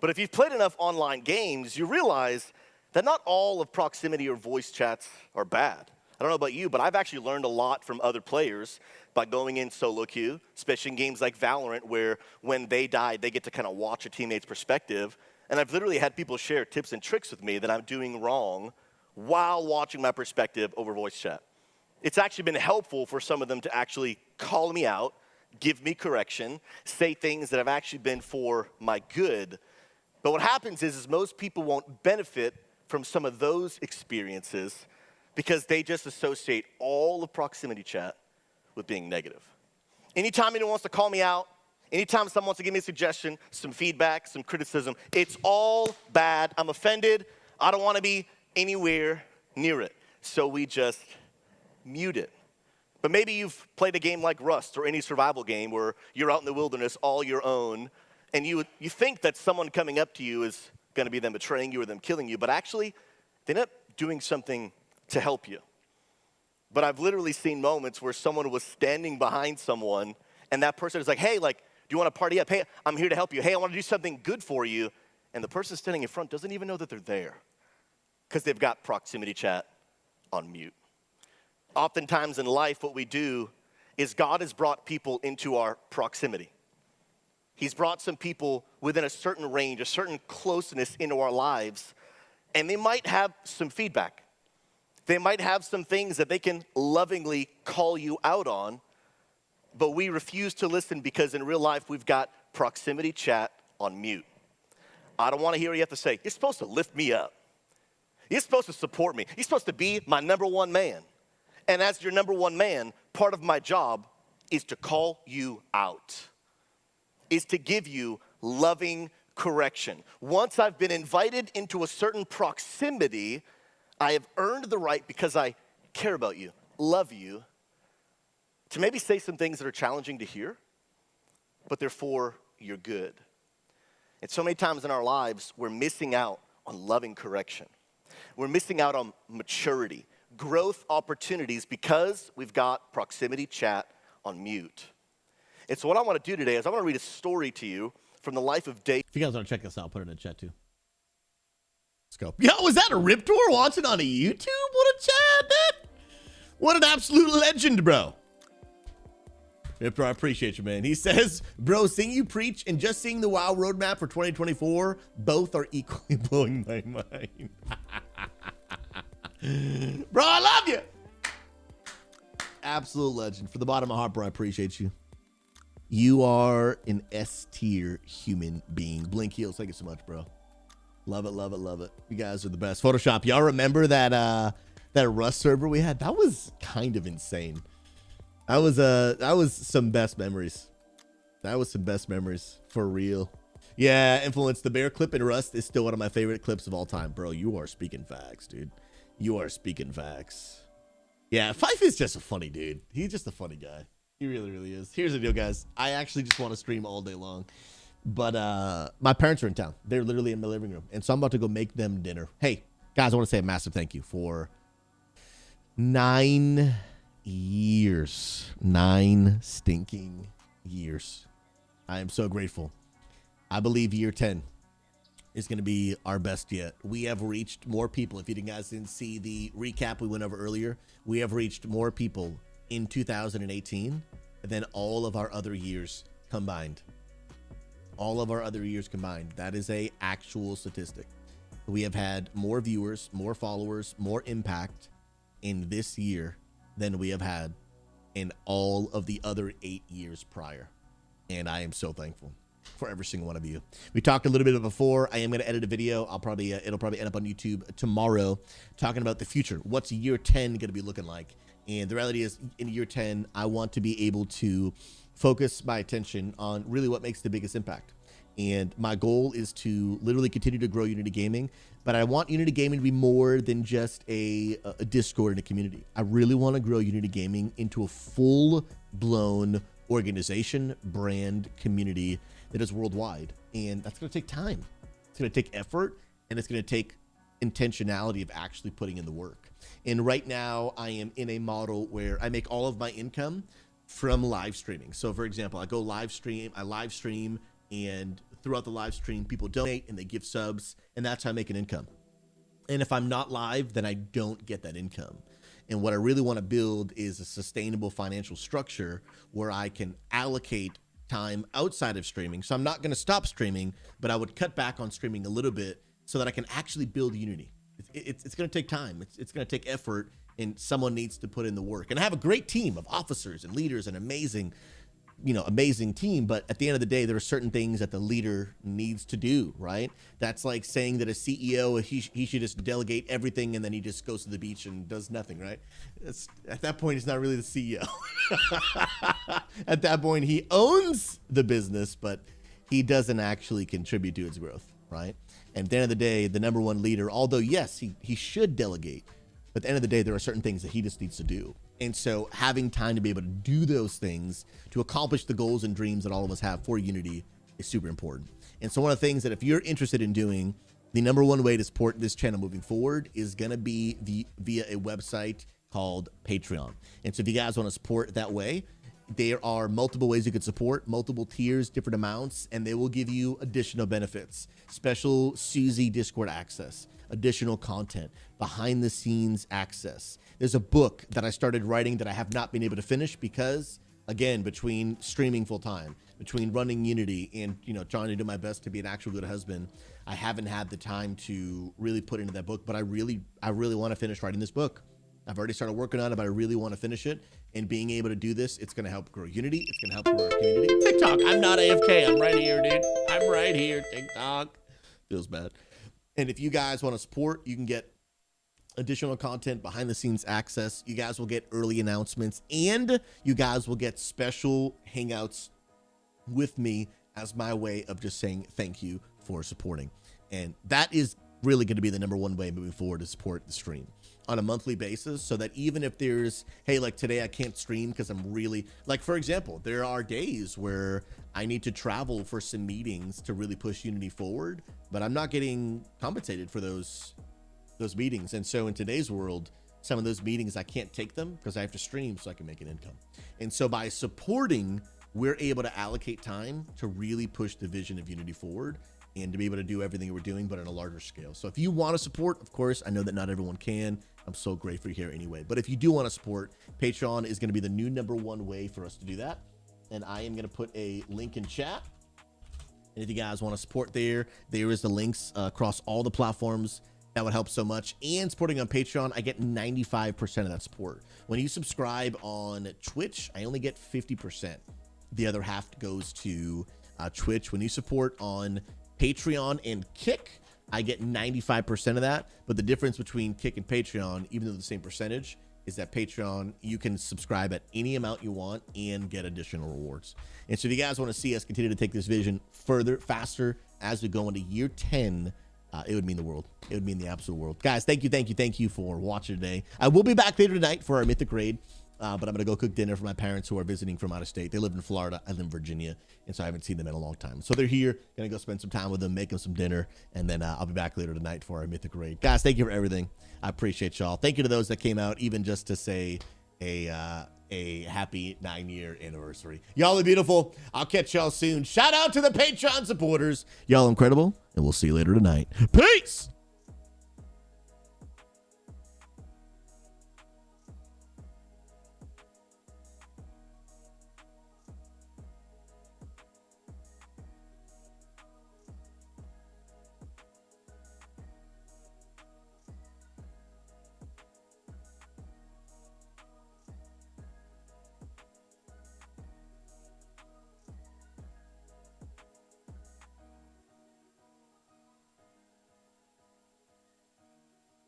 But if you've played enough online games, you realize that not all of proximity or voice chats are bad. I don't know about you, but I've actually learned a lot from other players by going in solo queue, especially in games like Valorant, where when they die, they get to kind of watch a teammate's perspective. And I've literally had people share tips and tricks with me that I'm doing wrong while watching my perspective over voice chat. It's actually been helpful for some of them to actually call me out, give me correction, say things that have actually been for my good. But what happens is most people won't benefit from some of those experiences because they just associate all of proximity chat with being negative. Anytime anyone wants to call me out, anytime someone wants to give me a suggestion, some feedback, some criticism, it's all bad. I'm offended. I don't want to be anywhere near it. So we just mute it. But maybe you've played a game like Rust or any survival game where you're out in the wilderness all your own, and you think that someone coming up to you is going to be them betraying you or them killing you, but actually they end up doing something to help you. But I've literally seen moments where someone was standing behind someone and that person is like, hey, do you want to party up? Hey, I'm here to help you. Hey, I want to do something good for you. And the person standing in front doesn't even know that they're there because they've got proximity chat on mute. Oftentimes in life, what we do is God has brought people into our proximity. He's brought some people within a certain range, a certain closeness into our lives, and they might have some feedback. They might have some things that they can lovingly call you out on, but we refuse to listen because in real life, we've got proximity chat on mute. I don't want to hear what you have to say. You're supposed to lift me up. You're supposed to support me. You're supposed to be my number one man. And as your number one man, part of my job is to call you out, is to give you loving correction. Once I've been invited into a certain proximity, I have earned the right, because I care about you, love you, to maybe say some things that are challenging to hear, but they're for your good. And so many times in our lives, we're missing out on loving correction. We're missing out on maturity, growth opportunities because we've got proximity chat on mute. And so what I want to do today is I want to read a story to you from the life of David. If you guys want to check this out, put it in the chat too. Let's go. Yo, was that a Rip Tour watching on a YouTube? What a chat, man. What an absolute legend, bro. Rip Tour, I appreciate you, man. He says, bro, seeing you preach and just seeing the WoW roadmap for 2024, both are equally blowing my mind. Bro, I love you. Absolute legend. For the bottom of my heart, bro, I appreciate you. You are an S-tier human being. Blink Heels, thank you so much, bro. Love it, love it, love it. You guys are the best. Photoshop, y'all remember that Rust server we had? That was kind of insane. That was some best memories. That was some best memories for real. Yeah, Influence, the bear clip in Rust is still one of my favorite clips of all time. Bro, you are speaking facts, dude. You are speaking facts. Yeah, Fife is just a funny dude. He's just a funny guy. He really, really is. Here's the deal, guys. I actually just want to stream all day long. But my parents are in town. They're literally in my living room. And so I'm about to go make them dinner. Hey, guys, I want to say a massive thank you for 9 years 9 stinking years. I am so grateful. I believe year 10 is going to be our best yet. We have reached more people. If you guys didn't see the recap we went over earlier, we have reached more people in 2018 than all of our other years combined. All of our other years combined. That is a actual statistic. We have had more viewers, more followers, more impact in this year than we have had in all of the other 8 years prior. And I am so thankful for every single one of you. We talked a little bit before. I am going to edit a video. It'll probably end up on YouTube tomorrow, talking about the future. What's year 10 going to be looking like? And the reality is, in year 10, I want to be able to focus my attention on really what makes the biggest impact. And my goal is to literally continue to grow Unity Gaming, but I want Unity Gaming to be more than just a Discord and a community. I really want to grow Unity Gaming into a full-blown organization, brand, community that is worldwide. And that's going to take time. It's going to take effort, and it's going to take intentionality of actually putting in the work. And right now I am in a model where I make all of my income from live streaming. So for example, I live stream, and throughout the live stream, people donate and they give subs, and that's how I make an income. And if I'm not live, then I don't get that income. And what I really want to build is a sustainable financial structure where I can allocate time outside of streaming. So I'm not going to stop streaming, but I would cut back on streaming a little bit so that I can actually build Unity. It's going to take time. It's going to take effort, and someone needs to put in the work. And I have a great team of officers and leaders, and amazing team. But at the end of the day, there are certain things that the leader needs to do, right? That's like saying that a CEO, he should just delegate everything, and then he just goes to the beach and does nothing, right? At that point, he's not really the CEO. At that point, he owns the business, but he doesn't actually contribute to its growth, right? And at the end of the day, the number one leader, although yes, he should delegate, but at the end of the day, there are certain things that he just needs to do. And so having time to be able to do those things to accomplish the goals and dreams that all of us have for Unity is super important. And so one of the things that if you're interested in doing, the number one way to support this channel moving forward is going to be via a website called Patreon. And so if you guys want to support that way, there are multiple ways you could support, multiple tiers, different amounts, and they will give you additional benefits, special Suzy Discord access, additional content, behind the scenes access. There's a book that I started writing that I have not been able to finish because, again, between streaming full time, between running Unity and, trying to do my best to be an actual good husband, I haven't had the time to really put into that book, but I really want to finish writing this book. I've already started working on it, but I really want to finish it. And being able to do this, it's going to help grow Unity. It's going to help grow our community. TikTok, I'm not AFK. I'm right here, dude. I'm right here, TikTok. Feels bad. And if you guys want to support, you can get additional content, behind the scenes access. You guys will get early announcements, and you guys will get special hangouts with me as my way of just saying thank you for supporting. And that is really going to be the number one way moving forward to support the stream on a monthly basis, so that even if there's, hey, like today I can't stream because I'm really, like, for example, there are days where I need to travel for some meetings to really push Unity forward, but I'm not getting compensated for those meetings. And so in today's world, some of those meetings, I can't take them because I have to stream so I can make an income. And so by supporting, we're able to allocate time to really push the vision of Unity forward and to be able to do everything we're doing, but on a larger scale. So if you want to support, of course, I know that not everyone can. I'm so grateful you're here anyway. But if you do want to support, Patreon is going to be the new number one way for us to do that. And I am going to put a link in chat. And if you guys want to support there is the links across all the platforms. That would help so much. And supporting on Patreon, I get 95% of that support. When you subscribe on Twitch, I only get 50%. The other half goes to Twitch. When you support on Patreon and Kick, I get 95% of that. But the difference between Kick and Patreon, even though the same percentage, is that Patreon, you can subscribe at any amount you want and get additional rewards. And so if you guys want to see us continue to take this vision further, faster, as we go into year 10, it would mean the world. It would mean the absolute world. Guys, thank you for watching today. I will be back later tonight for our Mythic raid, but I'm going to go cook dinner for my parents who are visiting from out of state. They live in Florida. I live in Virginia, and so I haven't seen them in a long time. So they're here. Going to go spend some time with them, make them some dinner, and then I'll be back later tonight for our Mythic raid. Guys, thank you for everything. I appreciate y'all. Thank you to those that came out, even just to say a a happy 9-year anniversary. Y'all are beautiful. I'll catch y'all soon. Shout out to the Patreon supporters. Y'all incredible, and we'll see you later tonight. Peace!